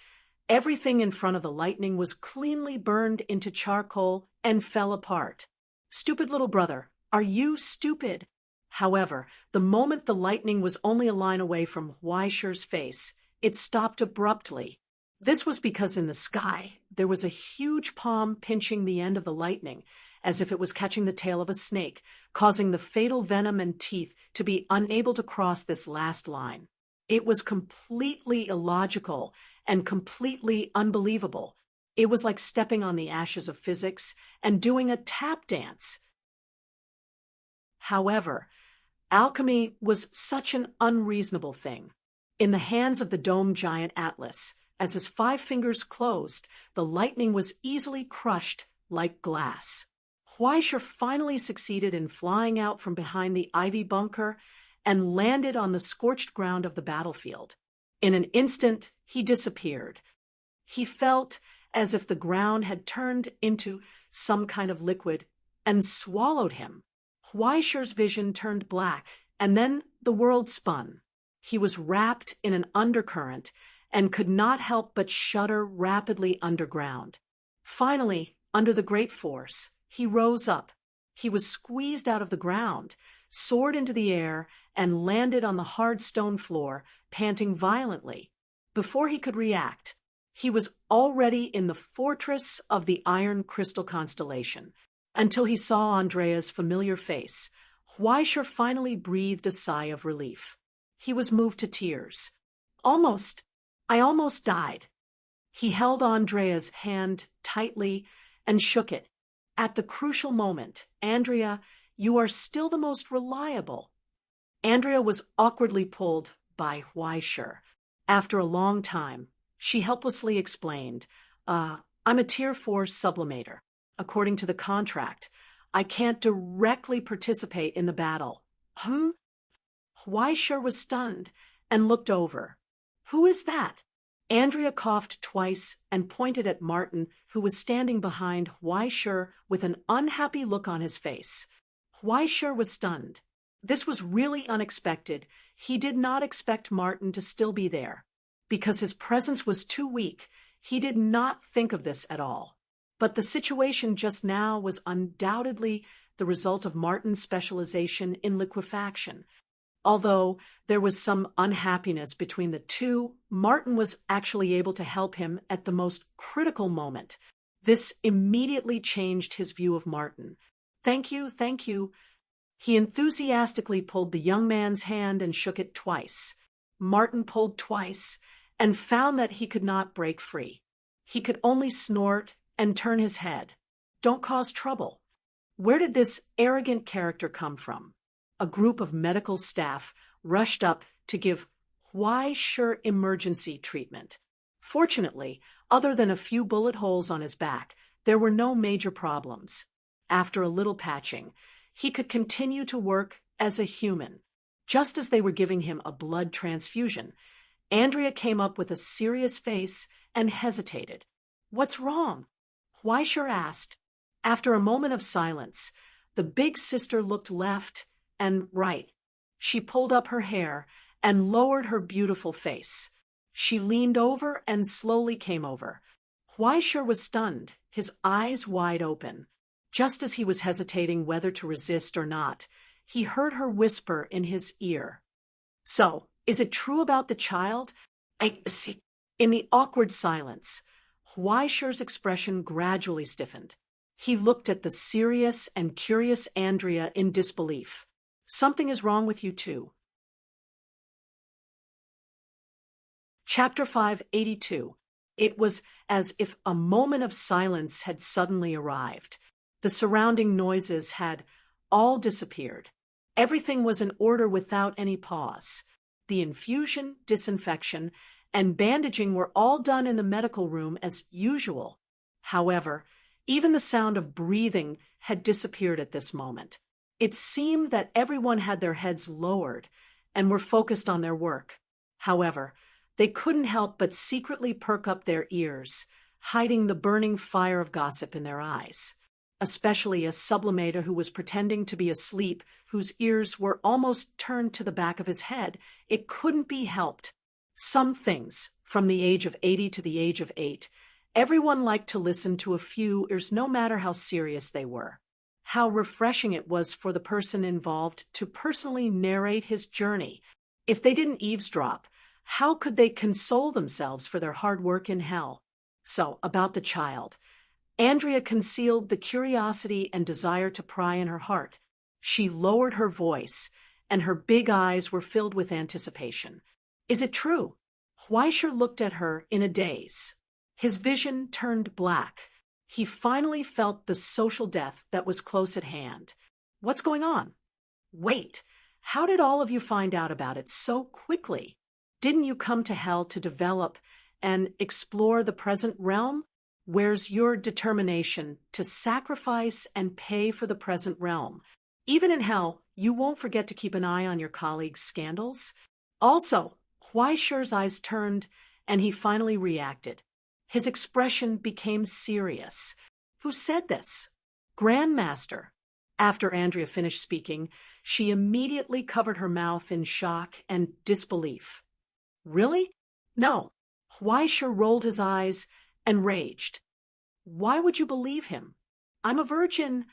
everything in front of the lightning was cleanly burned into charcoal and fell apart. Stupid little brother, are you stupid? However, the moment the lightning was only a line away from Huaishir's face, it stopped abruptly. This was because in the sky, there was a huge palm pinching the end of the lightning, as if it was catching the tail of a snake, causing the fatal venom and teeth to be unable to cross this last line. It was completely illogical and completely unbelievable. It was like stepping on the ashes of physics and doing a tap dance. However, alchemy was such an unreasonable thing. In the hands of the dome giant Atlas, as his 5 fingers closed, the lightning was easily crushed like glass. Huaishir finally succeeded in flying out from behind the ivy bunker and landed on the scorched ground of the battlefield. In an instant, he disappeared. He felt as if the ground had turned into some kind of liquid and swallowed him. Huaishir's vision turned black, and then the world spun. He was wrapped in an undercurrent and could not help but shudder rapidly underground. Finally, under the great force, he rose up. He was squeezed out of the ground, soared into the air, and landed on the hard stone floor, panting violently. Before he could react, he was already in the fortress of the Iron Crystal Constellation. Until he saw Andrea's familiar face, Huaishir finally breathed a sigh of relief. He was moved to tears. I almost died. He held Andrea's hand tightly and shook it. At the crucial moment, Andrea, you are still the most reliable. Andrea was awkwardly pulled by Huaishir. After a long time, she helplessly explained, I'm a Tier 4 sublimator. According to the contract, I can't directly participate in the battle. Huaishir was stunned and looked over. Who is that? Andrea coughed twice and pointed at Martin, who was standing behind Huaishir with an unhappy look on his face. Huaishir was stunned. This was really unexpected. He did not expect Martin to still be there. Because his presence was too weak, he did not think of this at all. But the situation just now was undoubtedly the result of Martin's specialization in liquefaction. Although there was some unhappiness between the two, Martin was actually able to help him at the most critical moment. This immediately changed his view of Martin. Thank you, thank you. He enthusiastically pulled the young man's hand and shook it twice. Martin pulled twice and found that he could not break free. He could only snort and turn his head. Don't cause trouble. Where did this arrogant character come from? A group of medical staff rushed up to give Huaishir emergency treatment. Fortunately, other than a few bullet holes on his back, there were no major problems. After a little patching, he could continue to work as a human. Just as they were giving him a blood transfusion, Andrea came up with a serious face and hesitated. What's wrong? Huaishir asked. After a moment of silence, the big sister looked left and right. She pulled up her hair and lowered her beautiful face. She leaned over and slowly came over. Huaishir was stunned, his eyes wide open. Just as he was hesitating whether to resist or not, he heard her whisper in his ear. So, is it true about the child? I see. In the awkward silence, Huaishir's expression gradually stiffened. He looked at the serious and curious Andrea in disbelief. Something is wrong with you too. Chapter 582. It was as if a moment of silence had suddenly arrived. The surrounding noises had all disappeared. Everything was in order without any pause. The infusion, disinfection, and bandaging were all done in the medical room as usual. However, even the sound of breathing had disappeared at this moment. It seemed that everyone had their heads lowered and were focused on their work. However, they couldn't help but secretly perk up their ears, hiding the burning fire of gossip in their eyes. Especially a sublimator who was pretending to be asleep, whose ears were almost turned to the back of his head. It couldn't be helped. Some things, from the age of 80 to the age of 8, everyone liked to listen to a few ears no matter how serious they were. How refreshing it was for the person involved to personally narrate his journey. If they didn't eavesdrop, how could they console themselves for their hard work in hell? So, about the child. Andrea concealed the curiosity and desire to pry in her heart. She lowered her voice, and her big eyes were filled with anticipation. Is it true? Huaisher looked at her in a daze. His vision turned black. He finally felt the social death that was close at hand. What's going on? Wait, how did all of you find out about it so quickly? Didn't you come to hell to develop and explore the present realm? Where's your determination to sacrifice and pay for the present realm? Even in hell, you won't forget to keep an eye on your colleagues' scandals. Also, Huaisher's eyes turned, and he finally reacted. His expression became serious. Who said this? Grandmaster. After Andrea finished speaking, she immediately covered her mouth in shock and disbelief. Really? No. Huaisher rolled his eyes and raged. Why would you believe him? I'm a virgin.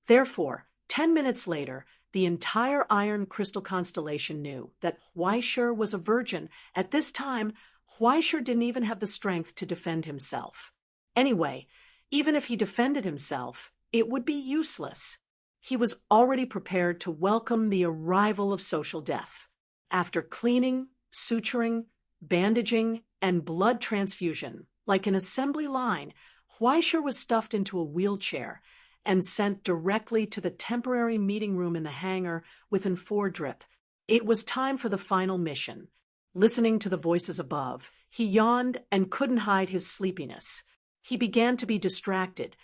Therefore, 10 minutes later, the entire Iron Crystal constellation knew that Huaisher was a virgin. At this time, Huaisher didn't even have the strength to defend himself. Anyway, even if he defended himself, it would be useless. He was already prepared to welcome the arrival of social death. After cleaning, suturing, bandaging, and blood transfusion, like an assembly line, Huaisher was stuffed into a wheelchair and sent directly to the temporary meeting room in the hangar with an 4-drip. It was time for the final mission. Listening to the voices above, he yawned and couldn't hide his sleepiness. He began to be distracted.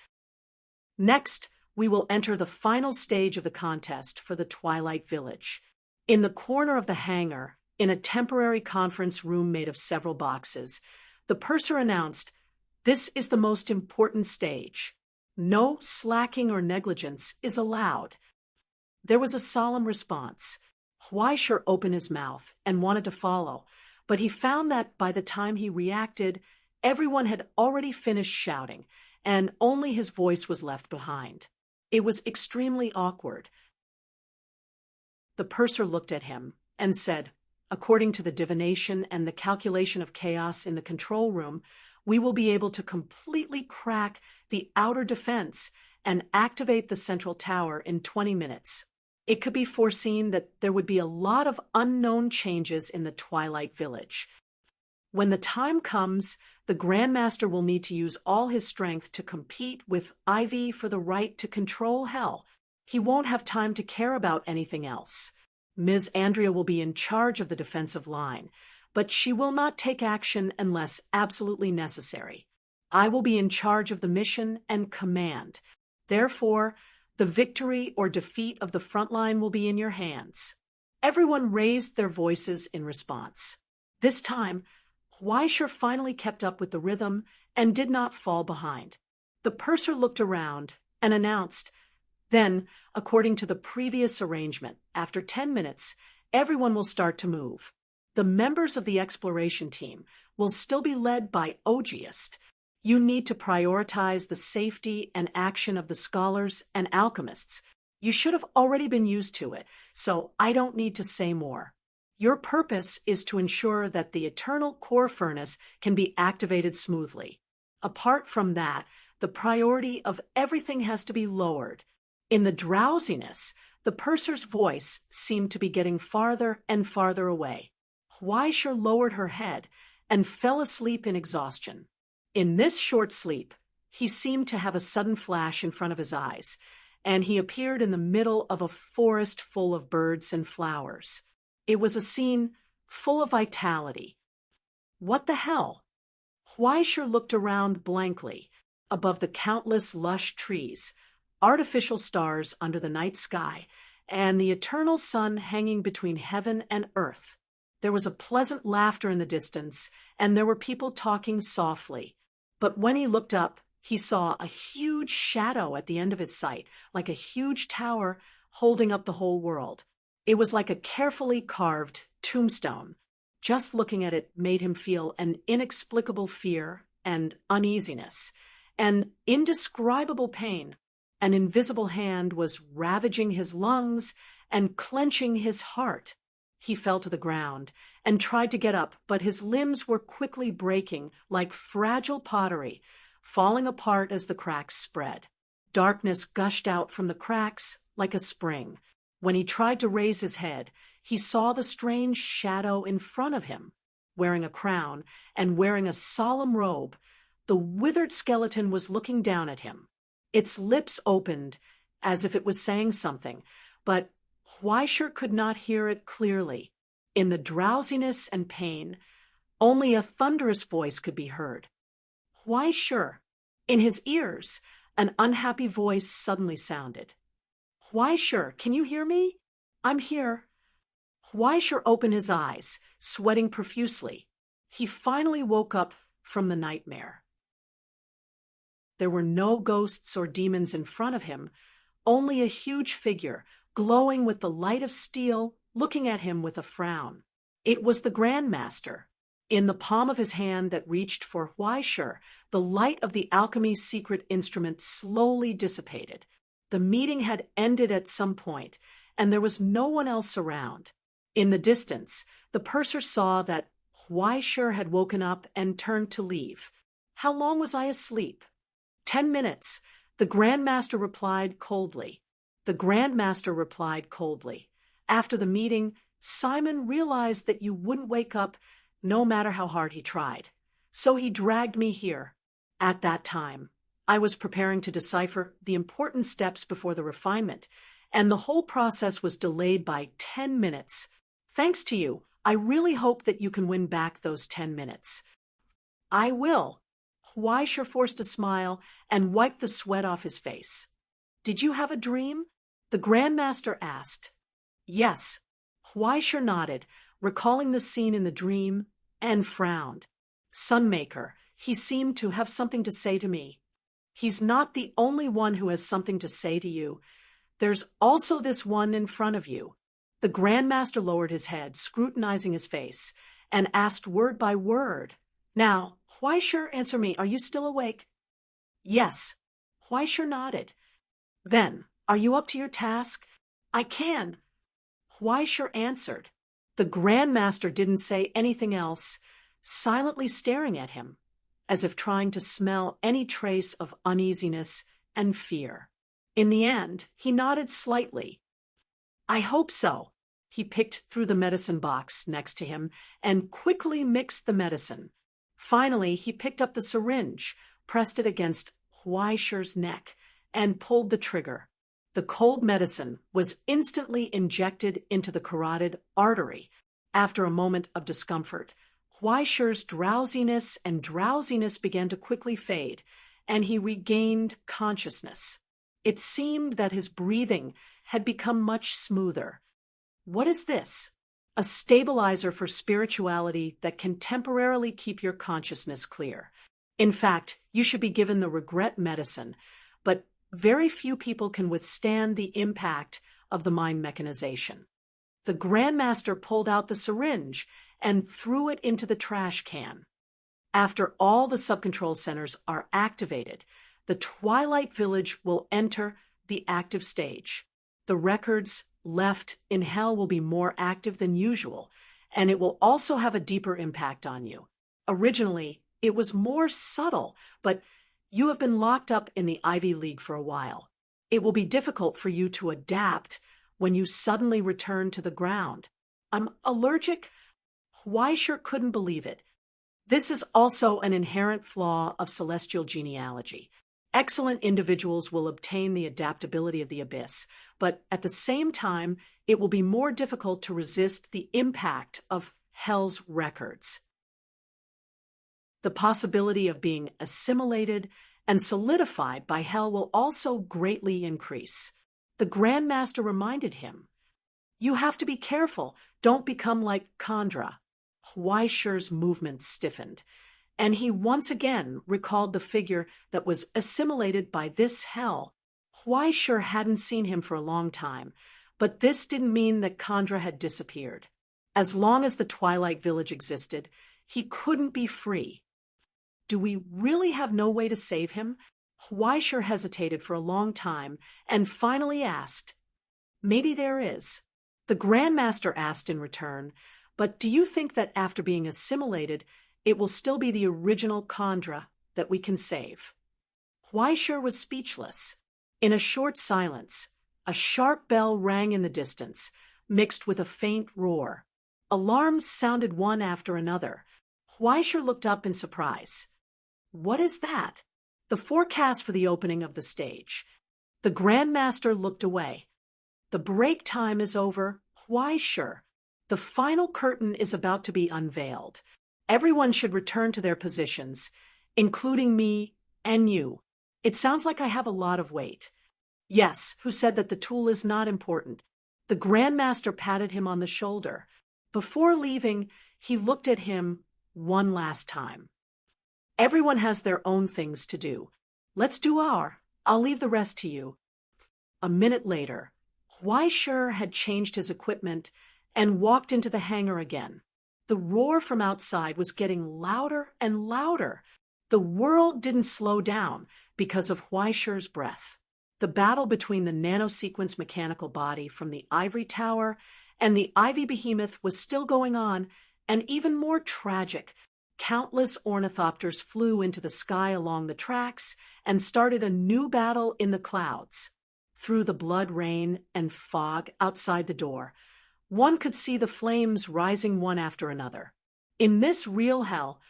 Next, we will enter the final stage of the contest for the Twilight Village. In the corner of the hangar, in a temporary conference room made of several boxes, the purser announced, "This is the most important stage. No slacking or negligence is allowed." There was a solemn response. Huaisher opened his mouth and wanted to follow, but he found that by the time he reacted, everyone had already finished shouting, and only his voice was left behind. It was extremely awkward. The purser looked at him and said, "According to the divination and the calculation of chaos in the control room, we will be able to completely crack the outer defense and activate the central tower in 20 minutes. It could be foreseen that there would be a lot of unknown changes in the Twilight Village. When the time comes, the Grandmaster will need to use all his strength to compete with Ivy for the right to control hell. He won't have time to care about anything else. Ms. Andrea will be in charge of the defensive line, but she will not take action unless absolutely necessary. I will be in charge of the mission and command. Therefore, the victory or defeat of the front line will be in your hands." Everyone raised their voices in response. This time, Huaisher finally kept up with the rhythm and did not fall behind. The purser looked around and announced, "Then, according to the previous arrangement, after 10 minutes, everyone will start to move. The members of the exploration team will still be led by Ogiest. You need to prioritize the safety and action of the scholars and alchemists. You should have already been used to it, so I don't need to say more. Your purpose is to ensure that the eternal core furnace can be activated smoothly. Apart from that, the priority of everything has to be lowered." In the drowsiness, the purser's voice seemed to be getting farther and farther away. Huaisher lowered her head and fell asleep in exhaustion. In this short sleep, he seemed to have a sudden flash in front of his eyes, and he appeared in the middle of a forest full of birds and flowers. It was a scene full of vitality. What the hell? Huaisher looked around blankly, above the countless lush trees, artificial stars under the night sky, and the eternal sun hanging between heaven and earth. There was a pleasant laughter in the distance, and there were people talking softly. But when he looked up, he saw a huge shadow at the end of his sight, like a huge tower holding up the whole world. It was like a carefully carved tombstone. Just looking at it made him feel an inexplicable fear and uneasiness, an indescribable pain. An invisible hand was ravaging his lungs and clenching his heart. He fell to the ground and tried to get up, but his limbs were quickly breaking like fragile pottery, falling apart as the cracks spread. Darkness gushed out from the cracks like a spring. When he tried to raise his head, he saw the strange shadow in front of him, wearing a crown and wearing a solemn robe. The withered skeleton was looking down at him. Its lips opened as if it was saying something, but Huaisher could not hear it clearly. In the drowsiness and pain, only a thunderous voice could be heard. Huaisher. In his ears, an unhappy voice suddenly sounded. Huaisher, can you hear me? I'm here. Huaisher opened his eyes, sweating profusely. He finally woke up from the nightmare. There were no ghosts or demons in front of him, only a huge figure, glowing with the light of steel, looking at him with a frown. It was the Grand Master. In the palm of his hand that reached for Huaisher, the light of the alchemy's secret instrument slowly dissipated. The meeting had ended at some point, and there was no one else around. In the distance, the purser saw that Huaisher had woken up and turned to leave. How long was I asleep? 10 minutes, the Grand Master replied coldly. After the meeting, Simon realized that you wouldn't wake up no matter how hard he tried. So he dragged me here. At that time, I was preparing to decipher the important steps before the refinement, and the whole process was delayed by 10 minutes. Thanks to you, I really hope that you can win back those 10 minutes. I will. Huaisher forced a smile and wiped the sweat off his face. Did you have a dream? The Grand Master asked. Yes. Huaisher nodded, recalling the scene in the dream, and frowned. Sunmaker, he seemed to have something to say to me. He's not the only one who has something to say to you. There's also this one in front of you. The Grand Master lowered his head, scrutinizing his face, and asked word by word. Now, Huaisher, answer me. Are you still awake? Yes. Huaisher nodded. Then, are you up to your task? I can. Huaisher answered. The Grand Master didn't say anything else, silently staring at him, as if trying to smell any trace of uneasiness and fear. In the end, he nodded slightly. I hope so. He picked through the medicine box next to him and quickly mixed the medicine. Finally, he picked up the syringe, pressed it against Huaisher's neck, and pulled the trigger. The cold medicine was instantly injected into the carotid artery. After a moment of discomfort, Huaisher's drowsiness began to quickly fade, and he regained consciousness. It seemed that his breathing had become much smoother. What is this? A stabilizer for spirituality that can temporarily keep your consciousness clear. In fact, you should be given the regret medicine, but very few people can withstand the impact of the mind mechanization. The Grand Master pulled out the syringe and threw it into the trash can. After all the subcontrol centers are activated, the Twilight Village will enter the active stage. The records left in hell will be more active than usual, and it will also have a deeper impact on you. Originally, it was more subtle, but you have been locked up in the Ivy League for a while. It will be difficult for you to adapt when you suddenly return to the ground. I'm allergic? Huaisher couldn't believe it. This is also an inherent flaw of celestial genealogy. Excellent individuals will obtain the adaptability of the abyss, but at the same time, it will be more difficult to resist the impact of hell's records. The possibility of being assimilated and solidified by hell will also greatly increase. The Grand Master reminded him, "You have to be careful. Don't become like Chandra." Huaishir's movement stiffened, and he once again recalled the figure that was assimilated by this hell. Huaishir hadn't seen him for a long time, but this didn't mean that Chandra had disappeared. As long as the Twilight Village existed, he couldn't be free. Do we really have no way to save him? Huaishir hesitated for a long time and finally asked, "Maybe there is." The Grand Master asked in return, "But do you think that after being assimilated, it will still be the original Chandra that we can save?" Huaishir was speechless. In a short silence, a sharp bell rang in the distance, mixed with a faint roar. Alarms sounded one after another. Huaishir looked up in surprise. "What is that?" "The forecast for the opening of the stage." The Grand Master looked away. "The break time is over, Huaishir. The final curtain is about to be unveiled. Everyone should return to their positions, including me and you. It sounds like I have a lot of weight." "Yes, who said that the tool is not important?" The Grand Master patted him on the shoulder. Before leaving, he looked at him one last time. "Everyone has their own things to do. Let's do I'll leave the rest to you." A minute later, Huaishir had changed his equipment and walked into the hangar again. The roar from outside was getting louder and louder. The world didn't slow down because of Huaishir's breath. The battle between the nanosequence mechanical body from the ivory tower and the ivy behemoth was still going on, and even more tragic. Countless ornithopters flew into the sky along the tracks and started a new battle in the clouds. Through the blood rain and fog outside the door, one could see the flames rising one after another. In this real hell,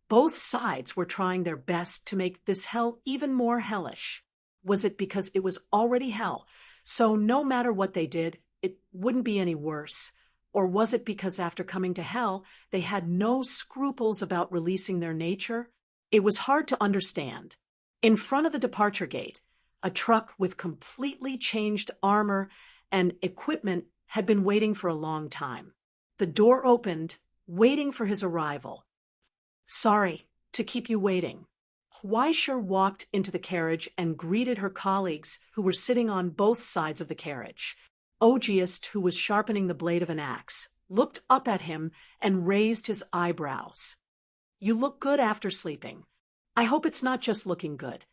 both sides were trying their best to make this hell even more hellish. Was it because it was already hell, so no matter what they did, it wouldn't be any worse? Or was it because after coming to hell, they had no scruples about releasing their nature? It was hard to understand. In front of the departure gate, a truck with completely changed armor and equipment had been waiting for a long time. The door opened, waiting for his arrival. "Sorry to keep you waiting." Huaishir walked into the carriage and greeted her colleagues who were sitting on both sides of the carriage. Ogiest, who was sharpening the blade of an axe, looked up at him and raised his eyebrows. "You look good after sleeping. I hope it's not just looking good."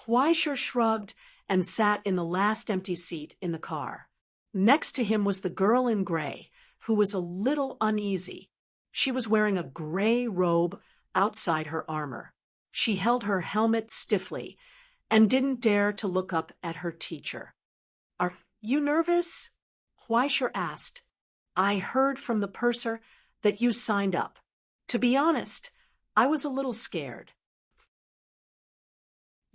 Huaishir shrugged and sat in the last empty seat in the car. Next to him was the girl in gray, who was a little uneasy. She was wearing a gray robe outside her armor. She held her helmet stiffly and didn't dare to look up at her teacher. "Are you nervous?" Huaishir asked. "I heard from the purser that you signed up. To be honest, I was a little scared."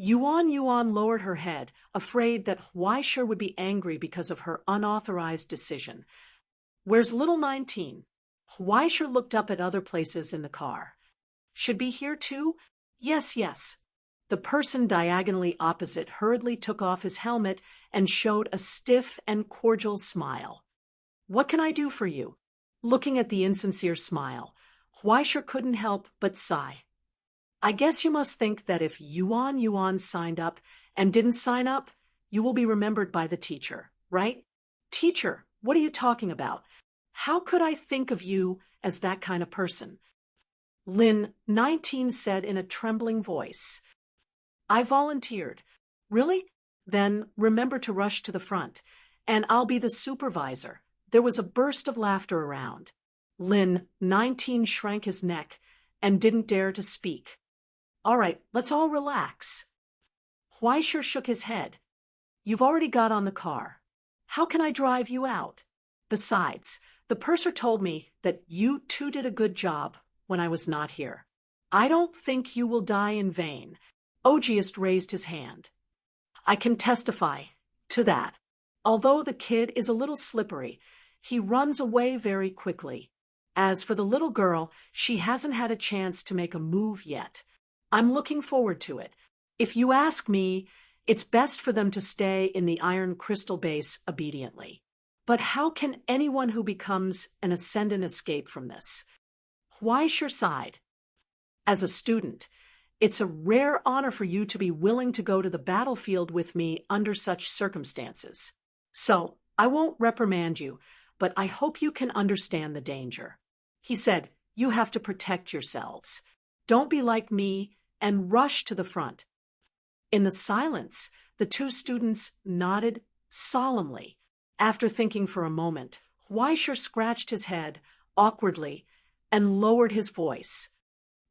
Yuan lowered her head, afraid that Huaishir would be angry because of her unauthorized decision. "Where's little 19? Huaishir looked up at other places in the car. "Should be here too?" Yes. The person diagonally opposite hurriedly took off his helmet and showed a stiff and cordial smile. "What can I do for you?" Looking at the insincere smile, Huaishir couldn't help but sigh. "I guess you must think that if Yuan signed up and didn't sign up, you will be remembered by the teacher, right?" "Teacher, what are you talking about? How could I think of you as that kind of person?" Lin 19 said in a trembling voice. "I volunteered." "Really? Then remember to rush to the front, and I'll be the supervisor." There was a burst of laughter around. Lin 19 shrank his neck and didn't dare to speak. "All right, let's all relax." Huaishir shook his head. "You've already got on the car. How can I drive you out? Besides, the purser told me that you two did a good job when I was not here. I don't think you will die in vain. Ogiest raised his hand. I can testify to that. Although the kid is a little slippery, he runs away very quickly. As for the little girl, she hasn't had a chance to make a move yet. I'm looking forward to it. If you ask me, it's best for them to stay in the iron crystal base obediently. But how can anyone who becomes an ascendant escape from this? Huaishir sighed. As a student, it's a rare honor for you to be willing to go to the battlefield with me under such circumstances. So, I won't reprimand you, but I hope you can understand the danger. He said, you have to protect yourselves. Don't be like me and rush to the front. In the silence, the two students nodded solemnly. After thinking for a moment, Huaishir scratched his head awkwardly and lowered his voice.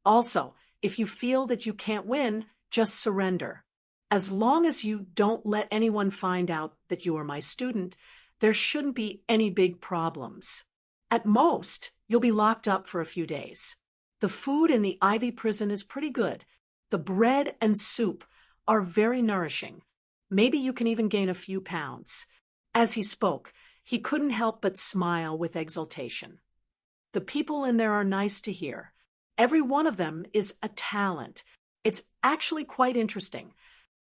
Also, if you feel that you can't win, just surrender. As long as you don't let anyone find out that you are my student, there shouldn't be any big problems. At most, you'll be locked up for a few days. The food in the Ivy prison is pretty good. The bread and soup are very nourishing. Maybe you can even gain a few pounds. As he spoke, he couldn't help but smile with exultation. The people in there are nice to hear. Every one of them is a talent. It's actually quite interesting.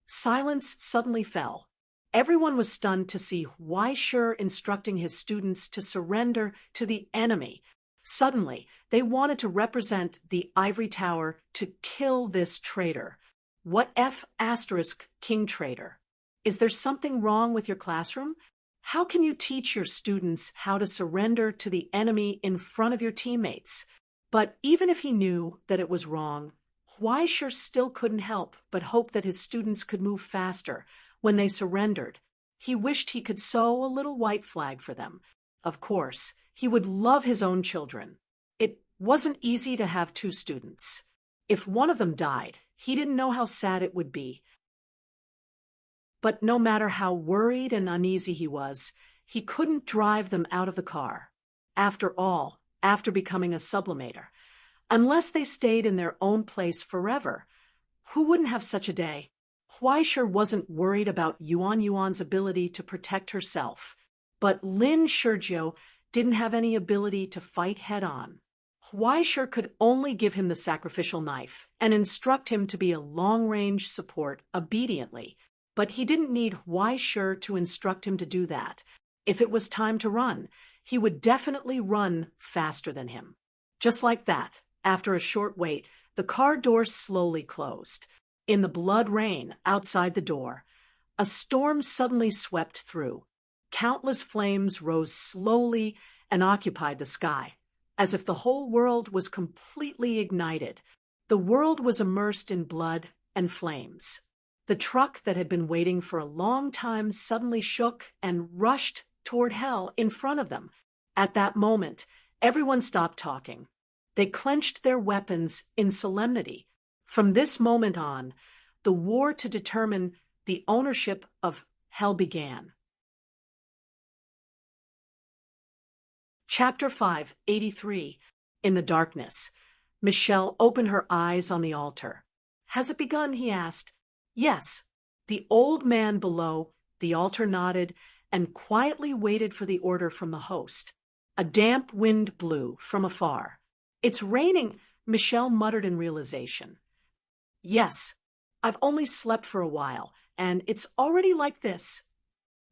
Silence suddenly fell. Everyone was stunned to see Huaishir instructing his students to surrender to the enemy. Suddenly, they wanted to represent the ivory tower to kill this traitor. What King traitor? Is there something wrong with your classroom? How can you teach your students how to surrender to the enemy in front of your teammates? But even if he knew that it was wrong, Huaishir still couldn't help but hope that his students could move faster when they surrendered. He wished he could sew a little white flag for them. Of course, he would love his own children. It wasn't easy to have two students. If one of them died, he didn't know how sad it would be. But no matter how worried and uneasy he was, he couldn't drive them out of the car. After all, after becoming a sublimator, unless they stayed in their own place forever, who wouldn't have such a day? Huaishir wasn't worried about Yuan's ability to protect herself, but Lin Shurjiu didn't have any ability to fight head-on. Huaishir could only give him the sacrificial knife and instruct him to be a long-range support obediently, but he didn't need Huaishir to instruct him to do that. If it was time to run, he would definitely run faster than him. Just like that, after a short wait, the car doors slowly closed. In the blood rain outside the door, a storm suddenly swept through. Countless flames rose slowly and occupied the sky, as if the whole world was completely ignited. The world was immersed in blood and flames. The truck that had been waiting for a long time suddenly shook and rushed toward hell in front of them. At that moment, everyone stopped talking. They clenched their weapons in solemnity. From this moment on, the war to determine the ownership of hell began. Chapter 583. In the darkness. Michelle opened her eyes on the altar. Has it begun? He asked. Yes. The old man below the altar nodded and quietly waited for the order from the host. A damp wind blew from afar. It's raining, Michelle muttered in realization. Yes, I've only slept for a while, and it's already like this.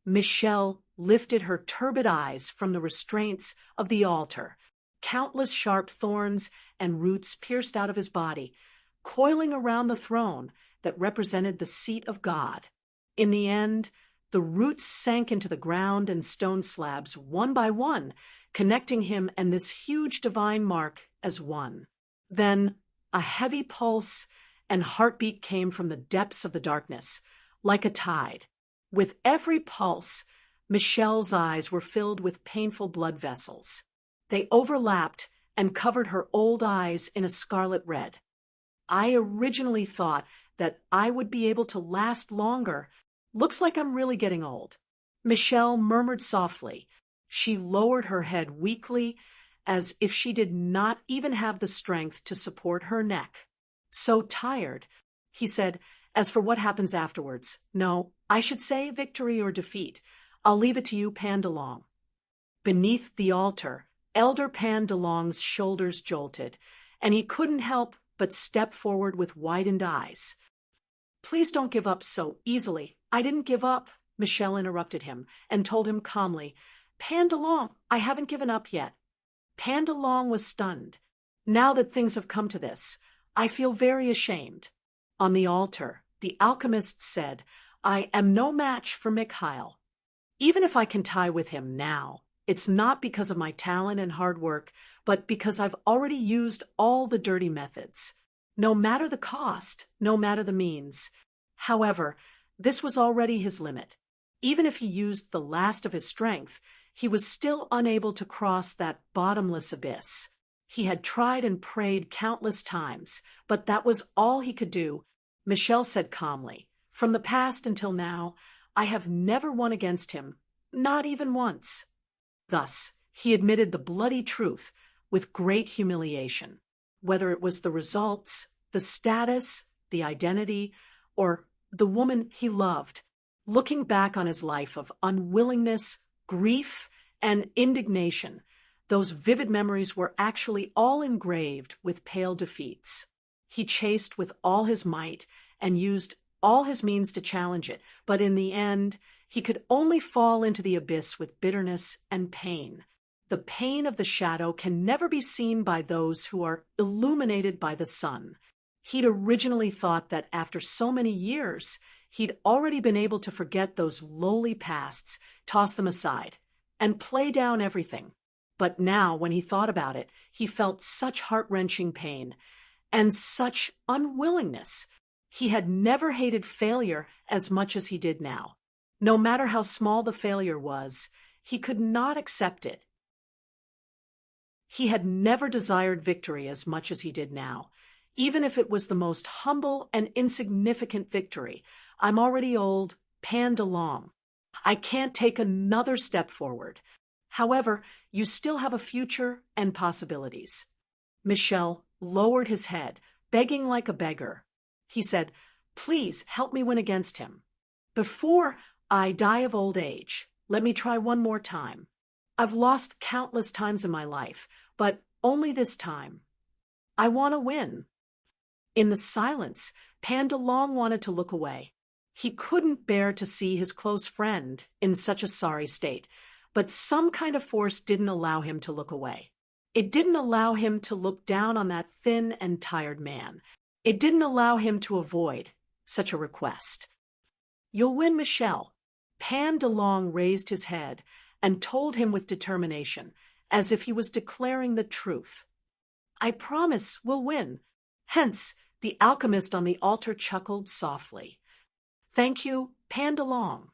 Michelle lifted her turbid eyes from the restraints of the altar. Countless sharp thorns and roots pierced out of his body, coiling around the throne that represented the seat of God. In the end, the roots sank into the ground and stone slabs one by one, connecting him and this huge divine mark as one. Then a heavy pulse and heartbeat came from the depths of the darkness, like a tide. With every pulse, Michelle's eyes were filled with painful blood vessels. They overlapped and covered her old eyes in a scarlet red. I originally thought that I would be able to last longer. Looks like I'm really getting old. Michelle murmured softly. She lowered her head weakly, as if she did not even have the strength to support her neck. So tired, he said, As for what happens afterwards, no, I should say victory or defeat. I'll leave it to you, Pandalong. Beneath the altar, Elder Pandalong's shoulders jolted, and he couldn't help but step forward with widened eyes. Please don't give up so easily. I didn't give up, Michelle interrupted him and told him calmly, Pandalong, I haven't given up yet. Pandalong was stunned. Now that things have come to this, I feel very ashamed. On the altar, the alchemist said, I am no match for Mikhail. Even if I can tie with him now, it's not because of my talent and hard work, but because I've already used all the dirty methods. No matter the cost, no matter the means. However, this was already his limit. Even if he used the last of his strength, he was still unable to cross that bottomless abyss. He had tried and prayed countless times, but that was all he could do. Michelle said calmly, From the past until now, I have never won against him, not even once. Thus, he admitted the bloody truth with great humiliation. Whether it was the results, the status, the identity, or the woman he loved, looking back on his life of unwillingness, grief, and indignation, those vivid memories were actually all engraved with pale defeats. He chased with all his might and used all his means to challenge it, but in the end, he could only fall into the abyss with bitterness and pain. The pain of the shadow can never be seen by those who are illuminated by the sun. He'd originally thought that after so many years, he'd already been able to forget those lowly pasts, toss them aside, and play down everything. But now, when he thought about it, he felt such heart-wrenching pain and such unwillingness. He had never hated failure as much as he did now. No matter how small the failure was, he could not accept it. He had never desired victory as much as he did now, even if it was the most humble and insignificant victory. I'm already old, Pandalong. I can't take another step forward. However, you still have a future and possibilities. Michel lowered his head, begging like a beggar. He said, Please help me win against him. Before I die of old age, let me try one more time. I've lost countless times in my life, but only this time. I want to win. In the silence, Pandalong wanted to look away. He couldn't bear to see his close friend in such a sorry state, but some kind of force didn't allow him to look away. It didn't allow him to look down on that thin and tired man. It didn't allow him to avoid such a request. You'll win, Michel. Pandalong raised his head and told him with determination, as if he was declaring the truth. I promise we'll win. Hence, the alchemist on the altar chuckled softly. Thank you, Pandalong.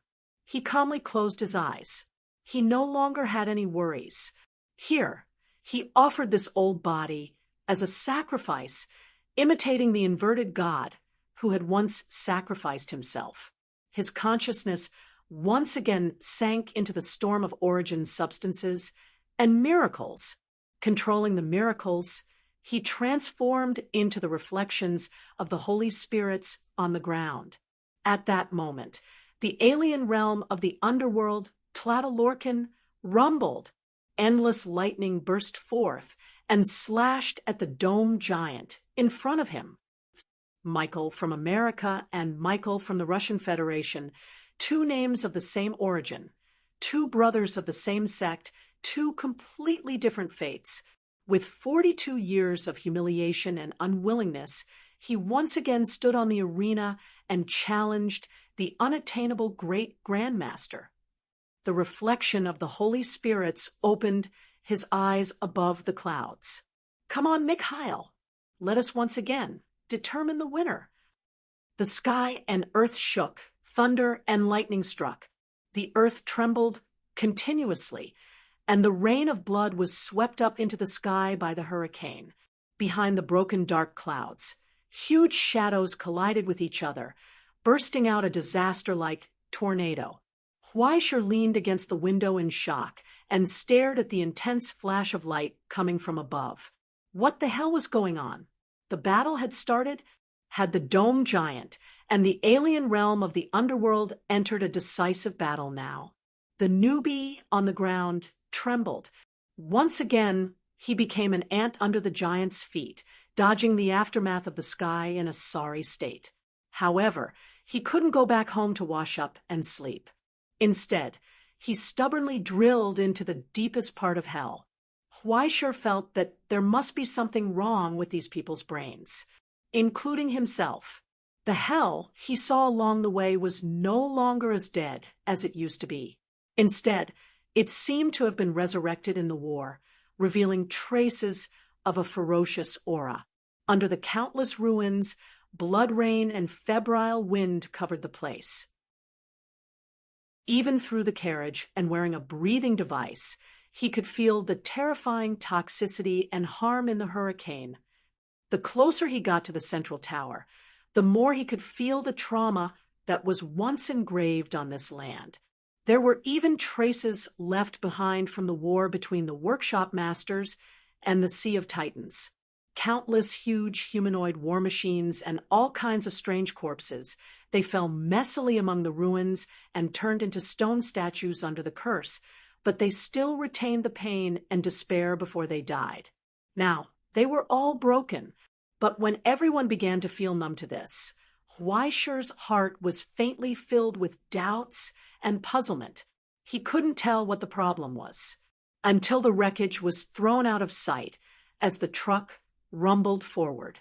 He calmly closed his eyes. He no longer had any worries. Here, he offered this old body as a sacrifice, imitating the inverted god who had once sacrificed himself. His consciousness once again sank into the storm of origin substances and miracles. Controlling the miracles, he transformed into the reflections of the Holy Spirits on the ground. At that moment, the alien realm of the underworld, Tlatalorcan, rumbled. Endless lightning burst forth and slashed at the dome giant in front of him. Michael from America and Michael from the Russian Federation, two names of the same origin, two brothers of the same sect, two completely different fates. With 42 years of humiliation and unwillingness, he once again stood on the arena and challenged the unattainable great grandmaster. The reflection of the Holy Spirits opened his eyes above the clouds. Come on, Mikhail. Let us once again determine the winner. The sky and earth shook, thunder and lightning struck. The earth trembled continuously, and the rain of blood was swept up into the sky by the hurricane. Behind the broken dark clouds, huge shadows collided with each other, bursting out a disaster-like tornado. Huaisher leaned against the window in shock and stared at the intense flash of light coming from above. What the hell was going on? The battle had started? Had the dome giant and the alien realm of the underworld entered a decisive battle now. The newbie on the ground trembled. Once again, he became an ant under the giant's feet, dodging the aftermath of the sky in a sorry state. However, he couldn't go back home to wash up and sleep. Instead, he stubbornly drilled into the deepest part of hell. Huaishur felt that there must be something wrong with these people's brains, including himself. The hell he saw along the way was no longer as dead as it used to be. Instead, it seemed to have been resurrected in the war, revealing traces of a ferocious aura. Under the countless ruins, blood rain and febrile wind covered the place. Even through the carriage and wearing a breathing device, he could feel the terrifying toxicity and harm in the hurricane. The closer he got to the central tower, the more he could feel the trauma that was once engraved on this land. There were even traces left behind from the war between the workshop masters and the Sea of Titans. Countless huge humanoid war machines and all kinds of strange corpses. They fell messily among the ruins and turned into stone statues under the curse, but they still retained the pain and despair before they died. Now, they were all broken, but when everyone began to feel numb to this, Huaishur's heart was faintly filled with doubts and puzzlement. He couldn't tell what the problem was, until the wreckage was thrown out of sight as the truck rumbled forward.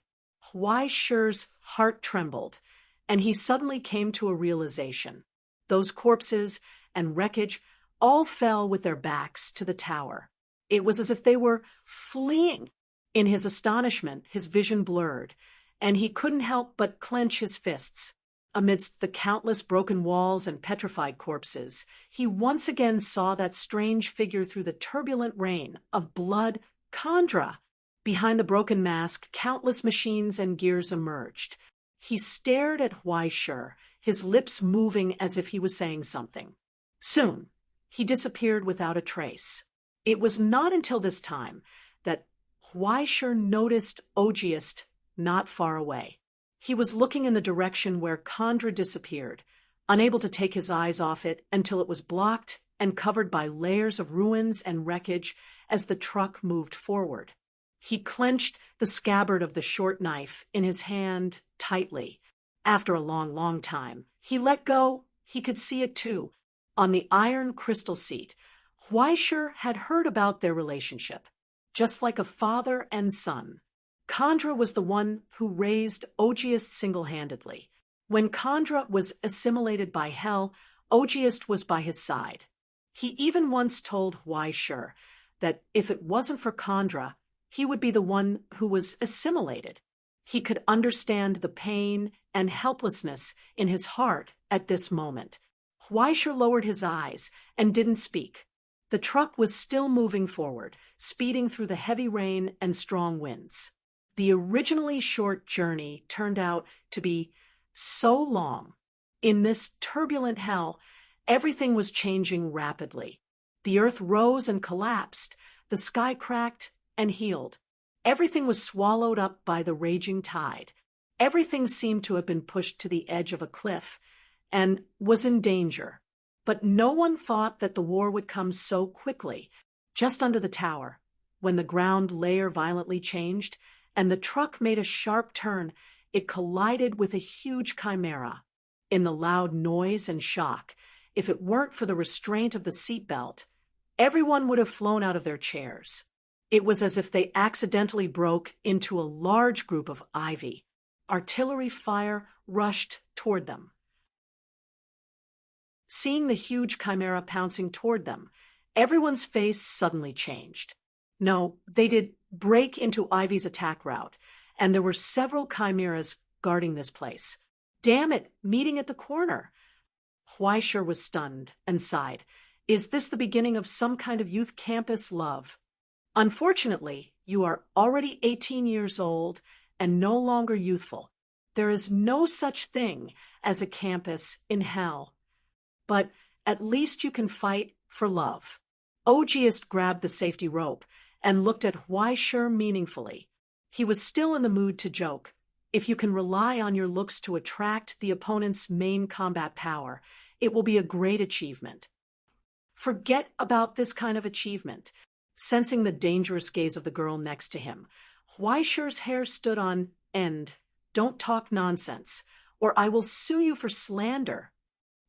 Huaishur's heart trembled, and he suddenly came to a realization. Those corpses and wreckage all fell with their backs to the tower. It was as if they were fleeing. In his astonishment, his vision blurred, and he couldn't help but clench his fists. Amidst the countless broken walls and petrified corpses, he once again saw that strange figure through the turbulent rain of blood, Chandra. Behind the broken mask, countless machines and gears emerged. He stared at Huaishur, his lips moving as if he was saying something. Soon, he disappeared without a trace. It was not until this time that Huaishur noticed Ogiest not far away. He was looking in the direction where Chandra disappeared, unable to take his eyes off it until it was blocked and covered by layers of ruins and wreckage as the truck moved forward. He clenched the scabbard of the short knife in his hand tightly. After a long time, he let go. He could see it too. On the iron crystal seat, Huaishur had heard about their relationship, just like a father and son. Chandra was the one who raised Ogiest single-handedly. When Chandra was assimilated by hell, Ogiest was by his side. He even once told Huaishur that if it wasn't for Chandra, he would be the one who was assimilated. He could understand the pain and helplessness in his heart at this moment. Huaishur lowered his eyes and didn't speak. The truck was still moving forward, speeding through the heavy rain and strong winds. The originally short journey turned out to be so long. In this turbulent hell, everything was changing rapidly. The earth rose and collapsed, the sky cracked and healed. Everything was swallowed up by the raging tide. Everything seemed to have been pushed to the edge of a cliff and was in danger. But no one thought that the war would come so quickly. Just under the tower, when the ground layer violently changed and the truck made a sharp turn, it collided with a huge chimera. In the loud noise and shock, if it weren't for the restraint of the seatbelt, everyone would have flown out of their chairs. It was as if they accidentally broke into a large group of ivy. Artillery fire rushed toward them. Seeing the huge chimera pouncing toward them, everyone's face suddenly changed. No, they did break into Ivy's attack route, and there were several chimeras guarding this place. Damn it, meeting at the corner. Huaishur was stunned and sighed. Is this the beginning of some kind of youth campus love? Unfortunately, you are already 18 years old and no longer youthful. There is no such thing as a campus in hell. But at least you can fight for love. Ogiest grabbed the safety rope and looked at Huaishur meaningfully. He was still in the mood to joke. If you can rely on your looks to attract the opponent's main combat power, it will be a great achievement. Forget about this kind of achievement. Sensing the dangerous gaze of the girl next to him, Weischer's hair stood on end. Don't talk nonsense, or I will sue you for slander.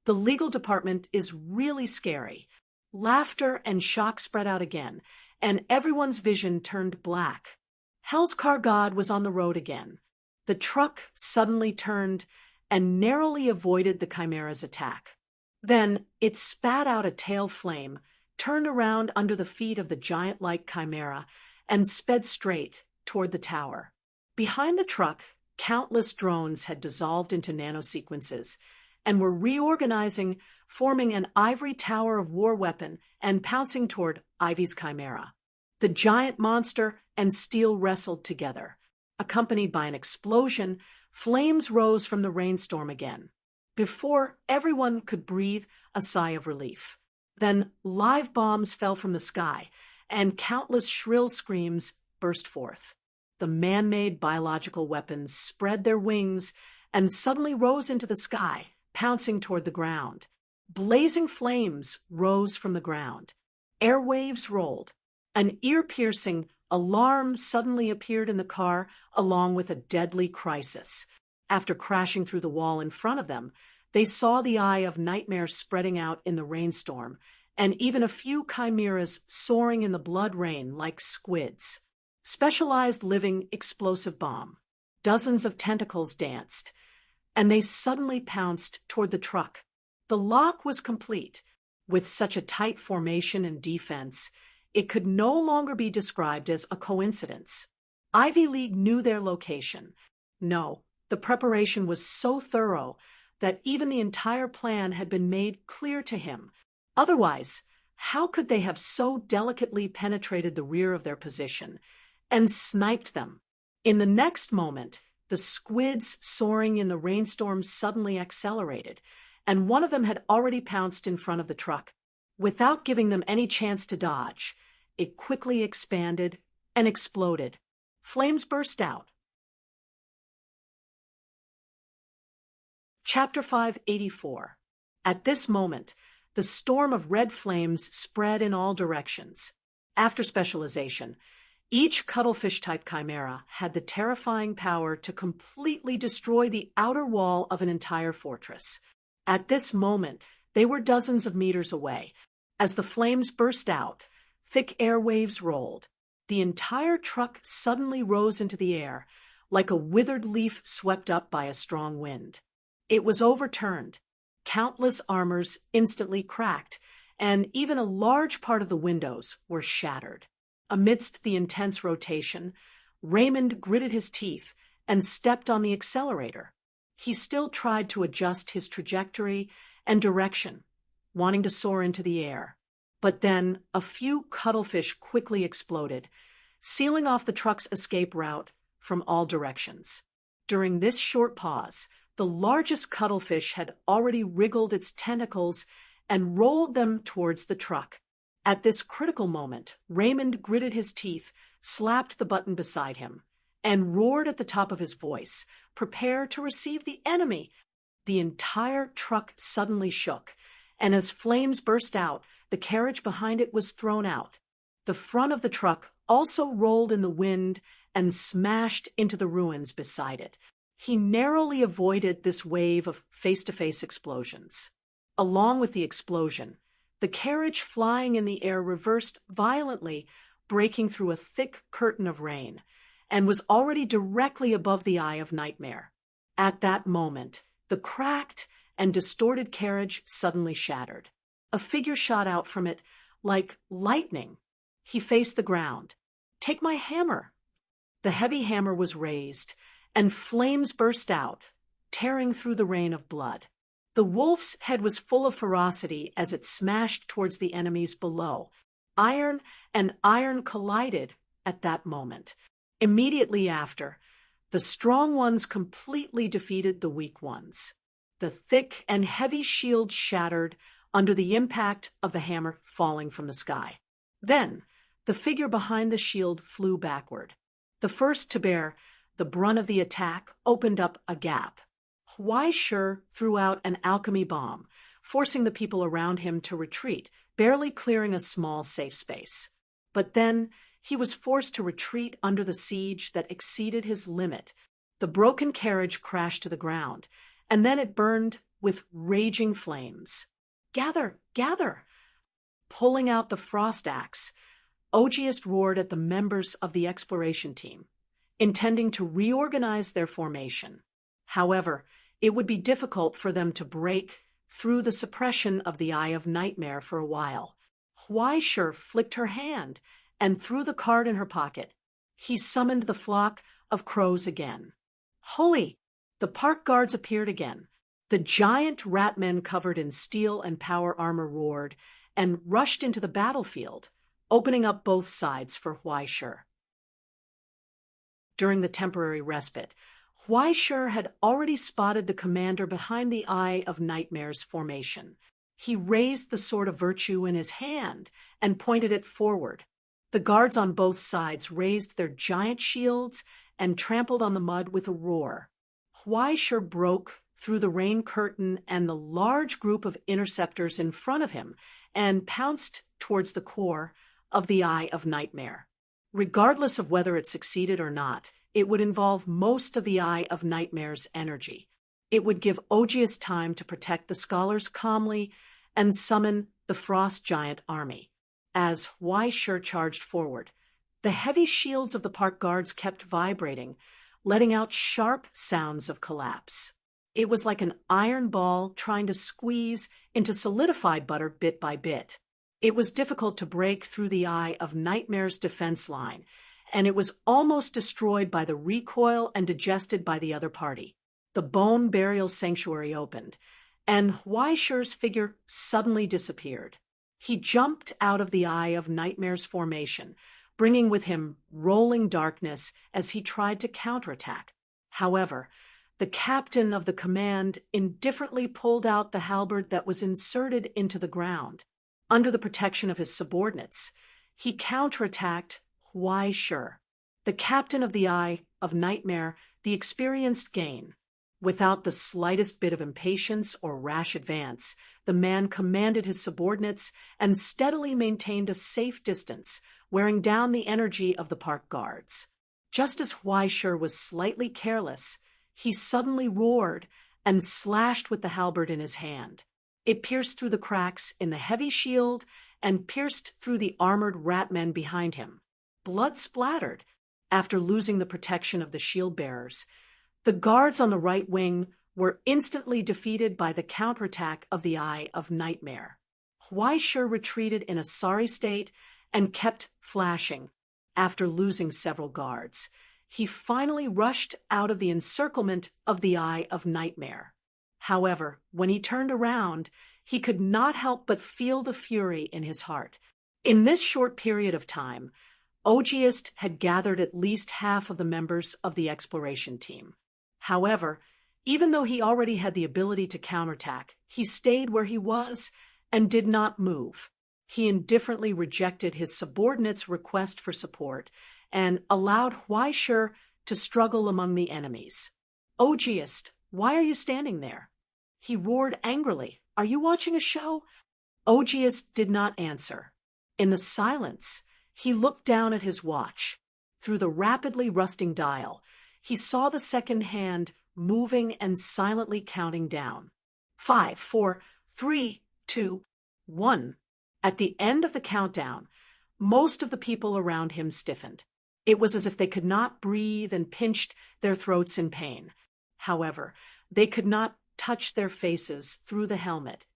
The legal department is really scary. Laughter and shock spread out again, and everyone's vision turned black. Hell's car god was on the road again. The truck suddenly turned and narrowly avoided the Chimera's attack. Then it spat out a tail flame, turned around under the feet of the giant-like Chimera, and sped straight toward the tower. Behind the truck, countless drones had dissolved into nanosequences and were reorganizing, forming an ivory tower of war weapon and pouncing toward Ivy's Chimera. The giant monster and steel wrestled together. Accompanied by an explosion, flames rose from the rainstorm again. Before everyone could breathe a sigh of relief. Then live bombs fell from the sky, and countless shrill screams burst forth. The man-made biological weapons spread their wings and suddenly rose into the sky, pouncing toward the ground. Blazing flames rose from the ground. Airwaves rolled. An ear-piercing alarm suddenly appeared in the car, along with a deadly crisis. After crashing through the wall in front of them, they saw the eye of Nightmare spreading out in the rainstorm, and even a few chimeras soaring in the blood rain like squids. Specialized living explosive bomb. Dozens of tentacles danced, and they suddenly pounced toward the truck. The lock was complete. With such a tight formation and defense, it could no longer be described as a coincidence. Ivy League knew their location. No, the preparation was so thorough that even the entire plan had been made clear to him. Otherwise, how could they have so delicately penetrated the rear of their position and sniped them? In the next moment, the squids soaring in the rainstorm suddenly accelerated, and one of them had already pounced in front of the truck. Without giving them any chance to dodge, it quickly expanded and exploded. Flames burst out. Chapter 584. At this moment, the storm of red flames spread in all directions. After specialization, each cuttlefish-type chimera had the terrifying power to completely destroy the outer wall of an entire fortress. At this moment, they were dozens of meters away. As the flames burst out, thick air waves rolled. The entire truck suddenly rose into the air, like a withered leaf swept up by a strong wind. It was overturned. Countless armors instantly cracked, and even a large part of the windows were shattered. Amidst the intense rotation, Raymond gritted his teeth and stepped on the accelerator. He still tried to adjust his trajectory and direction, wanting to soar into the air. But then a few cuttlefish quickly exploded, sealing off the truck's escape route from all directions. During this short pause, the largest cuttlefish had already wriggled its tentacles and rolled them towards the truck. At this critical moment, Raymond gritted his teeth, slapped the button beside him, and roared at the top of his voice, "Prepare to receive the enemy!" The entire truck suddenly shook, and as flames burst out, the carriage behind it was thrown out. The front of the truck also rolled in the wind and smashed into the ruins beside it. He narrowly avoided this wave of face-to-face explosions. Along with the explosion, the carriage flying in the air reversed violently, breaking through a thick curtain of rain, and was already directly above the eye of Nightmare. At that moment, the cracked and distorted carriage suddenly shattered. A figure shot out from it like lightning. He faced the ground. "Take my hammer." The heavy hammer was raised, and flames burst out, tearing through the rain of blood. The wolf's head was full of ferocity as it smashed towards the enemies below. Iron and iron collided at that moment. Immediately after, the strong ones completely defeated the weak ones. The thick and heavy shield shattered under the impact of the hammer falling from the sky. Then, the figure behind the shield flew backward. The first to bear the brunt of the attack opened up a gap. Huaishir threw out an alchemy bomb, forcing the people around him to retreat, barely clearing a small safe space. But then he was forced to retreat under the siege that exceeded his limit. The broken carriage crashed to the ground, and then it burned with raging flames. "Gather, gather!" Pulling out the frost axe, Ogiest roared at the members of the exploration team, intending to reorganize their formation. However, it would be difficult for them to break through the suppression of the Eye of Nightmare for a while. Huaishir flicked her hand and threw the card in her pocket. He summoned the flock of crows again. Holy! The park guards appeared again. The giant rat men covered in steel and power armor roared and rushed into the battlefield, opening up both sides for Huaishir. During the temporary respite, Huaishir had already spotted the commander behind the Eye of Nightmare's formation. He raised the Sword of Virtue in his hand and pointed it forward. The guards on both sides raised their giant shields and trampled on the mud with a roar. Huaishir broke through the rain curtain and the large group of interceptors in front of him and pounced towards the core of the Eye of Nightmare. Regardless of whether it succeeded or not, it would involve most of the Eye of Nightmare's energy. It would give Ogiest time to protect the scholars calmly and summon the Frost Giant army. As Huaishir charged forward, the heavy shields of the park guards kept vibrating, letting out sharp sounds of collapse. It was like an iron ball trying to squeeze into solidified butter bit by bit. It was difficult to break through the Eye of Nightmare's defense line, and it was almost destroyed by the recoil and digested by the other party. The bone burial sanctuary opened, and Huaishir's figure suddenly disappeared. He jumped out of the Eye of Nightmare's formation, bringing with him rolling darkness as he tried to counterattack. However, the captain of the command indifferently pulled out the halberd that was inserted into the ground. Under the protection of his subordinates, he counterattacked Huaishir, the captain of the Eye of Nightmare, the experienced Gain. Without the slightest bit of impatience or rash advance, the man commanded his subordinates and steadily maintained a safe distance, wearing down the energy of the park guards. Just as Huaishir was slightly careless, he suddenly roared and slashed with the halberd in his hand. It pierced through the cracks in the heavy shield and pierced through the armored rat men behind him. Blood splattered. After losing the protection of the shield bearers, the guards on the right wing were instantly defeated by the counterattack of the Eye of Nightmare. Huaishir retreated in a sorry state and kept flashing. After losing several guards, he finally rushed out of the encirclement of the Eye of Nightmare. However, when he turned around, he could not help but feel the fury in his heart. In this short period of time, Ogiest had gathered at least half of the members of the exploration team. However, even though he already had the ability to counterattack, he stayed where he was and did not move. He indifferently rejected his subordinates' request for support and allowed Huaishir to struggle among the enemies. "Ogiest, why are you standing there?" He roared angrily. "Are you watching a show?" Ogiest did not answer. In the silence, he looked down at his watch. Through the rapidly rusting dial, he saw the second hand moving and silently counting down. 5, 4, 3, 2, 1. At the end of the countdown, most of the people around him stiffened. It was as if they could not breathe and pinched their throats in pain. However, they could not touch their faces through the helmet.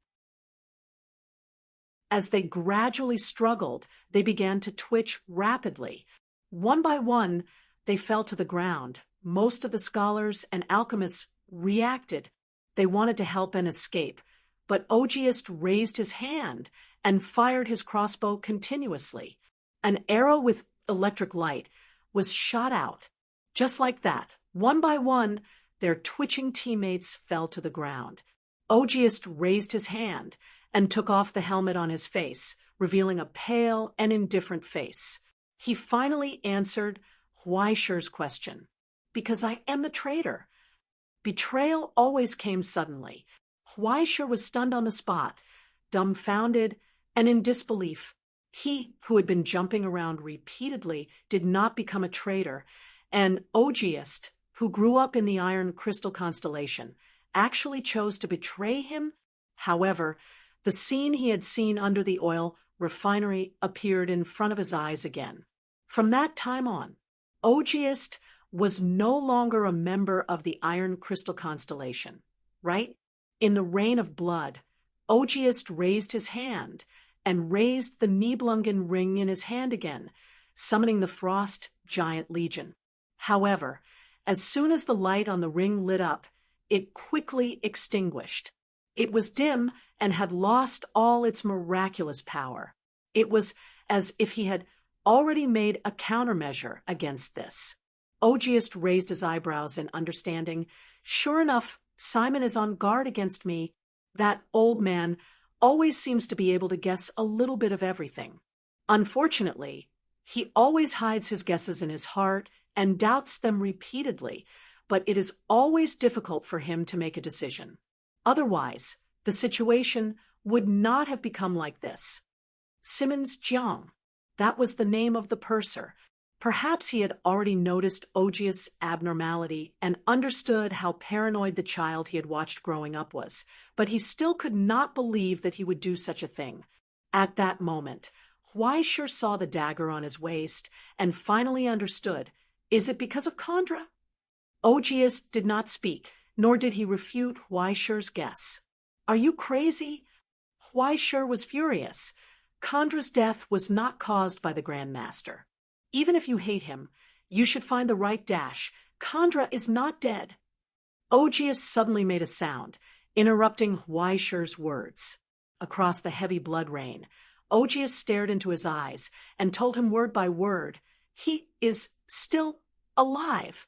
As they gradually struggled, they began to twitch rapidly. One by one, they fell to the ground. Most of the scholars and alchemists reacted. They wanted to help and escape, but Ogiest raised his hand and fired his crossbow continuously. An arrow with electric light was shot out. Just like that, one by one, their twitching teammates fell to the ground. Ogiest raised his hand and took off the helmet on his face, revealing a pale and indifferent face. He finally answered Huaishir's question. Because I am the traitor. Betrayal always came suddenly. Huaishir was stunned on the spot, dumbfounded and in disbelief. He, who had been jumping around repeatedly, did not become a traitor. An Ogiist, who grew up in the Iron Crystal constellation, actually chose to betray him? However, the scene he had seen under the oil refinery appeared in front of his eyes again. From that time on, Ogiist was no longer a member of the Iron Crystal constellation, right? In the Reign of Blood, Ogiist raised his hand and raised the Nibelungen ring in his hand again, summoning the Frost Giant Legion. However, as soon as the light on the ring lit up, it quickly extinguished. It was dim and had lost all its miraculous power. It was as if he had already made a countermeasure against this. Ogiist raised his eyebrows in understanding. Sure enough, Simon is on guard against me. That old man always seems to be able to guess a little bit of everything. Unfortunately, he always hides his guesses in his heart and doubts them repeatedly, but it is always difficult for him to make a decision. Otherwise, the situation would not have become like this. Simmons Jiang, that was the name of the purser. Perhaps he had already noticed Ogiist's abnormality and understood how paranoid the child he had watched growing up was, but he still could not believe that he would do such a thing. At that moment, Huaishir saw the dagger on his waist and finally understood. Is it because of Kandra? Ogiist did not speak, nor did he refute Huaishir's guess. Are you crazy? Huaishir was furious. Kandra's death was not caused by the Grand Master. Even if you hate him, you should find the right dash. Kandra is not dead. Ogiist suddenly made a sound, interrupting Huaishir's words. Across the heavy blood rain, Ogiist stared into his eyes and told him word by word, he is still alive.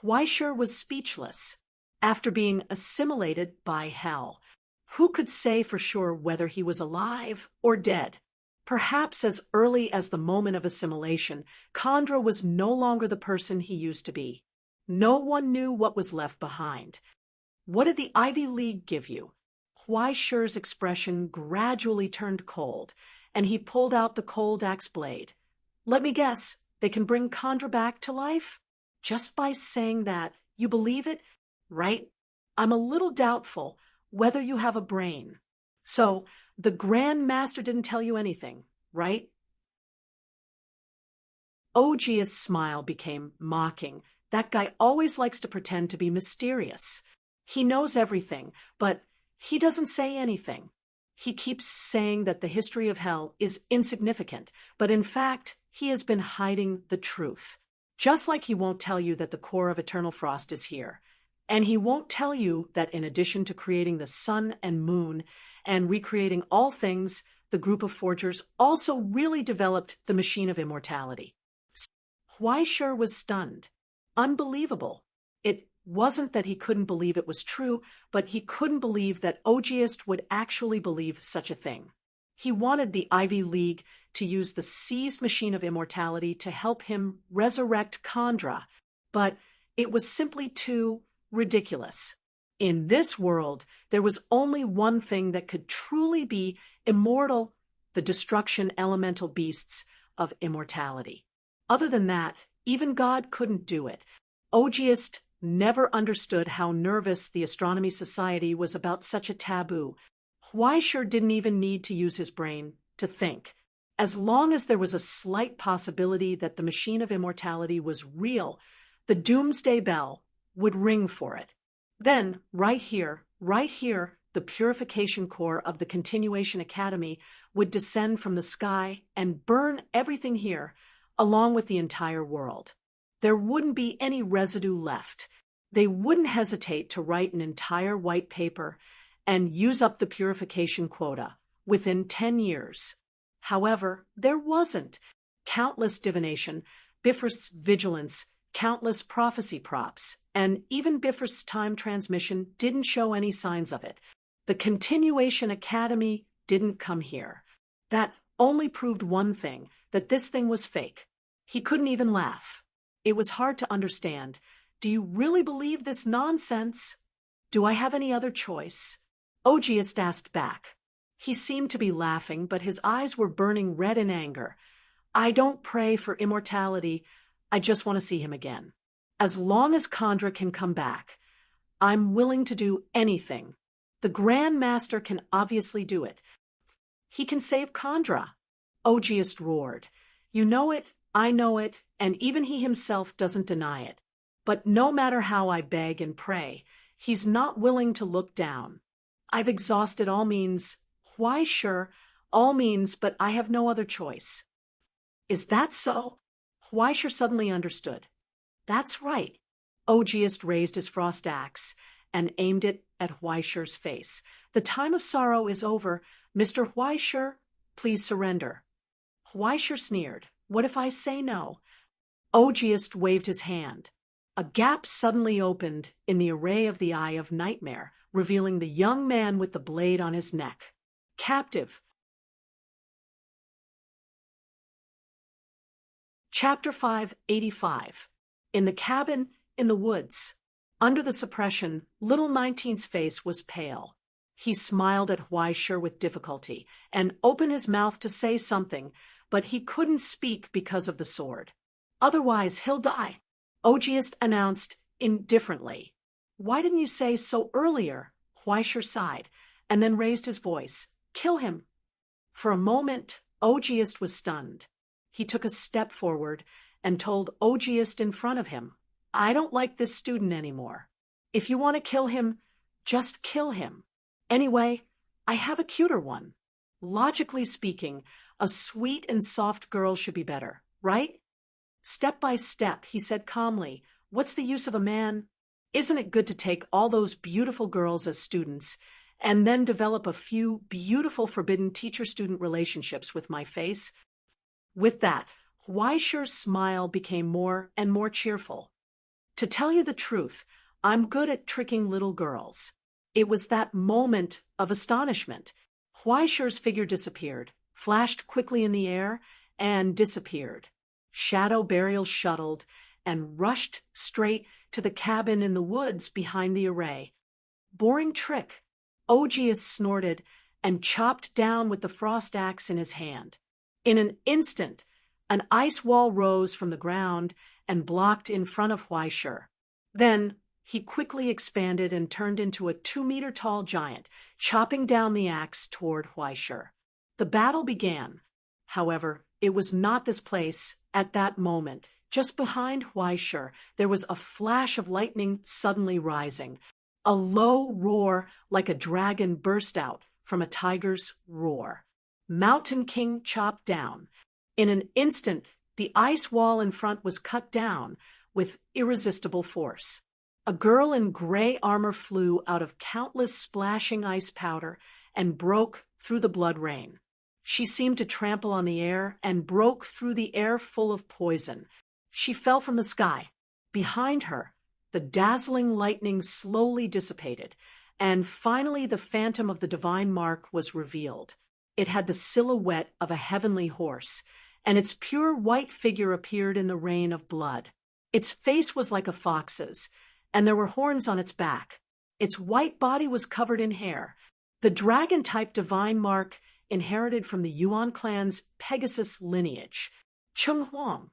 Huaishir was speechless. After being assimilated by hell, who could say for sure whether he was alive or dead? Perhaps as early as the moment of assimilation, Kandra was no longer the person he used to be. No one knew what was left behind. What did the Ivy League give you? Huaishir's expression gradually turned cold, and he pulled out the cold axe blade. Let me guess, they can bring Kandra back to life? Just by saying that, you believe it, right? I'm a little doubtful whether you have a brain. So, the Grand Master didn't tell you anything, right? Ogiist's smile became mocking. That guy always likes to pretend to be mysterious. He knows everything, but he doesn't say anything. He keeps saying that the history of hell is insignificant, but in fact, he has been hiding the truth. Just like he won't tell you that the core of eternal frost is here. And he won't tell you that in addition to creating the sun and moon and recreating all things, the group of forgers also really developed the machine of immortality. Huaishir was stunned. Unbelievable. It wasn't that he couldn't believe it was true, but he couldn't believe that Ogiist would actually believe such a thing. He wanted the Ivy League to use the seized machine of immortality to help him resurrect Kandra, but it was simply too ridiculous. In this world, there was only one thing that could truly be immortal, the destruction elemental beasts of immortality. Other than that, even God couldn't do it. Ogiist never understood how nervous the Astronomy Society was about such a taboo. Huaishir didn't even need to use his brain to think. As long as there was a slight possibility that the machine of immortality was real, the Doomsday Bell would ring for it. Then, right here, the purification core of the Continuation Academy would descend from the sky and burn everything here, along with the entire world. There wouldn't be any residue left. They wouldn't hesitate to write an entire white paper and use up the purification quota within 10 years. However, there wasn't. Countless divination, Bifrost's vigilance, countless prophecy props, and even Bifrost's time transmission didn't show any signs of it. The Continuation Academy didn't come here. That only proved one thing, that this thing was fake. He couldn't even laugh. It was hard to understand. Do you really believe this nonsense? Do I have any other choice? Ogiest asked back. He seemed to be laughing, but his eyes were burning red in anger. I don't pray for immortality. I just want to see him again. As long as Khandra can come back, I'm willing to do anything. The Grand Master can obviously do it. He can save Khandra. Ogiest roared. You know it, I know it, and even he himself doesn't deny it. But no matter how I beg and pray, he's not willing to look down. I've exhausted all means. Why, sure, all means, but I have no other choice. Is that so? Huaisher suddenly understood. That's right. Ogiest raised his frost axe and aimed it at Huaisher's face. The time of sorrow is over. Mr. Huaisher, please surrender. Huaisher sneered. What if I say no? Ogiest waved his hand. A gap suddenly opened in the array of the Eye of Nightmare, revealing the young man with the blade on his neck. Captive. Chapter 585. In the cabin in the woods. Under the suppression, little 19's face was pale. He smiled at Huaisher with difficulty and opened his mouth to say something, but he couldn't speak because of the sword. Otherwise, he'll die, Ogiest announced indifferently. Why didn't you say so earlier? Huaisher sighed, and then raised his voice. Kill him. For a moment, Ogiest was stunned. He took a step forward and told Ogiest in front of him, I don't like this student anymore. If you want to kill him, just kill him. Anyway, I have a cuter one. Logically speaking, a sweet and soft girl should be better, right? Step by step, he said calmly, what's the use of a man? Isn't it good to take all those beautiful girls as students and then develop a few beautiful forbidden teacher-student relationships with my face? With that, Huaisher's smile became more and more cheerful. To tell you the truth, I'm good at tricking little girls. It was that moment of astonishment. Huaisher's figure disappeared, flashed quickly in the air, and disappeared. Shadow Burial shuttled and rushed straight to the cabin in the woods behind the array. Boring trick, Ogiest snorted and chopped down with the frost axe in his hand. In an instant, an ice wall rose from the ground and blocked in front of Huaisher. Then he quickly expanded and turned into a 2-meter-tall giant, chopping down the axe toward Huaisher. The battle began. However, it was not this place at that moment. Just behind Huaisher, there was a flash of lightning suddenly rising. A low roar like a dragon burst out from a tiger's roar. Mountain King chopped down. In an instant, the ice wall in front was cut down with irresistible force. A girl in gray armor flew out of countless splashing ice powder and broke through the blood rain. She seemed to trample on the air and broke through the air full of poison. She fell from the sky. Behind her, the dazzling lightning slowly dissipated, and finally the phantom of the divine mark was revealed. It had the silhouette of a heavenly horse, and its pure white figure appeared in the rain of blood. Its face was like a fox's, and there were horns on its back. Its white body was covered in hair. The dragon-type divine mark inherited from the Yuan clan's Pegasus lineage. Cheng Huang.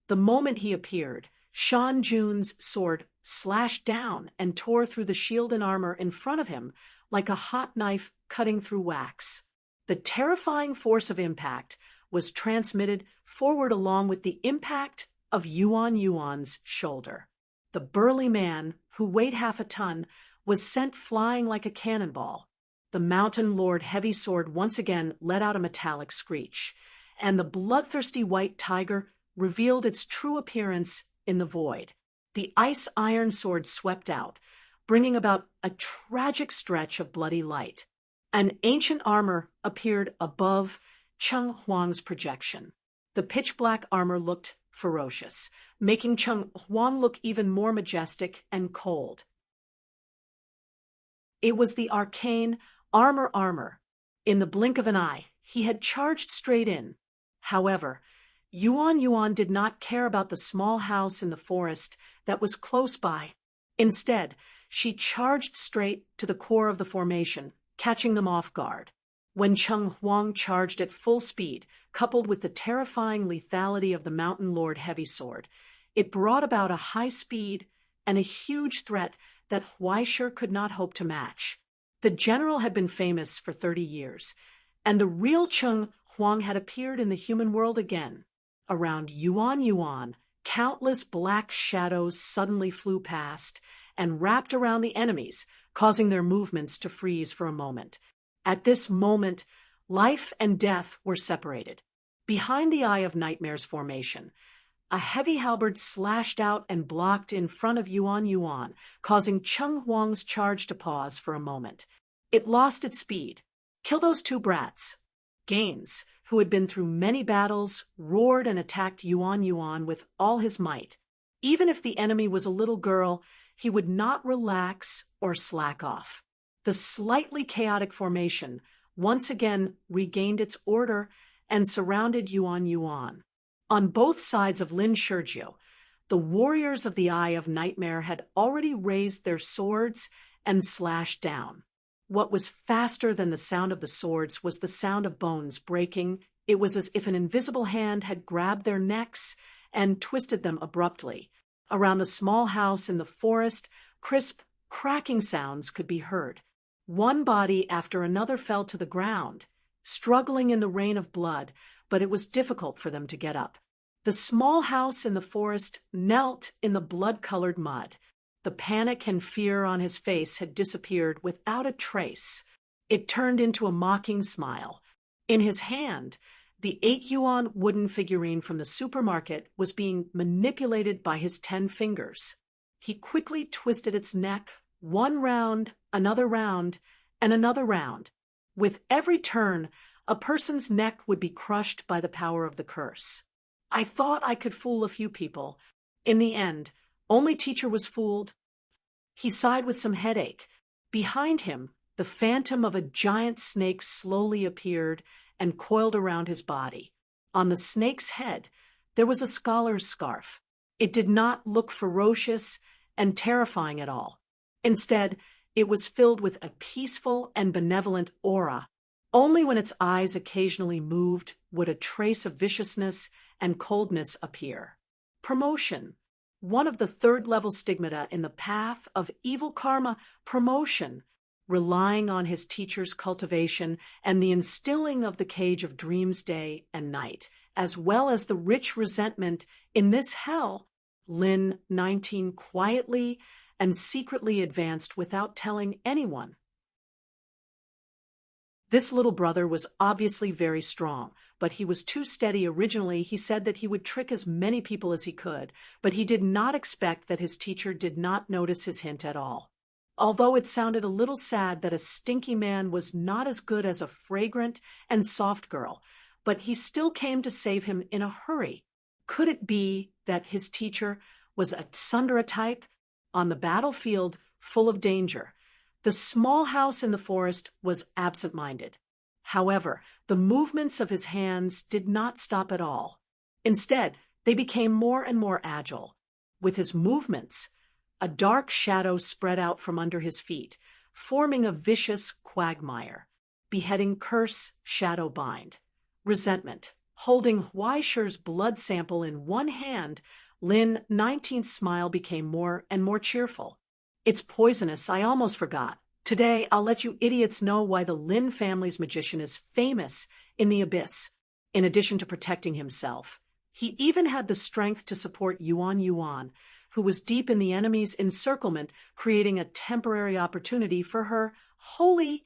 The moment he appeared, Shan Jun's sword slashed down and tore through the shield and armor in front of him like a hot knife cutting through wax. The terrifying force of impact was transmitted forward along with the impact of Yuan's shoulder. The burly man, who weighed half a ton, was sent flying like a cannonball. The Mountain Lord Heavy Sword once again let out a metallic screech, and the bloodthirsty white tiger revealed its true appearance in the void. The ice iron sword swept out, bringing about a tragic stretch of bloody light. An ancient armor appeared above Cheng Huang's projection. The pitch-black armor looked ferocious, making Cheng Huang look even more majestic and cold. It was the arcane armor. In the blink of an eye, he had charged straight in. However, Yuan Yuan did not care about the small house in the forest that was close by. Instead, she charged straight to the core of the formation, catching them off guard. When Cheng Huang charged at full speed, coupled with the terrifying lethality of the Mountain Lord Heavy Sword, it brought about a high speed and a huge threat that Huaishir could not hope to match. The general had been famous for 30 years, and the real Cheng Huang had appeared in the human world again. Around Yuan Yuan, countless black shadows suddenly flew past and wrapped around the enemies, causing their movements to freeze for a moment. At this moment, life and death were separated. Behind the Eye of Nightmare's formation, a heavy halberd slashed out and blocked in front of Yuan Yuan, causing Cheng Huang's charge to pause for a moment. It lost its speed. "Kill those two brats." Gaines, who had been through many battles, roared and attacked Yuan Yuan with all his might. Even if the enemy was a little girl, he would not relax or slack off. The slightly chaotic formation once again regained its order and surrounded Yuan Yuan. On both sides of Lin Shizhou, the warriors of the Eye of Nightmare had already raised their swords and slashed down. What was faster than the sound of the swords was the sound of bones breaking. It was as if an invisible hand had grabbed their necks and twisted them abruptly. Around the small house in the forest, crisp, cracking sounds could be heard. One body after another fell to the ground, struggling in the rain of blood, but it was difficult for them to get up. The small house in the forest knelt in the blood-colored mud. The panic and fear on his face had disappeared without a trace. It turned into a mocking smile. In his hand, the 8-yuan wooden figurine from the supermarket was being manipulated by his 10 fingers. He quickly twisted its neck, one round, another round, and another round. With every turn, a person's neck would be crushed by the power of the curse. I thought I could fool a few people. In the end, only Teacher was fooled. He sighed with some headache. Behind him, the phantom of a giant snake slowly appeared and coiled around his body. On the snake's head, there was a scholar's scarf. It did not look ferocious and terrifying at all. Instead, it was filled with a peaceful and benevolent aura. Only when its eyes occasionally moved would a trace of viciousness and coldness appear. Promotion. One of the third-level stigmata in the path of evil karma, promotion, relying on his teacher's cultivation and the instilling of the cage of dreams day and night, as well as the rich resentment in this hell, Lin 19 quietly and secretly advanced without telling anyone. This little brother was obviously very strong, but he was too steady. Originally, he said that he would trick as many people as he could, but he did not expect that his teacher did not notice his hint at all. Although it sounded a little sad that a stinky man was not as good as a fragrant and soft girl, but he still came to save him in a hurry. Could it be that his teacher was a tsundere type? On the battlefield, full of danger, the small house in the forest was absent-minded. However, the movements of his hands did not stop at all. Instead, they became more and more agile. With his movements, a dark shadow spread out from under his feet, forming a vicious quagmire. Beheading, curse, shadow bind. Resentment. Holding Huaishir's blood sample in one hand, Lin 19's smile became more and more cheerful. "It's poisonous, I almost forgot. Today, I'll let you idiots know why the Lin family's magician is famous in the abyss. In addition to protecting himself, he even had the strength to support Yuan Yuan, who was deep in the enemy's encirclement, creating a temporary opportunity for her holy."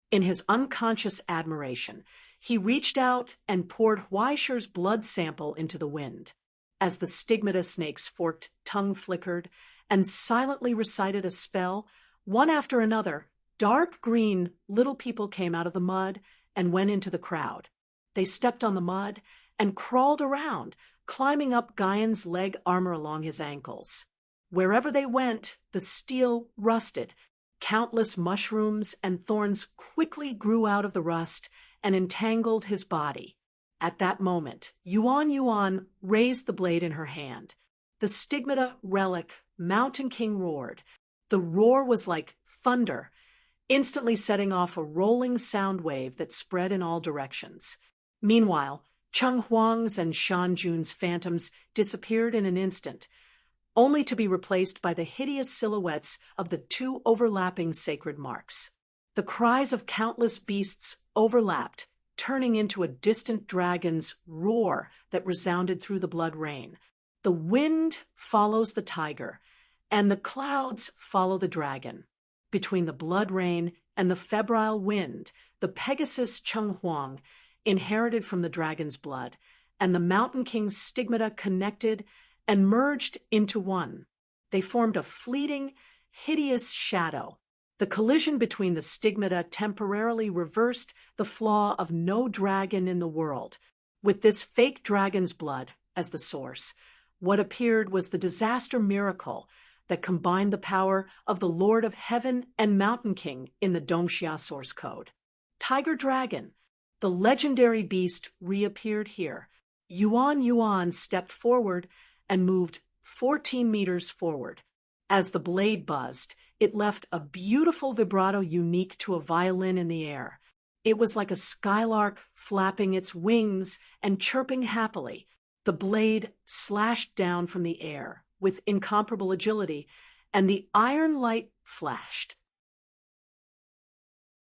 In his unconscious admiration, he reached out and poured Huaishir's blood sample into the wind. As the stigmata snake's forked tongue flickered and silently recited a spell, one after another, dark green little people came out of the mud and went into the crowd. They stepped on the mud and crawled around, climbing up Gaian's leg armor along his ankles. Wherever they went, the steel rusted. Countless mushrooms and thorns quickly grew out of the rust and entangled his body. At that moment, Yuan raised the blade in her hand. The stigmata relic Mountain King roared. The roar was like thunder, instantly setting off a rolling sound wave that spread in all directions. Meanwhile, Cheng Huang's and Shan Jun's phantoms disappeared in an instant, only to be replaced by the hideous silhouettes of the two overlapping sacred marks. The cries of countless beasts overlapped, turning into a distant dragon's roar that resounded through the blood rain. The wind follows the tiger, and the clouds follow the dragon. Between the blood rain and the febrile wind, the Pegasus Cheng Huang, inherited from the dragon's blood, and the Mountain King's stigmata connected and merged into one. They formed a fleeting, hideous shadow. The collision between the stigmata temporarily reversed the flaw of no dragon in the world. With this fake dragon's blood as the source, what appeared was the disaster miracle that combined the power of the Lord of Heaven and Mountain King in the Dongxia source code. Tiger Dragon, the legendary beast, reappeared here. Yuan stepped forward and moved 14 meters forward. As the blade buzzed, it left a beautiful vibrato unique to a violin in the air. It was like a skylark flapping its wings and chirping happily. The blade slashed down from the air with incomparable agility, and the iron light flashed.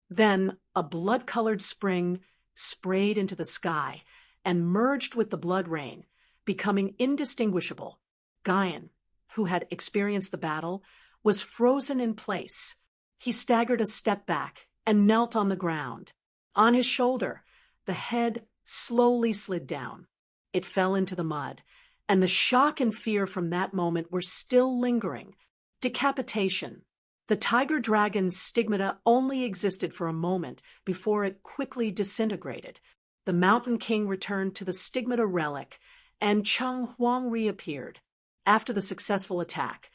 Then a blood-colored spring sprayed into the sky and merged with the blood rain, becoming indistinguishable. Guyan, who had experienced the battle, was frozen in place. He staggered a step back and knelt on the ground. On his shoulder, the head slowly slid down. It fell into the mud, and the shock and fear from that moment were still lingering. Decapitation. The tiger dragon's stigmata only existed for a moment before it quickly disintegrated. The Mountain King returned to the stigmata relic, and Cheng Huang reappeared. After the successful attack,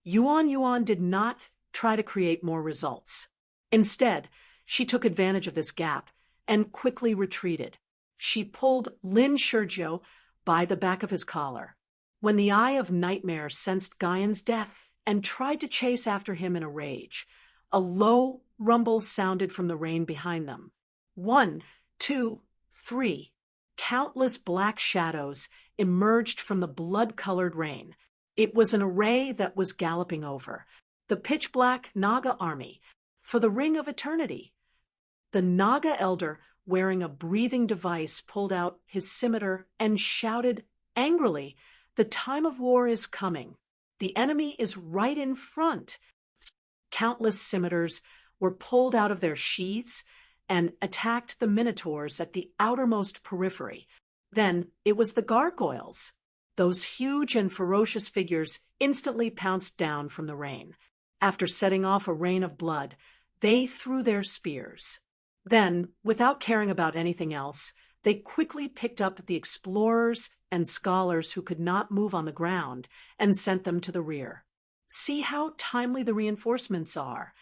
Yuan did not try to create more results. Instead, she took advantage of this gap and quickly retreated. She pulled Lin Shizhou by the back of his collar. When the Eye of Nightmare sensed Guyan's death and tried to chase after him in a rage, a low rumble sounded from the rain behind them. 1, 2, 3. Countless black shadows emerged from the blood-colored rain. It was an array that was galloping over. The pitch-black Naga army, for the Ring of Eternity. The Naga elder, wearing a breathing device, pulled out his scimitar and shouted angrily, "The time of war is coming. The enemy is right in front." Countless scimitars were pulled out of their sheaths and attacked the minotaurs at the outermost periphery. Then it was the gargoyles. Those huge and ferocious figures instantly pounced down from the rain. After setting off a rain of blood, they threw their spears. Then, without caring about anything else, they quickly picked up the explorers and scholars who could not move on the ground and sent them to the rear. See how timely the reinforcements are.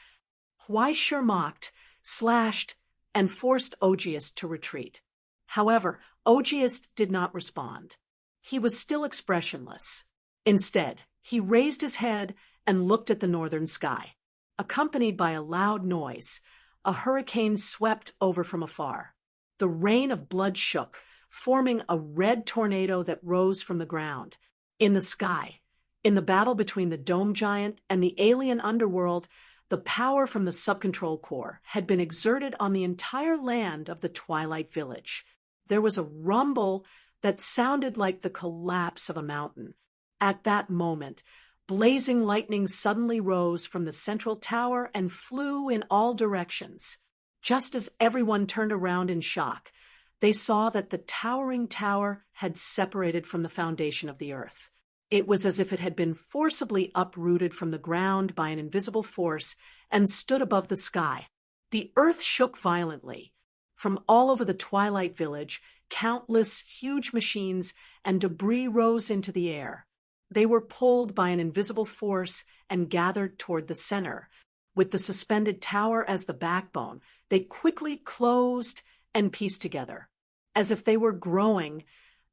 Huaishir mocked, slashed, and forced Ogiest to retreat. However, Ogiest did not respond. He was still expressionless. Instead, he raised his head and looked at the northern sky. Accompanied by a loud noise, a hurricane swept over from afar. The rain of blood shook, forming a red tornado that rose from the ground. In the sky, in the battle between the dome giant and the alien underworld, the power from the sub-control core had been exerted on the entire land of the Twilight Village. There was a rumble that sounded like the collapse of a mountain. At that moment, blazing lightning suddenly rose from the central tower and flew in all directions. Just as everyone turned around in shock, they saw that the towering tower had separated from the foundation of the earth. It was as if it had been forcibly uprooted from the ground by an invisible force and stood above the sky. The earth shook violently. From all over the Twilight Village, countless huge machines and debris rose into the air. They were pulled by an invisible force and gathered toward the center. With the suspended tower as the backbone, they quickly closed and pieced together. As if they were growing,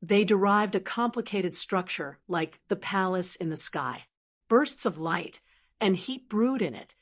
they derived a complicated structure like the palace in the sky. Bursts of light and heat brewed in it.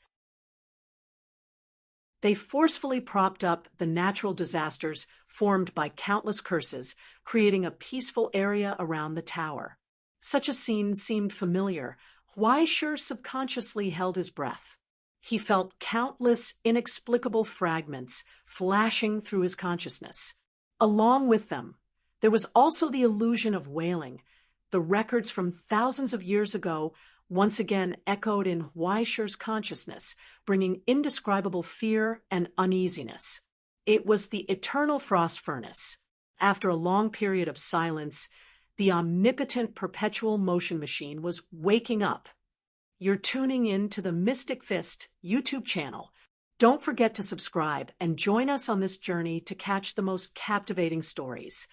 They forcefully propped up the natural disasters formed by countless curses, creating a peaceful area around the tower. Such a scene seemed familiar. Weisher subconsciously held his breath. He felt countless inexplicable fragments flashing through his consciousness. Along with them, there was also the illusion of wailing. The records from thousands of years ago once again echoed in Weisher's consciousness, bringing indescribable fear and uneasiness. It was the eternal frost furnace. After a long period of silence, the omnipotent perpetual motion machine was waking up. You're tuning in to the Mystic Fist YouTube channel. Don't forget to subscribe and join us on this journey to catch the most captivating stories.